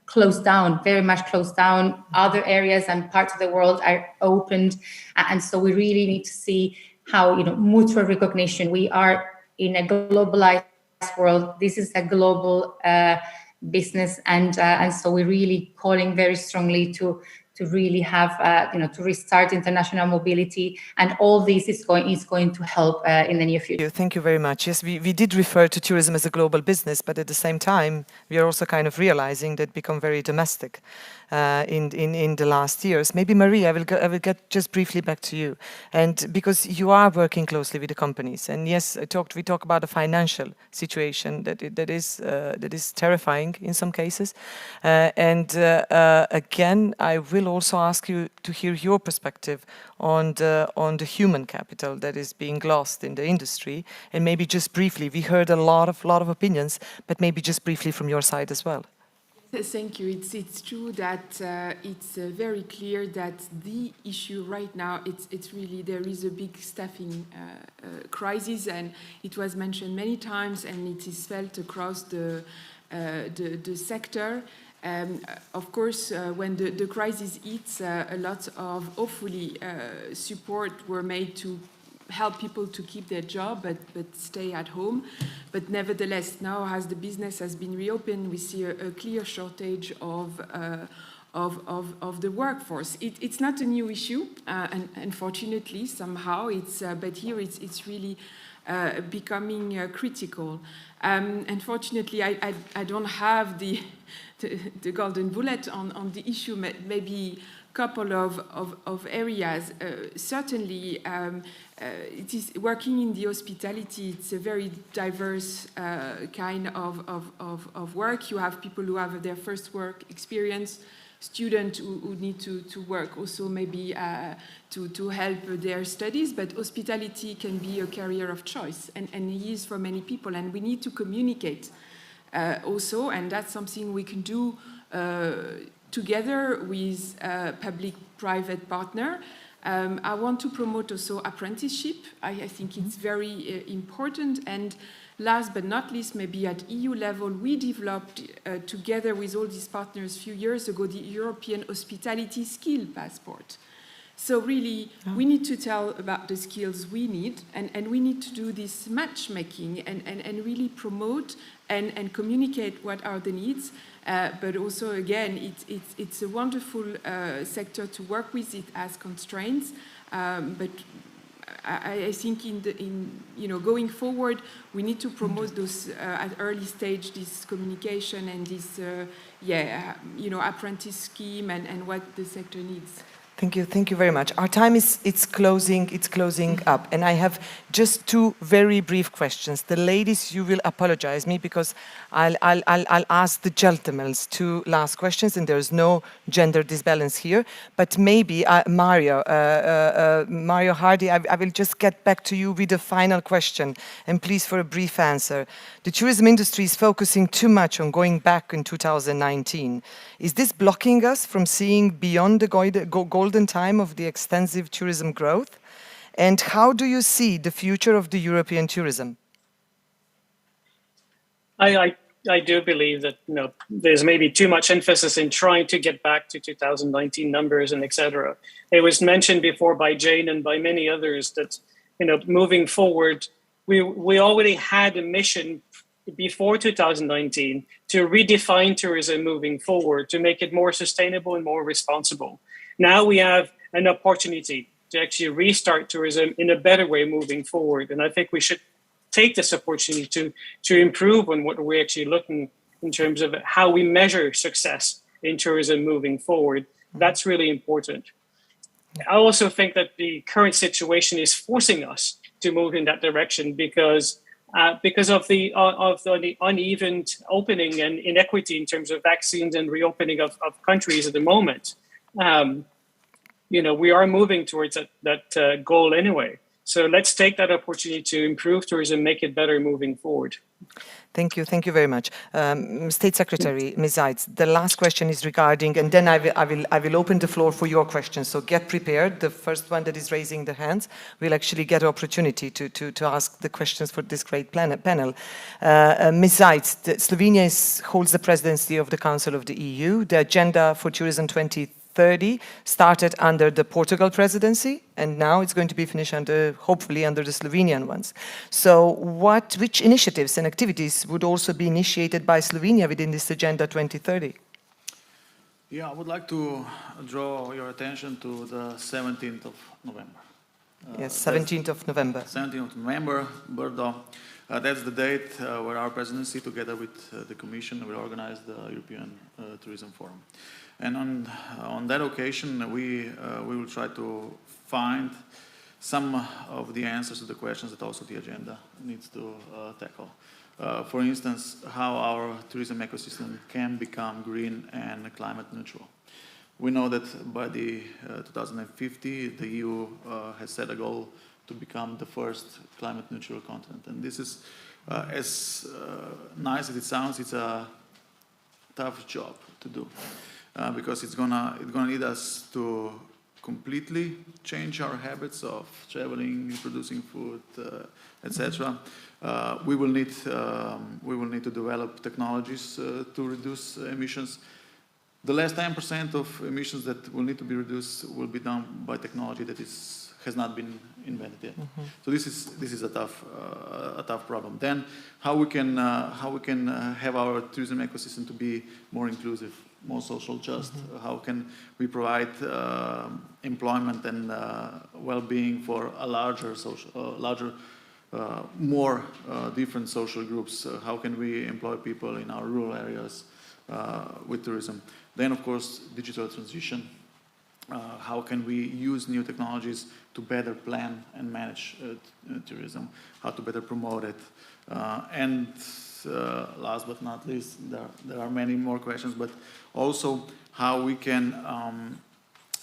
Speaker 11: closed down, very much closed down. Other areas and parts of the world are opened, and so we really need to see how mutual recognition. We are in a globalized world. This is a global business, and so we're really calling very strongly to really have to restart international mobility, and all this is going to help in the near future.
Speaker 1: Thank you very much. Yes, we did refer to tourism as a global business, but at the same time we are also kind of realizing that become very domestic in the last years. Maybe Marie, I will get just briefly back to you, and because you are working closely with the companies, and yes, we talk about the financial situation that is terrifying in some cases, and again, I will also ask you to hear your perspective on the human capital that is being lost in the industry, and maybe just briefly, we heard a lot of opinions, but maybe just briefly from your side as well.
Speaker 14: Thank you. It's true that it's very clear that the issue right now, it's really, there is a big staffing crisis, and it was mentioned many times, and it is felt across the sector. Of course, when the crisis hits, a lot of hopefully support were made to help people to keep their job but stay at home. But nevertheless, now as the business has been reopened, we see a clear shortage of the workforce. It's not a new issue, and unfortunately, somehow but here it's really becoming critical. Unfortunately, I don't have the golden bullet on the issue. Maybe a couple of areas. Certainly, it is working in the hospitality. It's a very diverse kind of work. You have people who have their first work experience, students who need to work also maybe to help their studies, but hospitality can be a career of choice, and it is for many people, and we need to communicate also, and that's something we can do together with a public-private partner. I want to promote also apprenticeship. I think it's very important. And last but not least, maybe at EU level, we developed together with all these partners a few years ago the European Hospitality Skill Passport. So really, we need to tell about the skills we need, and we need to do this matchmaking and really promote and communicate what are the needs. But also, again, it's a wonderful sector to work with. It has constraints, but I think going forward, we need to promote those at early stage, this communication and this apprentice scheme and what the sector needs.
Speaker 1: Thank you very much. Our time it's closing up, and I have just two very brief questions. The ladies, you will apologize me because I'll ask the gentlemen two last questions, and there's no gender disbalance here. But maybe Mario Hardy, I will just get back to you with a final question, and please for a brief answer. The tourism industry is focusing too much on going back in 2019. Is this blocking us from seeing beyond the golden time of the extensive tourism growth? And how do you see the future of the European tourism?
Speaker 12: I do believe that there's maybe too much emphasis in trying to get back to 2019 numbers and etc. It was mentioned before by Jane and by many others that moving forward, we already had a mission before 2019 to redefine tourism moving forward, to make it more sustainable and more responsible. Now we have an opportunity to actually restart tourism in a better way moving forward. And I think we should take this opportunity to improve on what we're actually looking in terms of how we measure success in tourism moving forward. That's really important. I also think that the current situation is forcing us to move in that direction because because of the uneven opening and inequity in terms of vaccines and reopening of countries at the moment. We are moving towards that goal anyway. So let's take that opportunity to improve tourism, make it better moving forward.
Speaker 1: Thank you very much. State Secretary, Ms. Zajc, the last question is regarding, and then I will open the floor for your questions, so get prepared. The first one that is raising the hands will actually get an opportunity to ask the questions for this great panel. Ms. Zajc, Slovenia holds the presidency of the Council of the EU. The agenda for Tourism 2030 started under the Portugal presidency, and now it's going to be finished hopefully under the Slovenian ones. So which initiatives and activities would also be initiated by Slovenia within this Agenda 2030?
Speaker 9: Yeah, I would like to draw your attention to the 17th of November.
Speaker 1: Yes, 17th of November.
Speaker 9: 17th of November, bodo. That's the date where our presidency, together with the Commission, will organize the European Tourism Forum. And on that occasion, we will try to find some of the answers to the questions that also the agenda needs to tackle. For instance, how our tourism ecosystem can become green and climate neutral. We know that by the 2050, the EU has set a goal to become the first climate neutral continent. And this is, as nice as it sounds, it's a tough job to do. Because it's gonna need us to completely change our habits of traveling, producing food, etc. We will need to develop technologies to reduce emissions. The last 10% of emissions that will need to be reduced will be done by technology that has not been invented yet. Mm-hmm. So this is a tough problem. Then how we can have our tourism ecosystem to be more inclusive, more social just. Mm-hmm. How can we provide employment and well-being for a more different social groups? How can we employ people in our rural areas with tourism? Then, of course, digital transition. How can we use new technologies to better plan and manage tourism? How to better promote it? And last but not least, there are many more questions, but also how we can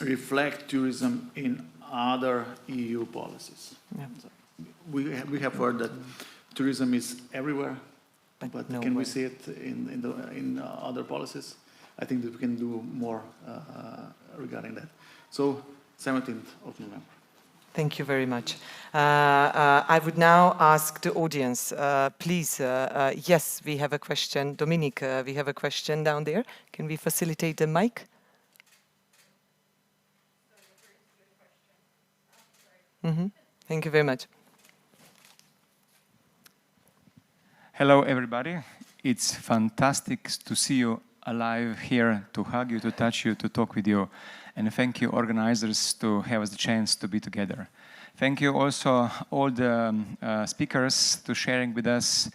Speaker 9: reflect tourism in other EU policies. Yeah. So we have heard that tourism is everywhere, but can we see it in other policies? I think that we can do more regarding that. So 17th of November.
Speaker 1: Thank you very much. I would now ask the audience, please, yes, we have a question. Dominic, we have a question down there. Can we facilitate the mic? Mm-hmm. Thank you very much.
Speaker 15: Hello, everybody. It's fantastic to see you alive here, to hug you, to touch you, to talk with you. And thank you, organizers, to have us the chance to be together. Thank you also all the speakers to sharing with us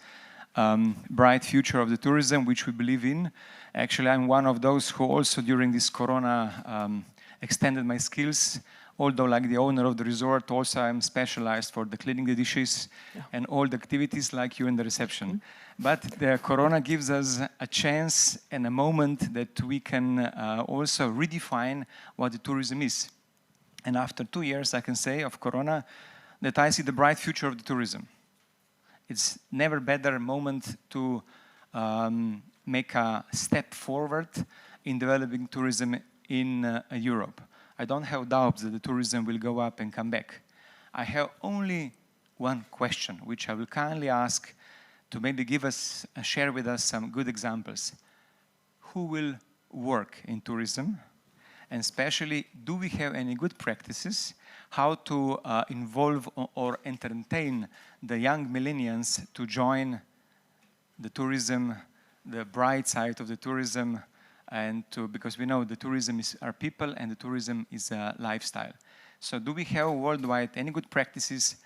Speaker 15: bright future of the tourism, which we believe in. Actually, I'm one of those who also during this Corona extended my skills. Although like the owner of the resort, also I'm specialized for the cleaning the dishes and all the activities like you in the reception. Mm-hmm. But the Corona gives us a chance and a moment that we can also redefine what the tourism is. And after 2 years, I can say of Corona that I see the bright future of the tourism. It's never better moment to make a step forward in developing tourism in Europe. I don't have doubts that the tourism will go up and come back. I have only one question, which I will kindly ask to maybe share with us some good examples. Who will work in tourism? And especially, do we have any good practices how to involve or entertain the young millennials to join the tourism, the bright side of the tourism, and because we know the tourism is our people and the tourism is a lifestyle. So do we have worldwide any good practices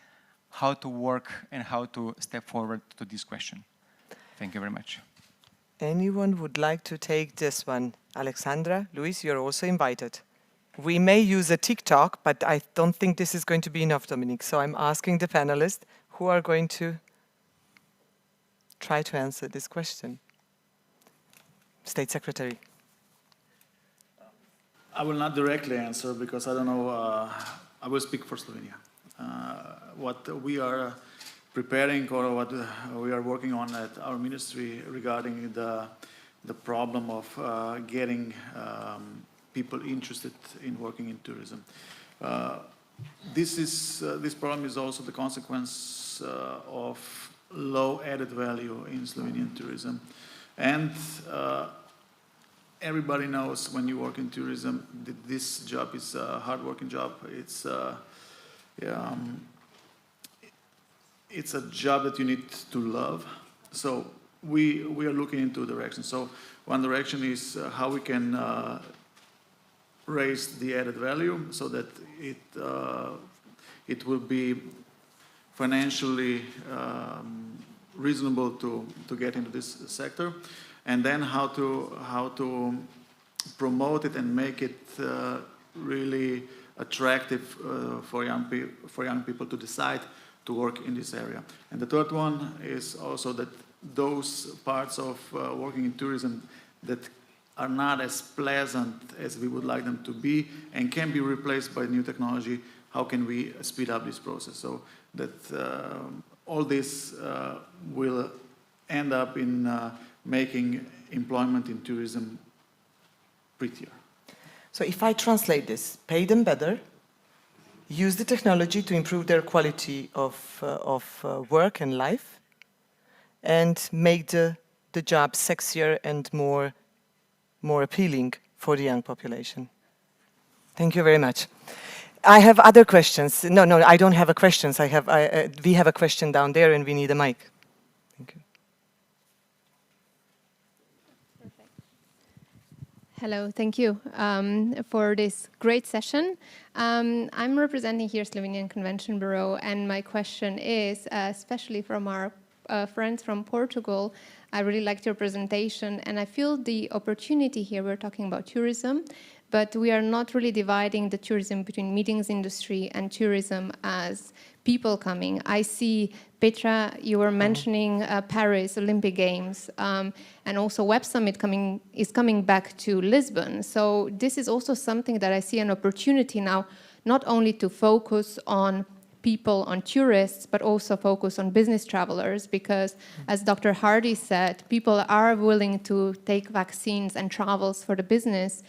Speaker 15: how to work and how to step forward to this question? Thank you very much.
Speaker 1: Anyone would like to take this one? Alexandra, Luis, you're also invited. We may use a TikTok, but I don't think this is going to be enough, Dominic. So I'm asking the panelists who are going to try to answer this question? State Secretary.
Speaker 9: I will not directly answer because I don't know, I will speak for Slovenia. What we are preparing or what we are working on at our ministry regarding the problem of getting people interested in working in tourism. This problem is also the consequence of low added value in Slovenian tourism. And everybody knows when you work in tourism that this job is a hard-working job. It's a job that you need to love. So we are looking into directions. So one direction is how we can raise the added value so that it will be financially reasonable to get into this sector, and then how to promote it and make it really attractive for young people to decide to work in this area. And the third one is also that those parts of working in tourism that are not as pleasant as we would like them to be and can be replaced by new technology, how can we speed up this process so that all this will end up in making employment in tourism prettier.
Speaker 1: So if I translate this, pay them better, use the technology to improve their quality of work and life, and make the job sexier and more appealing for the young population. Thank you very much. I have other questions. No, I don't have a question. We have a question down there and we need a mic. Thank you.
Speaker 16: Hello, thank you for this great session. I'm representing here Slovenian Convention Bureau, and my question is, especially from our friends from Portugal, I really liked your presentation, and I feel the opportunity here, we're talking about tourism, but we are not really dividing the tourism between meetings industry and tourism as people coming. I see, Petra, you were mentioning Paris Olympic Games, and also Web Summit is coming back to Lisbon. So this is also something that I see an opportunity now, not only to focus on people, on tourists, but also focus on business travelers, because as Dr. Hardy said, people are willing to take vaccines and travels for the business.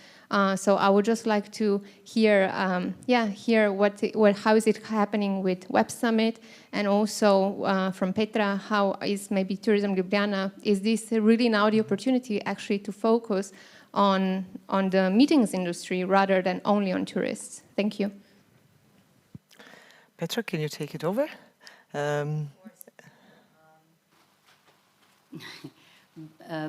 Speaker 16: So I would just like to hear, how is it happening with Web Summit, and also from Petra, how is maybe Turizma Ljubljana? Is this really now the opportunity actually to focus on the meetings industry rather than only on tourists? Thank you.
Speaker 1: Petra, can you take it over?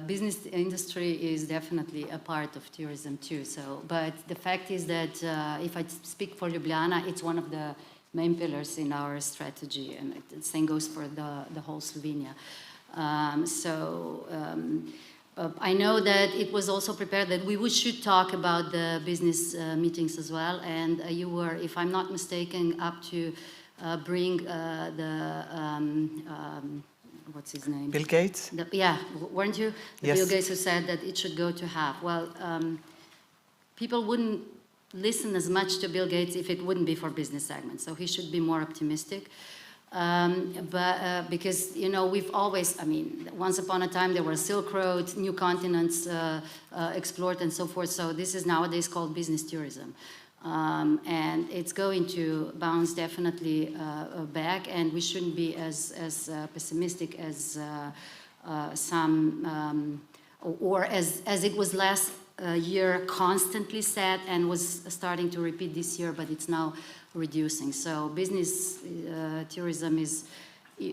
Speaker 13: Business industry is definitely a part of tourism too. So, but the fact is that if I speak for Ljubljana, it's one of the main pillars in our strategy, and the same goes for the whole Slovenia. I know that it was also prepared that we should talk about the business meetings as well, and you were, if I'm not mistaken, up to bring what's his name?
Speaker 1: Bill Gates?
Speaker 13: Weren't you?
Speaker 1: Yes.
Speaker 13: Bill Gates who said that it should go to half. Well, people wouldn't listen as much to Bill Gates if it wouldn't be for business segments, so he should be more optimistic. Because, you know, we've always, once upon a time there were Silk Road, new continents explored and so forth, so this is nowadays called business tourism. And it's going to bounce definitely back, and we shouldn't be as pessimistic as some, or as it was last year constantly said and was starting to repeat this year, but it's now reducing. So business tourism is,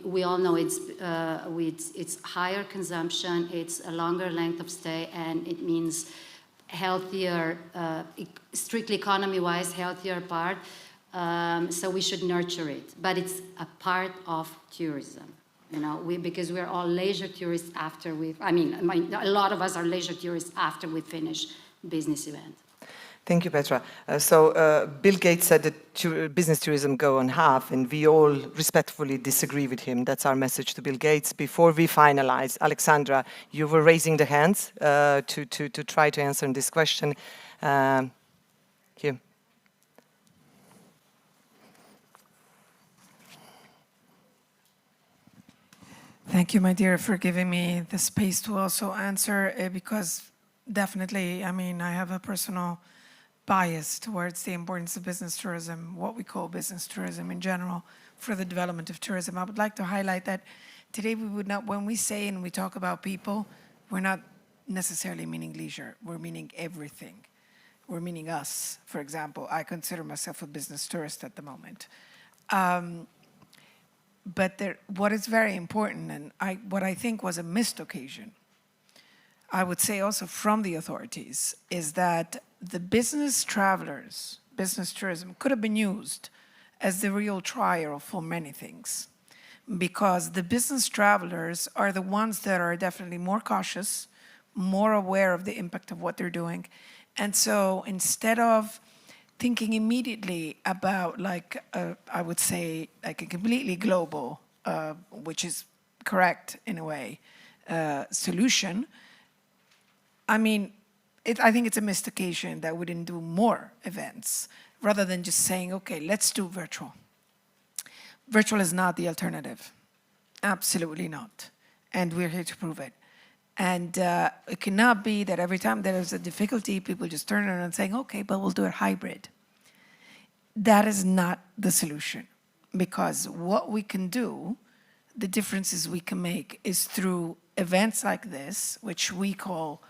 Speaker 13: we all know it's higher consumption, it's a longer length of stay, and it means healthier, strictly economy-wise, healthier part. So we should nurture it, but it's a part of tourism. You know, because we're all leisure tourists after a lot of us are leisure tourists after we finish business event.
Speaker 1: Thank you, Petra. Bill Gates said that business tourism go on half, and we all respectfully disagree with him. That's our message to Bill Gates. Before we finalize, Alessandra, you were raising the hands to try to answer this question. Here.
Speaker 6: Thank you, my dear, for giving me the space to also answer, because definitely, I mean, I have a personal bias towards the importance of business tourism, what we call business tourism in general, for the development of tourism. I would like to highlight that today we would not, when we say and we talk about people, we're not necessarily meaning leisure, we're meaning everything. We're meaning us, for example. I consider myself a business tourist at the moment. But what is very important, and what I think was a missed occasion, I would say also from the authorities, is that the business travelers, business tourism, could have been used as the real trial for many things. Because the business travelers are the ones that are definitely more cautious, more aware of the impact of what they're doing. And so instead of thinking immediately about, like, I would say, like a completely global, which is correct in a way, solution, I mean, I think it's a missed occasion that we didn't do more events, rather than just saying, okay, let's do virtual. Virtual is not the alternative. Absolutely not. And we're here to prove it. And it cannot be that every time there is a difficulty, people just turn around and saying, okay, but we'll do it hybrid. That is not the solution. Because what we can do, the differences we can make, is through events like this, which we call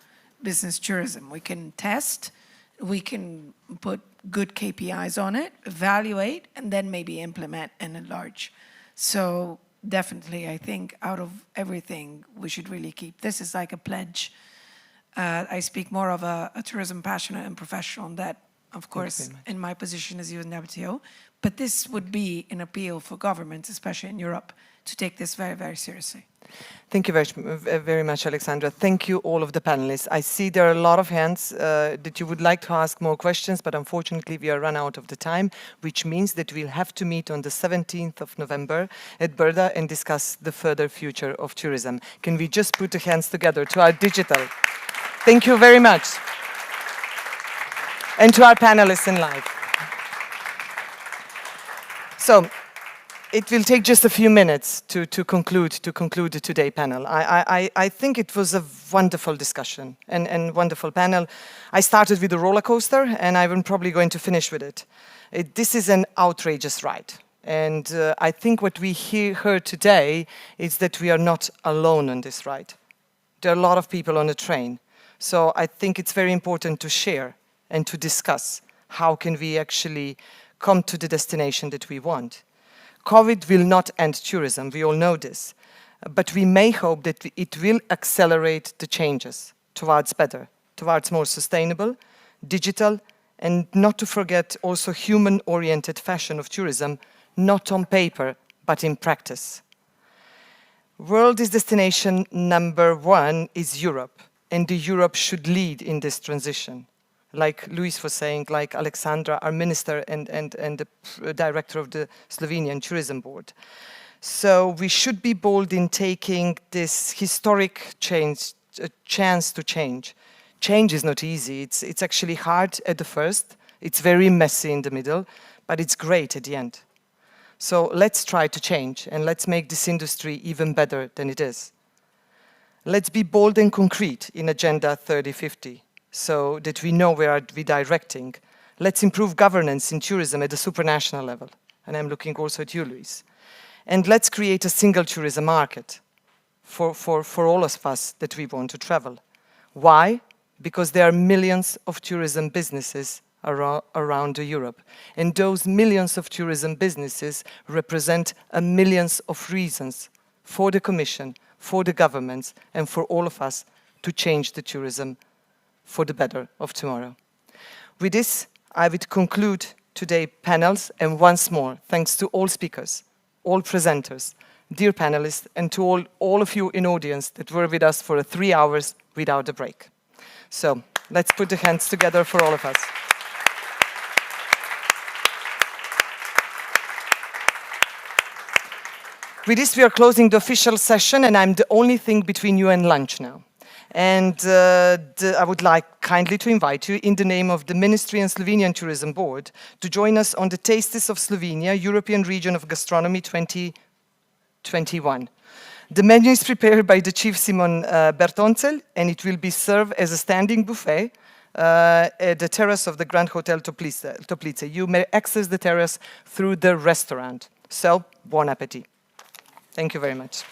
Speaker 6: business tourism. We can test, we can put good KPIs on it, evaluate, and then maybe implement and enlarge. So definitely, I think out of everything, we should really keep. This is like a pledge. I speak more of a tourism passionate and professional that, of course, in my position as UNWTO, but this would be an appeal for governments, especially in Europe, to take this very, very seriously.
Speaker 1: Thank you very much, Alessandra. Thank you, all of the panelists. I see there are a lot of hands that you would like to ask more questions, but unfortunately we are run out of the time, which means that we'll have to meet on the 17th of November at Brda and discuss the further future of tourism. Can we just put the hands together to our digital? Thank you very much. And to our panelists in live. So, it will take just a few minutes to conclude today's panel. I think it was a wonderful discussion and wonderful panel. I started with a roller coaster, and I'm probably going to finish with it. This is an outrageous ride. And I think what we heard today is that we are not alone on this ride. There are a lot of people on the train. So I think it's very important to share and to discuss how can we actually come to the destination that we want. COVID will not end tourism, we all know this, but we may hope that it will accelerate the changes towards better, towards more sustainable, digital, and not to forget also human-oriented fashion of tourism, not on paper, but in practice. World is destination number 1 is Europe, and Europe should lead in this transition. Like Luis was saying, like Alessandra, our minister and the director of the Slovenian Tourism Board. So we should be bold in taking this historic chance to change. Change is not easy. It's actually hard at the first. It's very messy in the middle, but it's great at the end. So let's try to change, and let's make this industry even better than it is. Let's be bold and concrete in Agenda 3050. So that we know where we're directing. Let's improve governance in tourism at the supranational level. And I'm looking also at you, Luis. And let's create a single tourism market for all of us that we want to travel. Why? Because there are millions of tourism businesses around Europe. And those millions of tourism businesses represent millions of reasons for the Commission, for the governments, and for all of us to change the tourism for the better of tomorrow. With this, I would conclude today's panels, and once more, thanks to all speakers, all presenters, dear panelists, and to all of you in audience that were with us for 3 hours without a break. So let's put the hands together for all of us. With this, we are closing the official session, and I'm the only thing between you and lunch now. And I would like kindly to invite you, in the name of the Ministry and Slovenian Tourism Board, to join us on the Tastes of Slovenia, European Region of Gastronomy 2021. The menu is prepared by the Chief Simon Bertoncel, and it will be served as a standing buffet at the terrace of the Grand Hotel Toplice. You may access the terrace through the restaurant. So, bon appetit. Thank you very much.